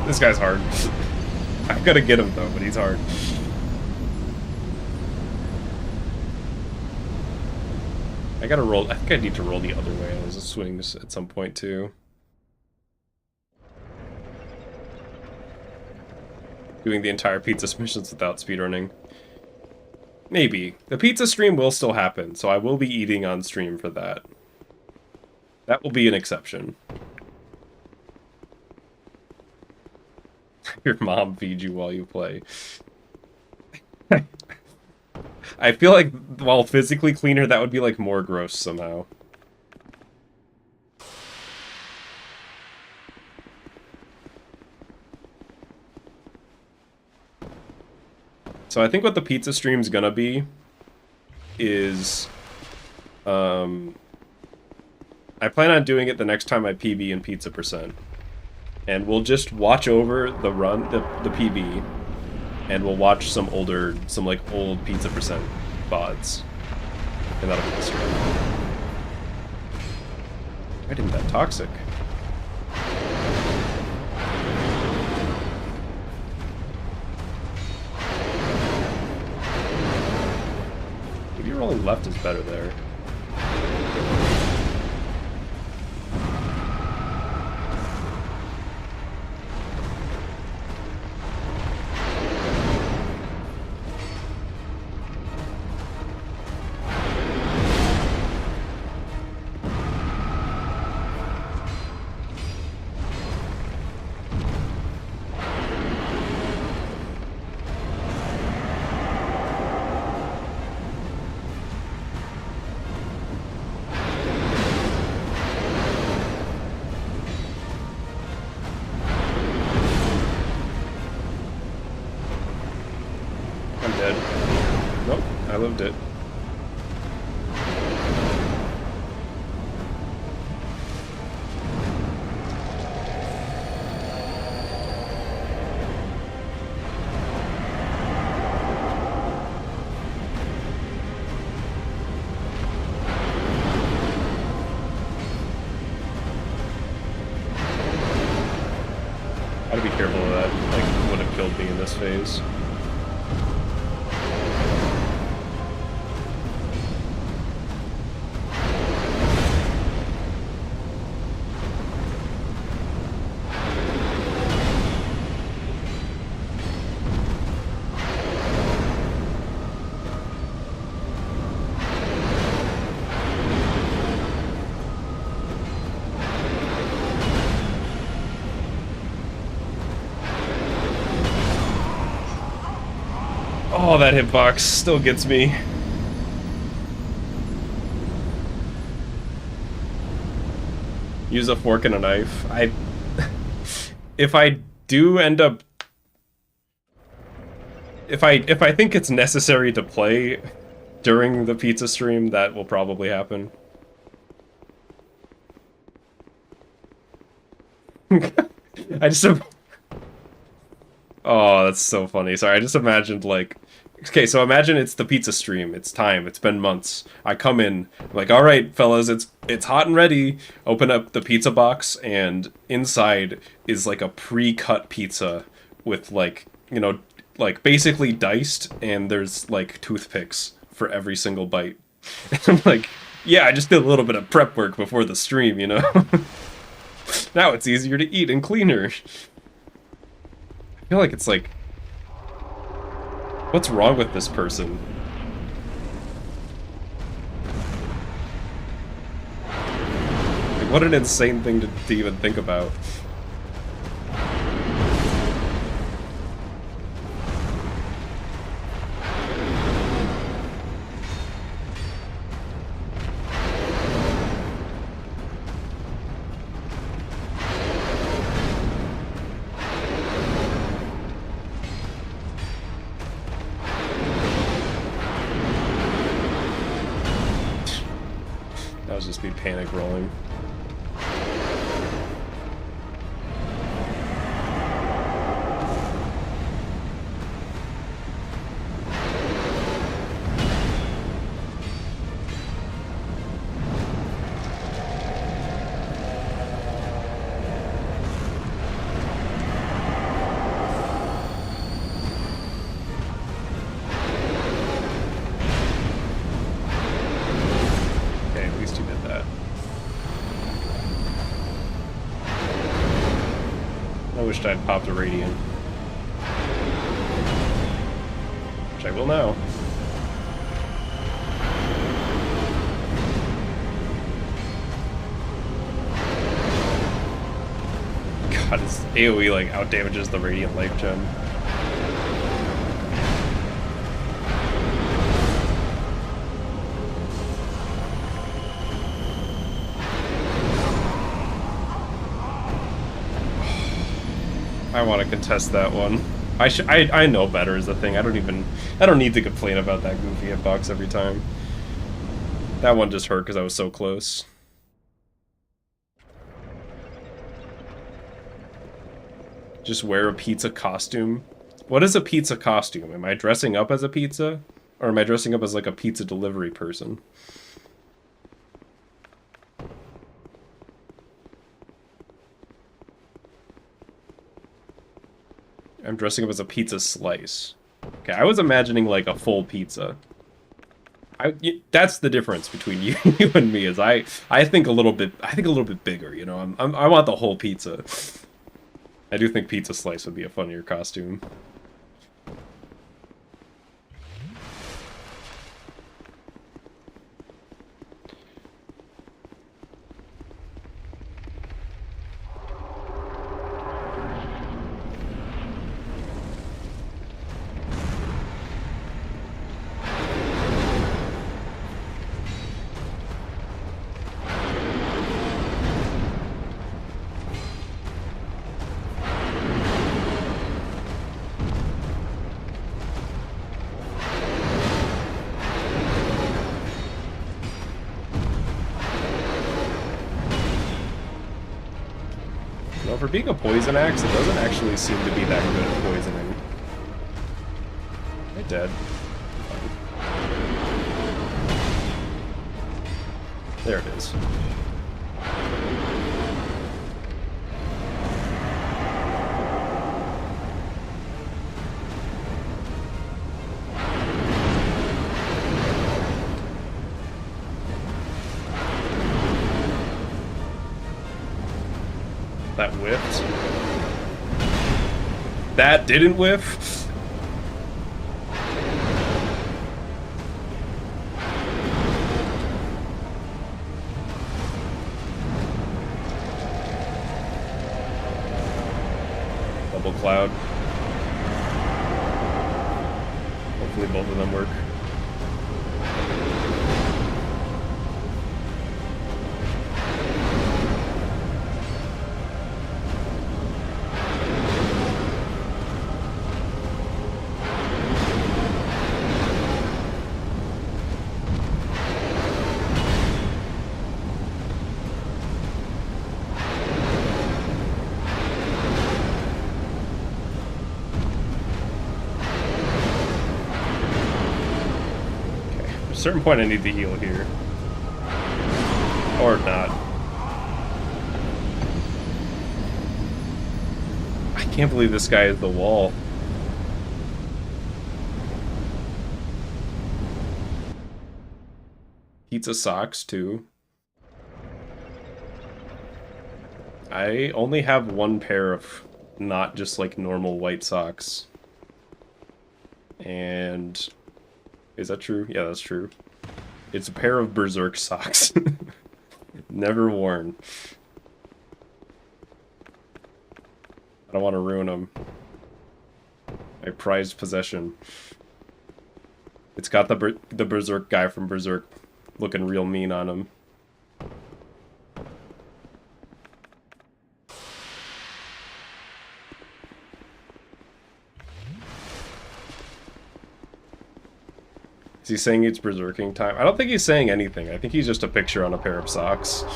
This guy's hard. I gotta get him though, but he's hard. I gotta roll. I think I need to roll the other way as a swing at some point too. Doing the entire pizza missions without speedrunning. Maybe. The pizza stream will still happen, so I will be eating on stream for that. That will be an exception. Your mom feeds you while you play. I feel like while physically cleaner, that would be like more gross somehow. So I think what the pizza stream's gonna be is, I plan on doing it the next time I PB in Pizza Percent. And we'll just watch over the run, the PB, and we'll watch some like old Pizza Percent VODs. And that'll be the stream. Why didn't that toxic? Maybe rolling left is better there. Lived it. Gotta be careful of that. Like, would have killed me in this phase. Oh, that hitbox still gets me. Use a fork and a knife. If I do end up... If I think it's necessary to play during the pizza stream, that will probably happen. I just... Oh, that's so funny. Sorry, I just imagined, like... Okay, so imagine it's the pizza stream. It's time. It's been months. I come in, I'm like, all right, fellas, it's hot and ready. Open up the pizza box, and inside is, like, a pre-cut pizza with, like, you know, like, basically diced, and there's, like, toothpicks for every single bite. And I'm like, yeah, I just did a little bit of prep work before the stream, you know? Now it's easier to eat and cleaner. I feel like it's like... What's wrong with this person? Like, what an insane thing to even think about. Just be panic rolling. Wished I'd popped a radiant. Which I will now. God, his AoE like outdamages the Radiant Life Gem. I want to contest that one. I know better is the thing. I don't need to complain about that goofy hitbox every time. That one just hurt because I was so close. Just wear a pizza costume. What is a pizza costume? Am I dressing up as a pizza? Or am I dressing up as like a pizza delivery person? I'm dressing up as a pizza slice. Okay, I was imagining like a full pizza. That's the difference between you and me. Is I think a little bit bigger. You know, I want the whole pizza. I do think pizza slice would be a funnier costume. For being a poison axe, it doesn't actually seem to be that good at poisoning. I'm dead. There it is. That whiffed. That didn't whiff. Double cloud. Hopefully both of them work. At a certain point I need to heal here. Or not. I can't believe this guy is the wall. Pizza socks too. I only have one pair of not just like normal white socks. And is that true? Yeah, that's true. It's a pair of Berserk socks. Never worn. I don't want to ruin them. My prized possession. It's got the Berserk guy from Berserk looking real mean on him. Is he saying it's berserking time? I don't think he's saying anything. I think he's just a picture on a pair of socks. I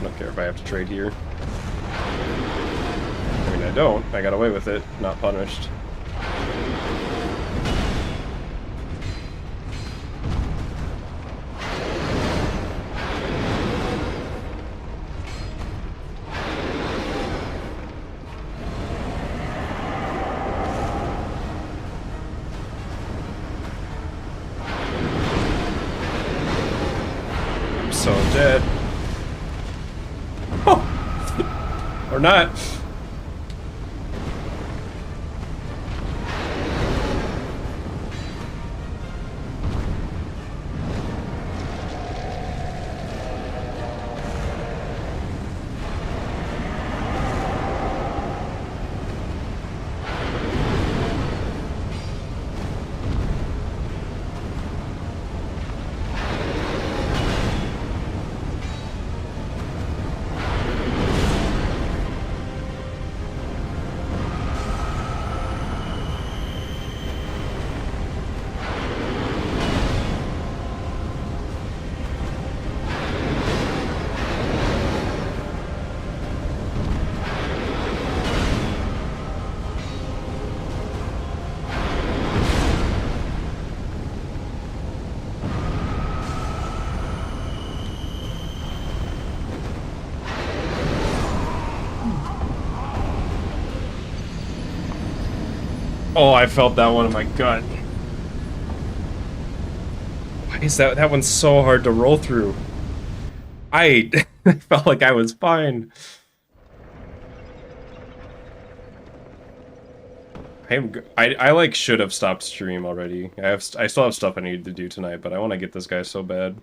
don't care if I have to trade here. I mean, I don't. I got away with it. Not punished. So dead. Oh! Or not. Oh, I felt that one in my gut. Why is that one's so hard to roll through? I felt like I was fine. I like should have stopped stream already. I still have stuff I need to do tonight, but I want to get this guy so bad.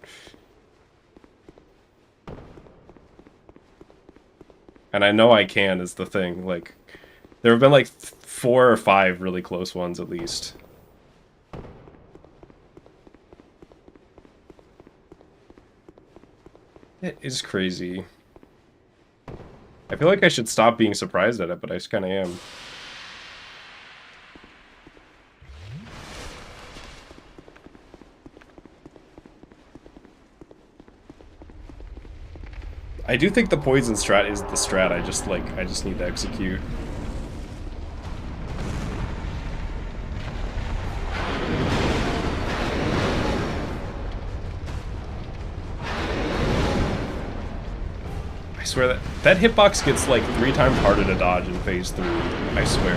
And I know I can is the thing. Like, there have been like 4 or 5 really close ones at least. It is crazy. I feel like I should stop being surprised at it, but I just kind of am. I do think the poison strat is the strat. I just need to execute. I swear that hitbox gets like 3 times harder to dodge in phase 3. I swear.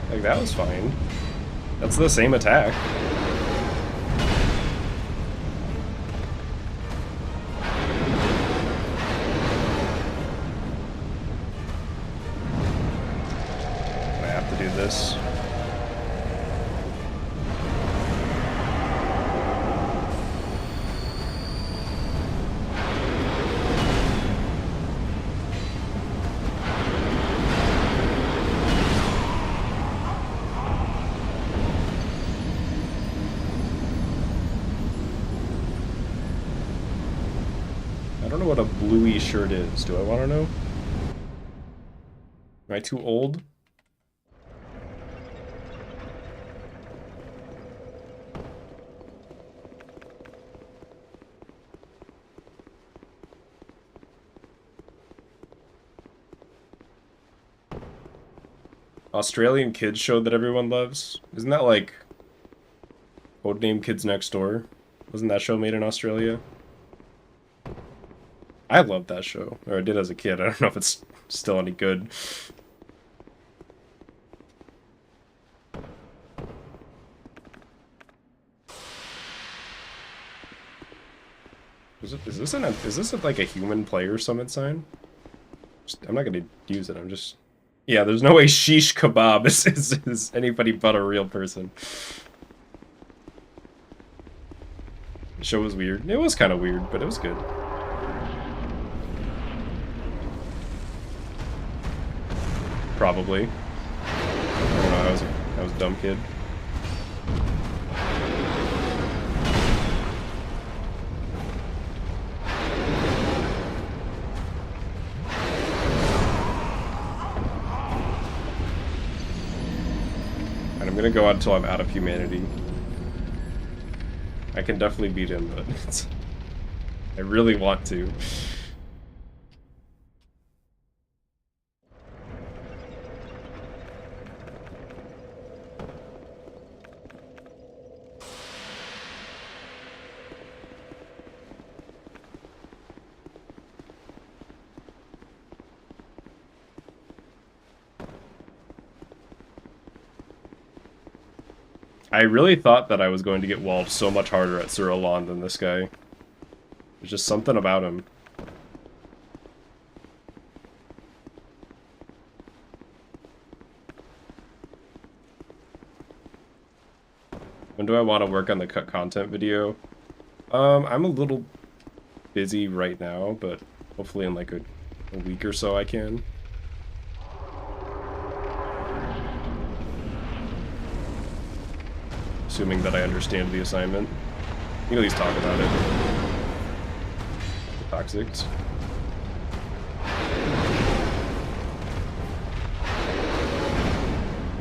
Like, that was fine. That's the same attack. I have to do this. I don't know what a bluey shirt is. Do I want to know? Am I too old? Australian Kids show that everyone loves? Isn't that like Codename Kids Next Door? Wasn't that show made in Australia? I loved that show, or I did as a kid. I don't know if it's still any good. Is this like a human player summit sign? I'm not gonna use it. I'm just. Yeah, there's no way shish kebab is anybody but a real person. The show was weird. It was kind of weird, but it was good. Probably. I don't know, I was a dumb kid. And I'm gonna go out until I'm out of humanity. I can definitely beat him, but I really want to. I really thought that I was going to get walled so much harder at Sir Alon than this guy. There's just something about him. When do I want to work on the cut content video? I'm a little busy right now, but hopefully in like a week or so I can. Assuming that I understand the assignment. You can at least talk about it. Toxics.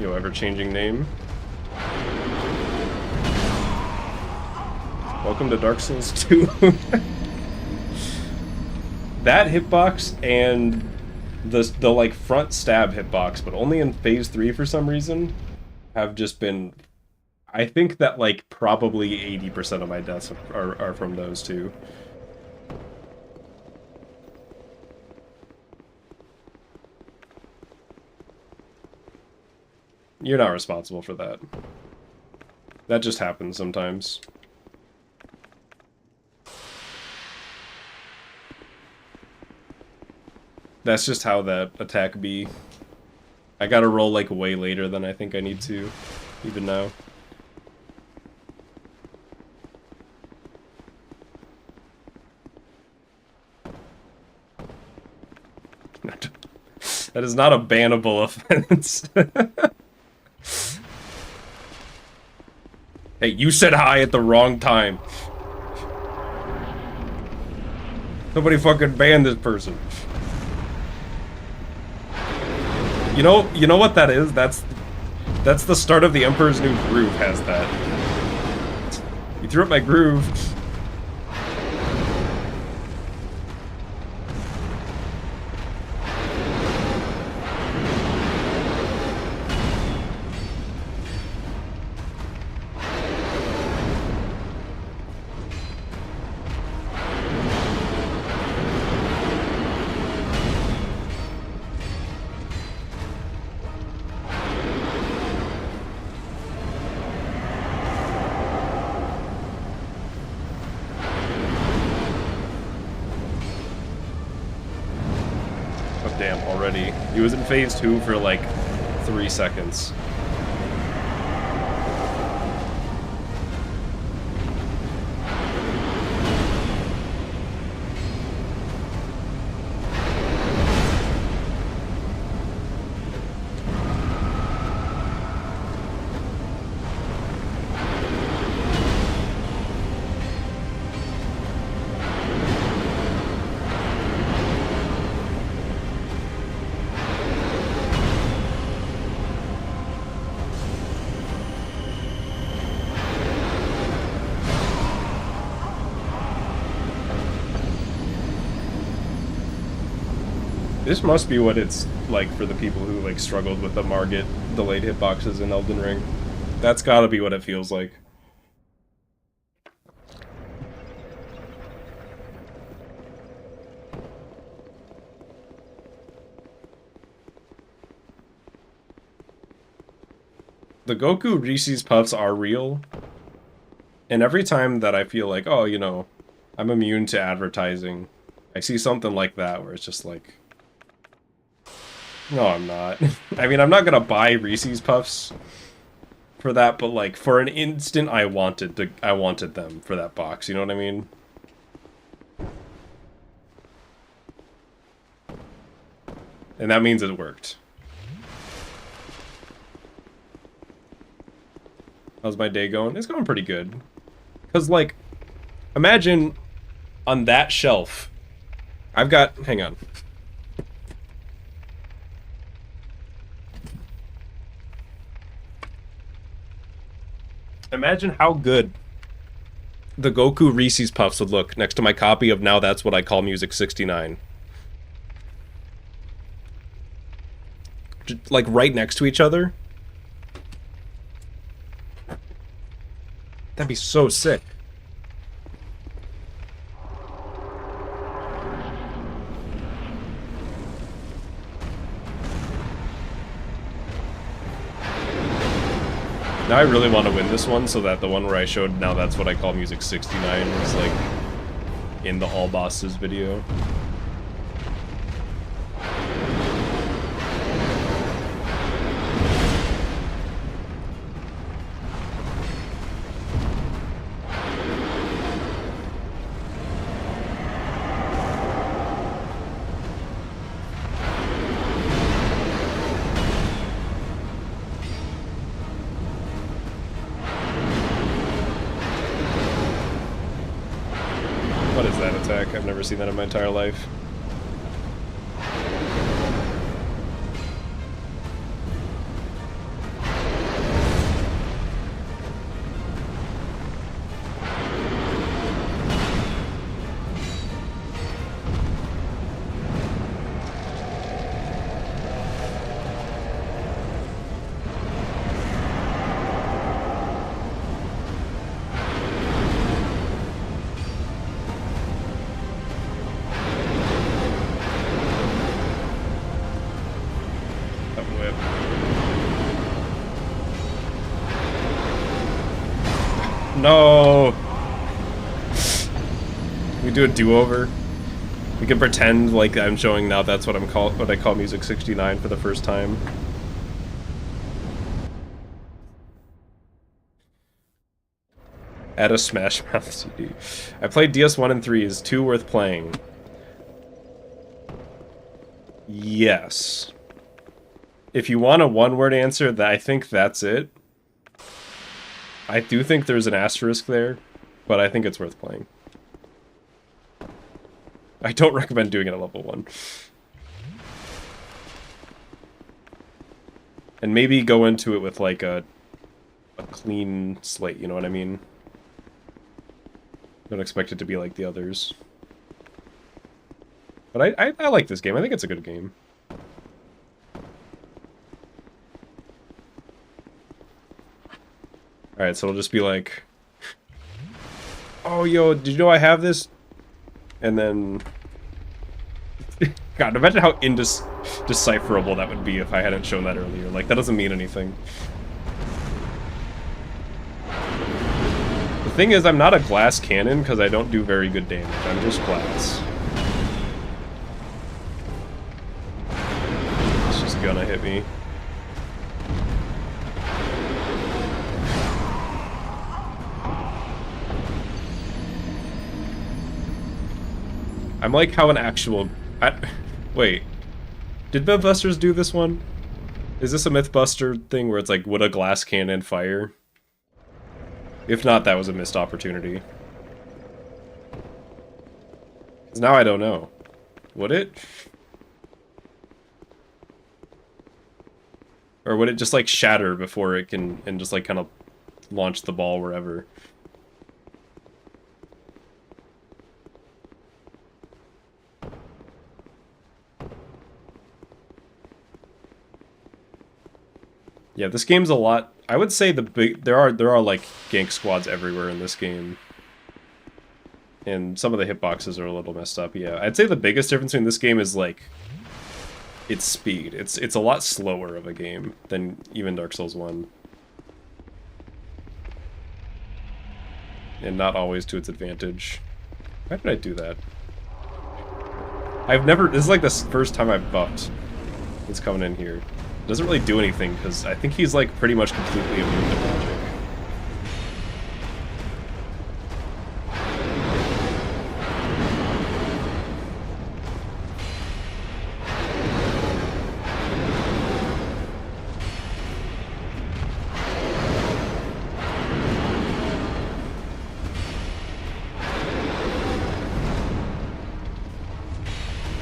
Yo, ever-changing name. Welcome to Dark Souls 2. That hitbox and the like front stab hitbox, but only in phase 3 for some reason, have just been. I think that like probably 80% of my deaths are from those two. You're not responsible for that. That just happens sometimes. That's just how that attack be. I gotta roll like way later than I think I need to, even now. That is not a bannable offense. Hey, you said hi at the wrong time. Somebody fucking ban this person. You know what that is? That's the start of the Emperor's New Groove has that. You threw up my groove. Damn, already. He was in phase 2 for like 3 seconds. This must be what it's like for the people who like struggled with the Margit delayed hitboxes in Elden Ring. That's gotta be what it feels like. The Goku Reese's Puffs are real. And every time that I feel like, oh, you know, I'm immune to advertising, I see something like that where it's just like, no, I'm not. I mean, I'm not gonna buy Reese's Puffs for that, but like for an instant, I wanted them for that box. You know what I mean? And that means it worked. How's my day going? It's going pretty good. Cause like, imagine on that shelf, I've got. Hang on. Imagine how good the Goku Reese's Puffs would look next to my copy of Now That's What I Call Music 69. Just, like, right next to each other. That'd be so sick. Now I really want to win this one so that the one where I showed Now That's What I Call Music 69 is like in the All Bosses video. What is that attack? I've never seen that in my entire life. No! We do a do-over. We can pretend like I'm showing now that's what what I call Music 69 for the first time. Add a Smash Mouth CD. I played DS1 and 3. Is 2 worth playing? Yes. If you want a one-word answer, I think that's it. I do think there's an asterisk there, but I think it's worth playing. I don't recommend doing it at level 1. And maybe go into it with like a clean slate, you know what I mean? Don't expect it to be like the others. But I like this game. I think it's a good game. Alright, so it'll just be like... Oh, yo, did you know I have this? And then... God, imagine how indecipherable that would be if I hadn't shown that earlier. Like, that doesn't mean anything. The thing is, I'm not a glass cannon because I don't do very good damage. I'm just glass. It's just gonna hit me. I'm like how an actual... Wait. Did Mythbusters do this one? Is this a Mythbuster thing where it's like, would a glass cannon fire? If not, that was a missed opportunity. 'Cause now I don't know. Would it? Or would it just like shatter before it can, and just like kind of launch the ball wherever? Yeah, this game's a lot. I would say there are like gank squads everywhere in this game. And some of the hitboxes are a little messed up, yeah. I'd say the biggest difference between this game is like its speed. It's a lot slower of a game than even Dark Souls 1. And not always to its advantage. Why did I do that? This is like the first time I've buffed. It's coming in here. Doesn't really do anything, because I think he's like pretty much completely immune to magic.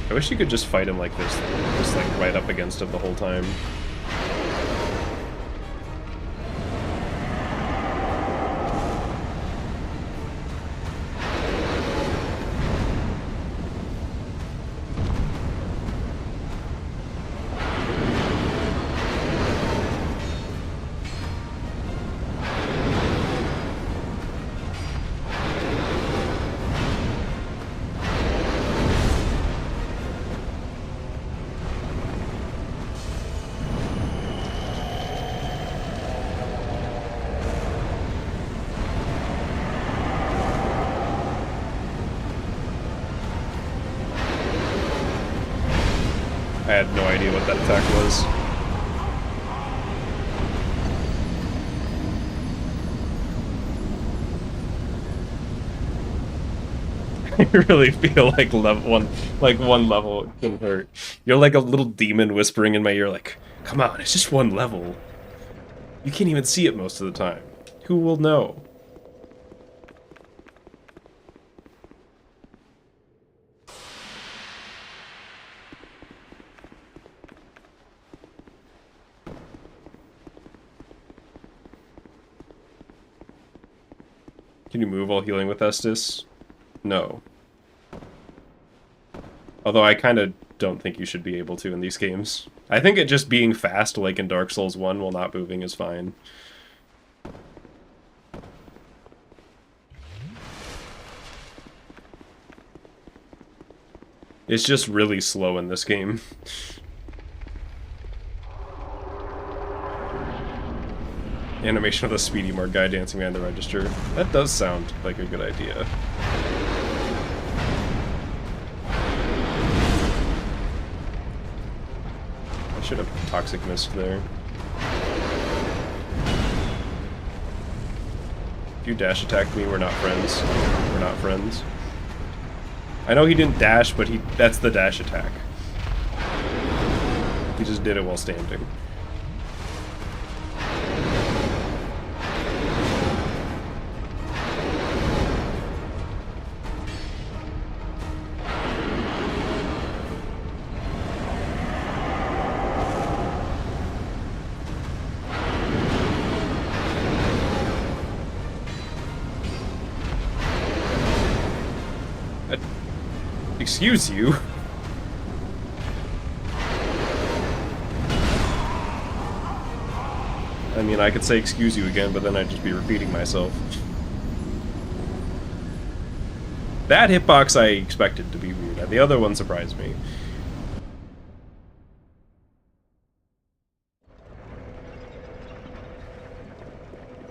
I wish you could just fight him like this, just like right up against him the whole time. I had no idea what that attack was. I really feel like one level can hurt. You're like a little demon whispering in my ear like, come on, it's just one level. You can't even see it most of the time. Who will know? Can you move while healing with Estus? No. Although I kind of don't think you should be able to in these games. I think it just being fast, like in Dark Souls 1, while not moving is fine. It's just really slow in this game. Animation of the Speedy Mart guy dancing behind the register. That does sound like a good idea. I should have Toxic Mist there. If you dash attack me, we're not friends. We're not friends. I know he didn't dash, but that's the dash attack. He just did it while standing. Excuse you? I mean, I could say excuse you again, but then I'd just be repeating myself. That hitbox I expected to be weird. The other one surprised me.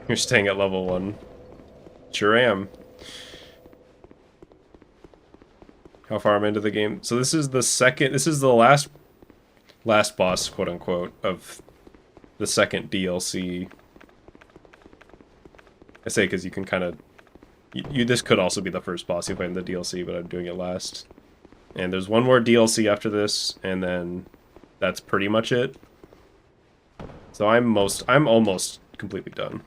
You're staying at level 1. Sure am. How far I'm into the game. So this is the last boss, quote unquote, of the second DLC. I say because you can kind of, this could also be the first boss you play in the DLC, but I'm doing it last. And there's one more DLC after this, and then that's pretty much it. So I'm almost completely done.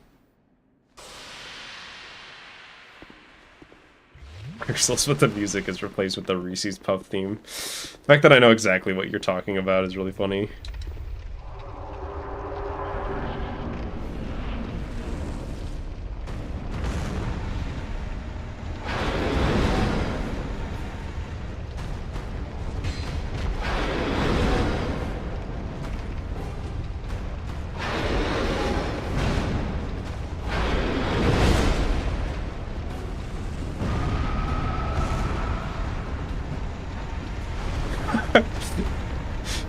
Crystals with the music is replaced with the Reese's Puff theme. The fact that I know exactly what you're talking about is really funny.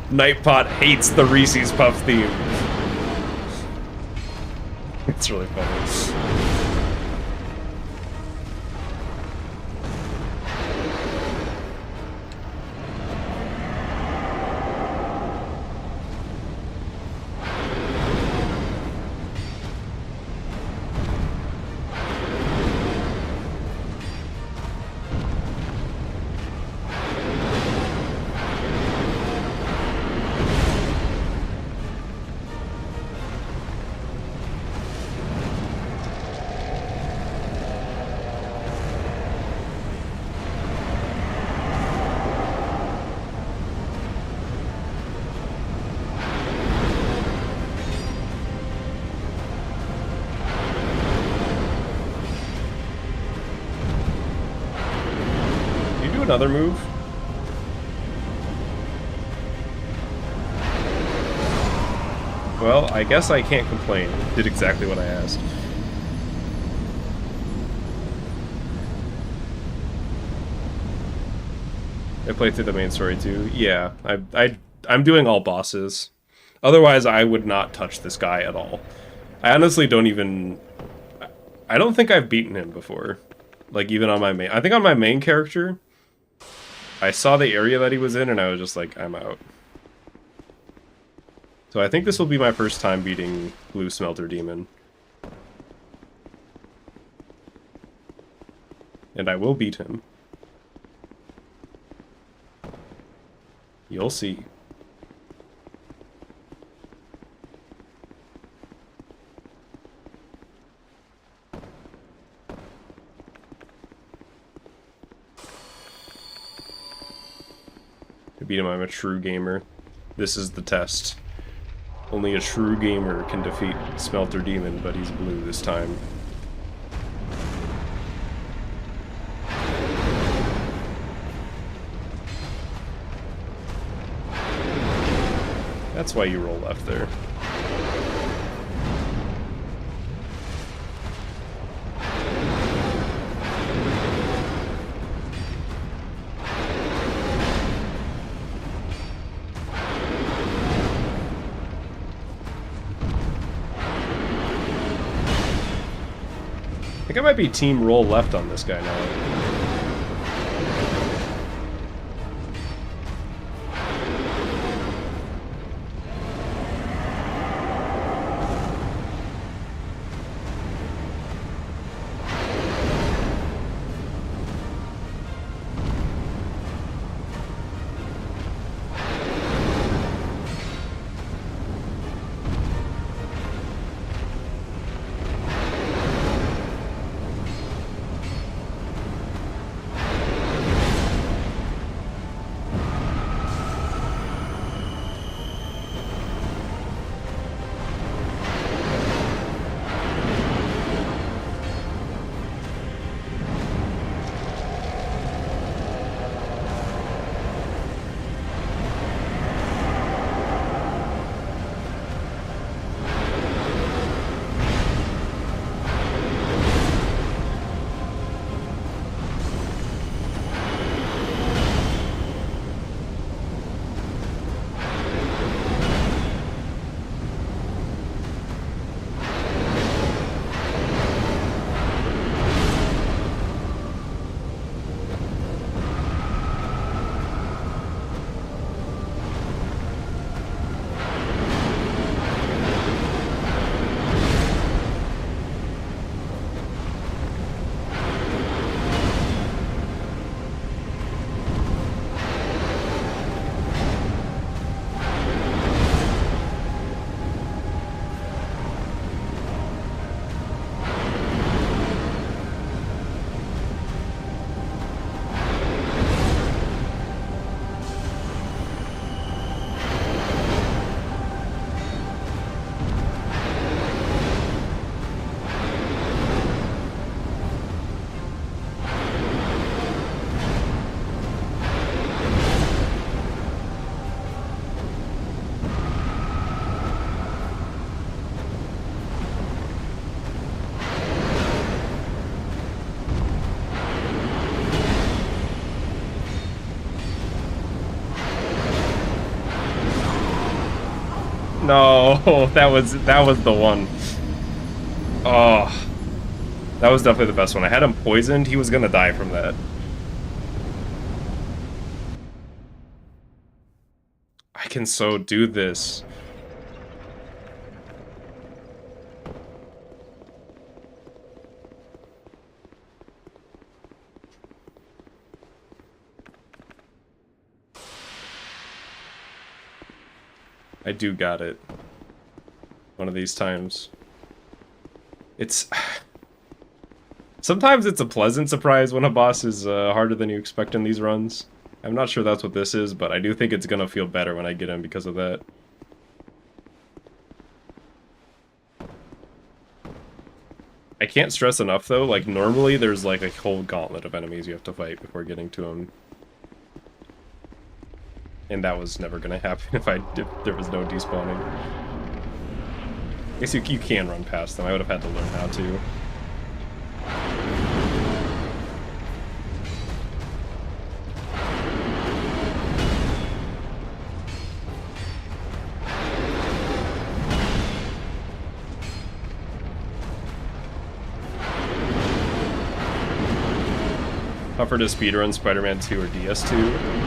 Nightpot hates the Reese's Puff theme. It's really funny. Another move? Well, I guess I can't complain. Did exactly what I asked. I played through the main story too. Yeah, I'm doing all bosses. Otherwise, I would not touch this guy at all. I honestly don't even... I don't think I've beaten him before. Like, even on my main... I think on my main character... I saw the area that he was in, and I was just like, I'm out. So I think this will be my first time beating Blue Smelter Demon. And I will beat him. You'll see. To beat him, I'm a true gamer. This is the test. Only a true gamer can defeat Smelter Demon, but he's blue this time. That's why you roll left there. think I might be team roll left on this guy now. No, that was the one. Oh, that was definitely the best one. I had him poisoned. He was gonna die from that. I can so do this. I do got it. One of these times. It's... Sometimes it's a pleasant surprise when a boss is harder than you expect in these runs. I'm not sure that's what this is, but I do think it's gonna feel better when I get him because of that. I can't stress enough though, like normally there's like a whole gauntlet of enemies you have to fight before getting to him. And that was never gonna happen if there was no despawning. I guess you can run past them. I would have had to learn how to. Tougher to speedrun Spider-Man 2 or DS2?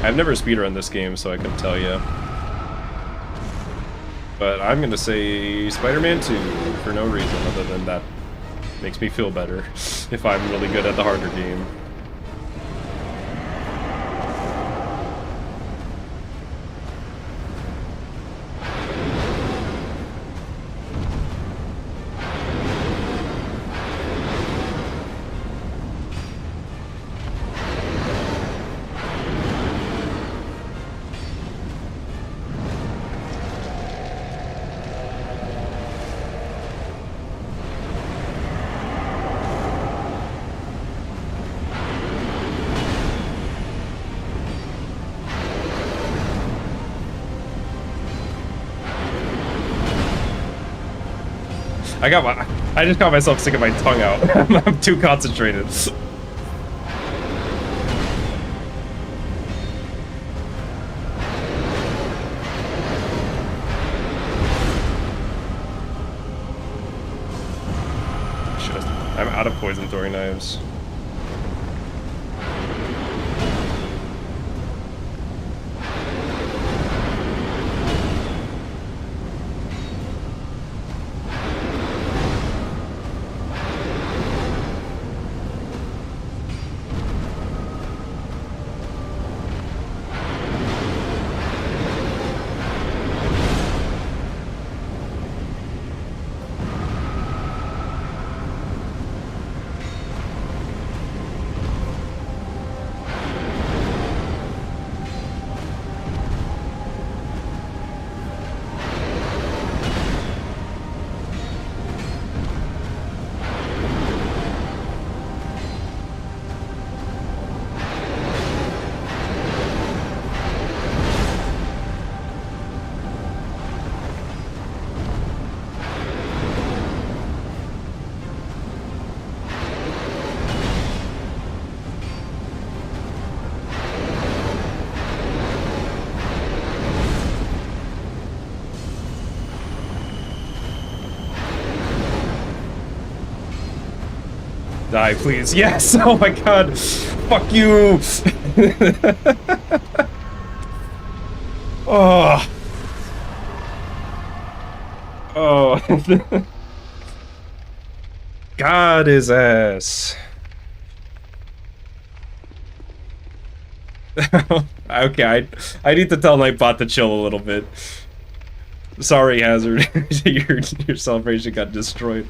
I've never speedrun this game, so I couldn't tell you. But I'm gonna say Spider-Man 2 for no reason other than that makes me feel better if I'm really good at the harder game. I just got myself sticking my tongue out. I'm too concentrated. I'm out of poison throwing knives. Die, please. Yes! Oh my god! Fuck you! Oh. Oh. God his ass. Okay, I need to tell Nightbot to chill a little bit. Sorry, Hazard. your celebration got destroyed.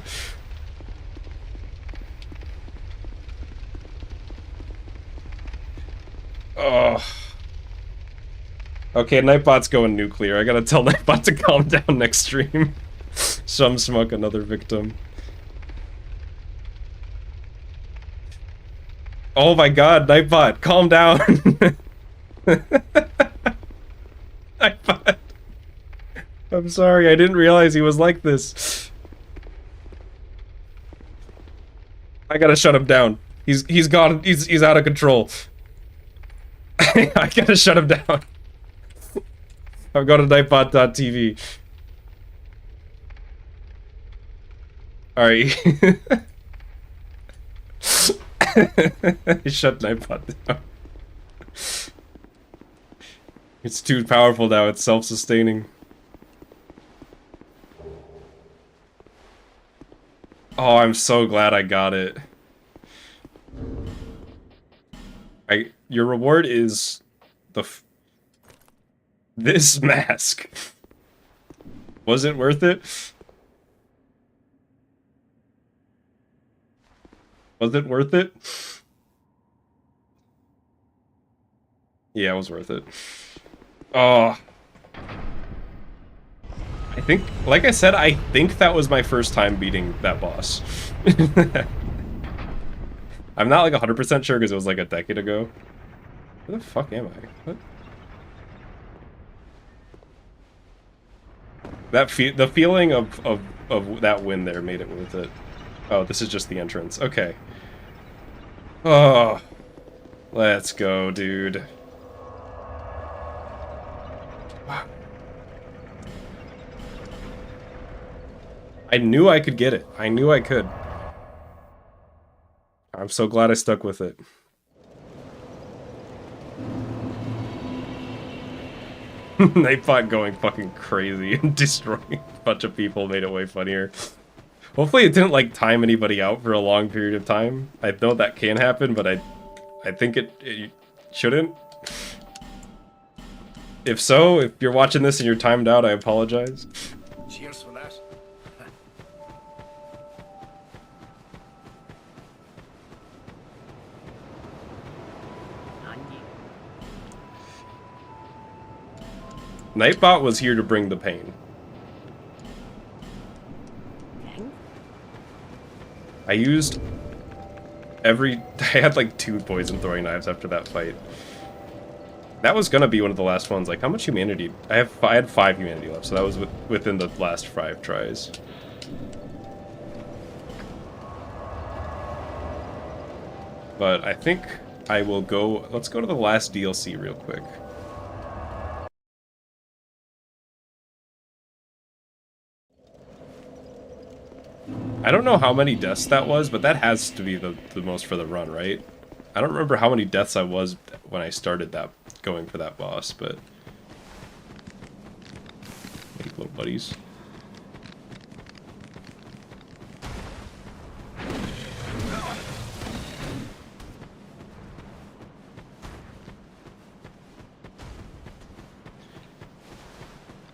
Oh. Okay, Nightbot's going nuclear. I gotta tell Nightbot to calm down next stream. Some smoke another victim. Oh my god, Nightbot, calm down! Nightbot. I'm sorry, I didn't realize he was like this. I gotta shut him down. He's out of control. I gotta shut him down. I'm going to nightbot.tv. Alright. Shut Nightbot down. It's too powerful now, it's self-sustaining. Oh, I'm so glad I got it. Your reward is this mask. Was it worth it? Was it worth it? Yeah, it was worth it. Oh. I think, like I said, I think that was my first time beating that boss. I'm not like 100% sure because it was like a decade ago. Where the fuck am I? What? The feeling of that win there made it worth it. Oh, this is just the entrance. Okay. Oh, let's go, dude. I knew I could get it. I knew I could. I'm so glad I stuck with it. Nightbot going fucking crazy and destroying a bunch of people made it way funnier. Hopefully it didn't like time anybody out for a long period of time. I know that can happen, but I think it shouldn't. If so, if you're watching this and you're timed out, I apologize. Cheers for that. Nightbot was here to bring the pain. I used I had like 2 poison throwing knives after that fight. That was gonna be one of the last ones. Like, how much humanity? I had 5 humanity left, so that was within the last 5 tries. But I think I will go. Let's go to the last DLC real quick. I don't know how many deaths that was, but that has to be the most for the run, right? I don't remember how many deaths I was when I started that going for that boss, but make little buddies.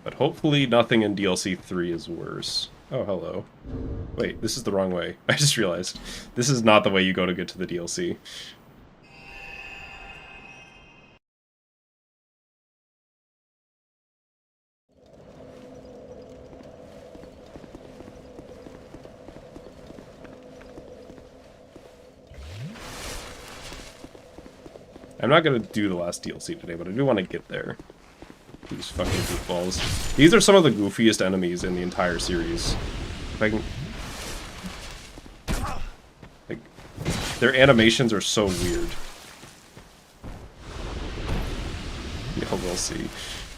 But hopefully nothing in DLC 3 is worse. Oh, hello. Wait, this is the wrong way. I just realized. This is not the way you go to get to the DLC. I'm not gonna do the last DLC today, but I do want to get there. These fucking goofballs. These are some of the goofiest enemies in the entire series. If I can... Like, their animations are so weird. Yeah, we'll see.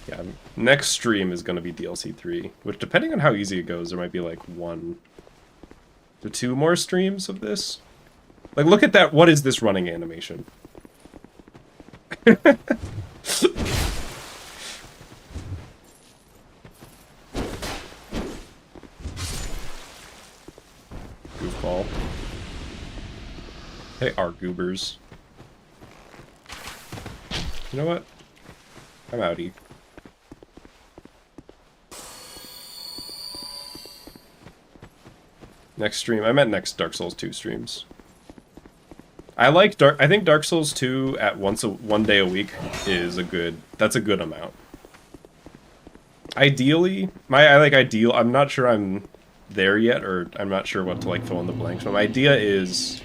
Yeah, next stream is gonna be DLC 3, which depending on how easy it goes, there might be like 1 to 2 more streams of this. Like, look at that, what is this running animation? Goofball. They are goobers. You know what? I'm outie. Next stream. I meant next Dark Souls 2 streams. I think Dark Souls 2 at one day a week is a good. That's a good amount. Ideally, I'm not sure I'm there yet, or I'm not sure what to like fill in the blanks. But my idea is,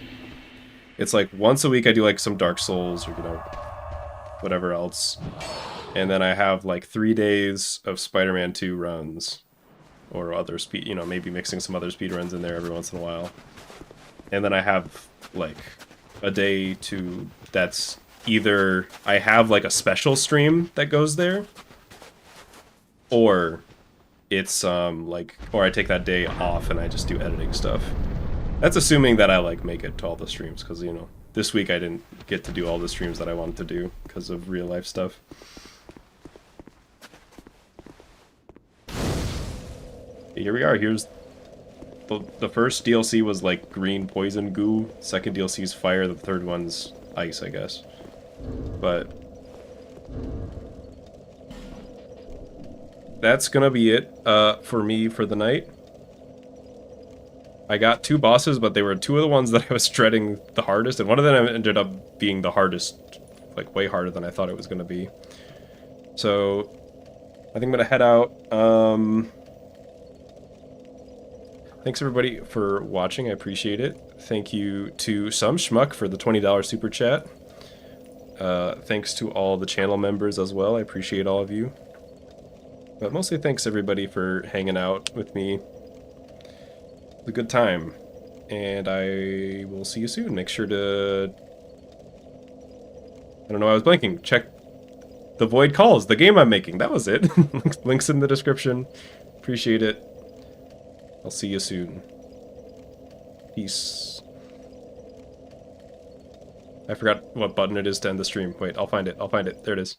it's like once a week I do like some Dark Souls or whatever else, and then I have like 3 days of Spider-Man 2 runs, or other speed, maybe mixing some other speed runs in there every once in a while, and then I have like a day that's either I have like a special stream that goes there, or it's or I take that day off and I just do editing stuff. That's assuming that I like make it to all the streams, because this week I didn't get to do all the streams that I wanted to do because of real life stuff. Here we are. Here's the first DLC was like green poison goo. Second DLC is fire. The third one's ice, I guess. But that's gonna be it for me for the night. I got 2 bosses, but they were 2 of the ones that I was dreading the hardest, and one of them ended up being the hardest, like way harder than I thought it was gonna be. So I think I'm gonna head out. Thanks everybody for watching, I appreciate it. Thank you to Some Schmuck for the $20 super chat. Thanks to all the channel members as well, I appreciate all of you. But mostly thanks everybody for hanging out with me. It was a good time. And I will see you soon. Make sure to... I don't know, I was blanking. Check The Void Calls, the game I'm making. That was it. Links in the description. Appreciate it. I'll see you soon. Peace. I forgot what button it is to end the stream. Wait, I'll find it. There it is.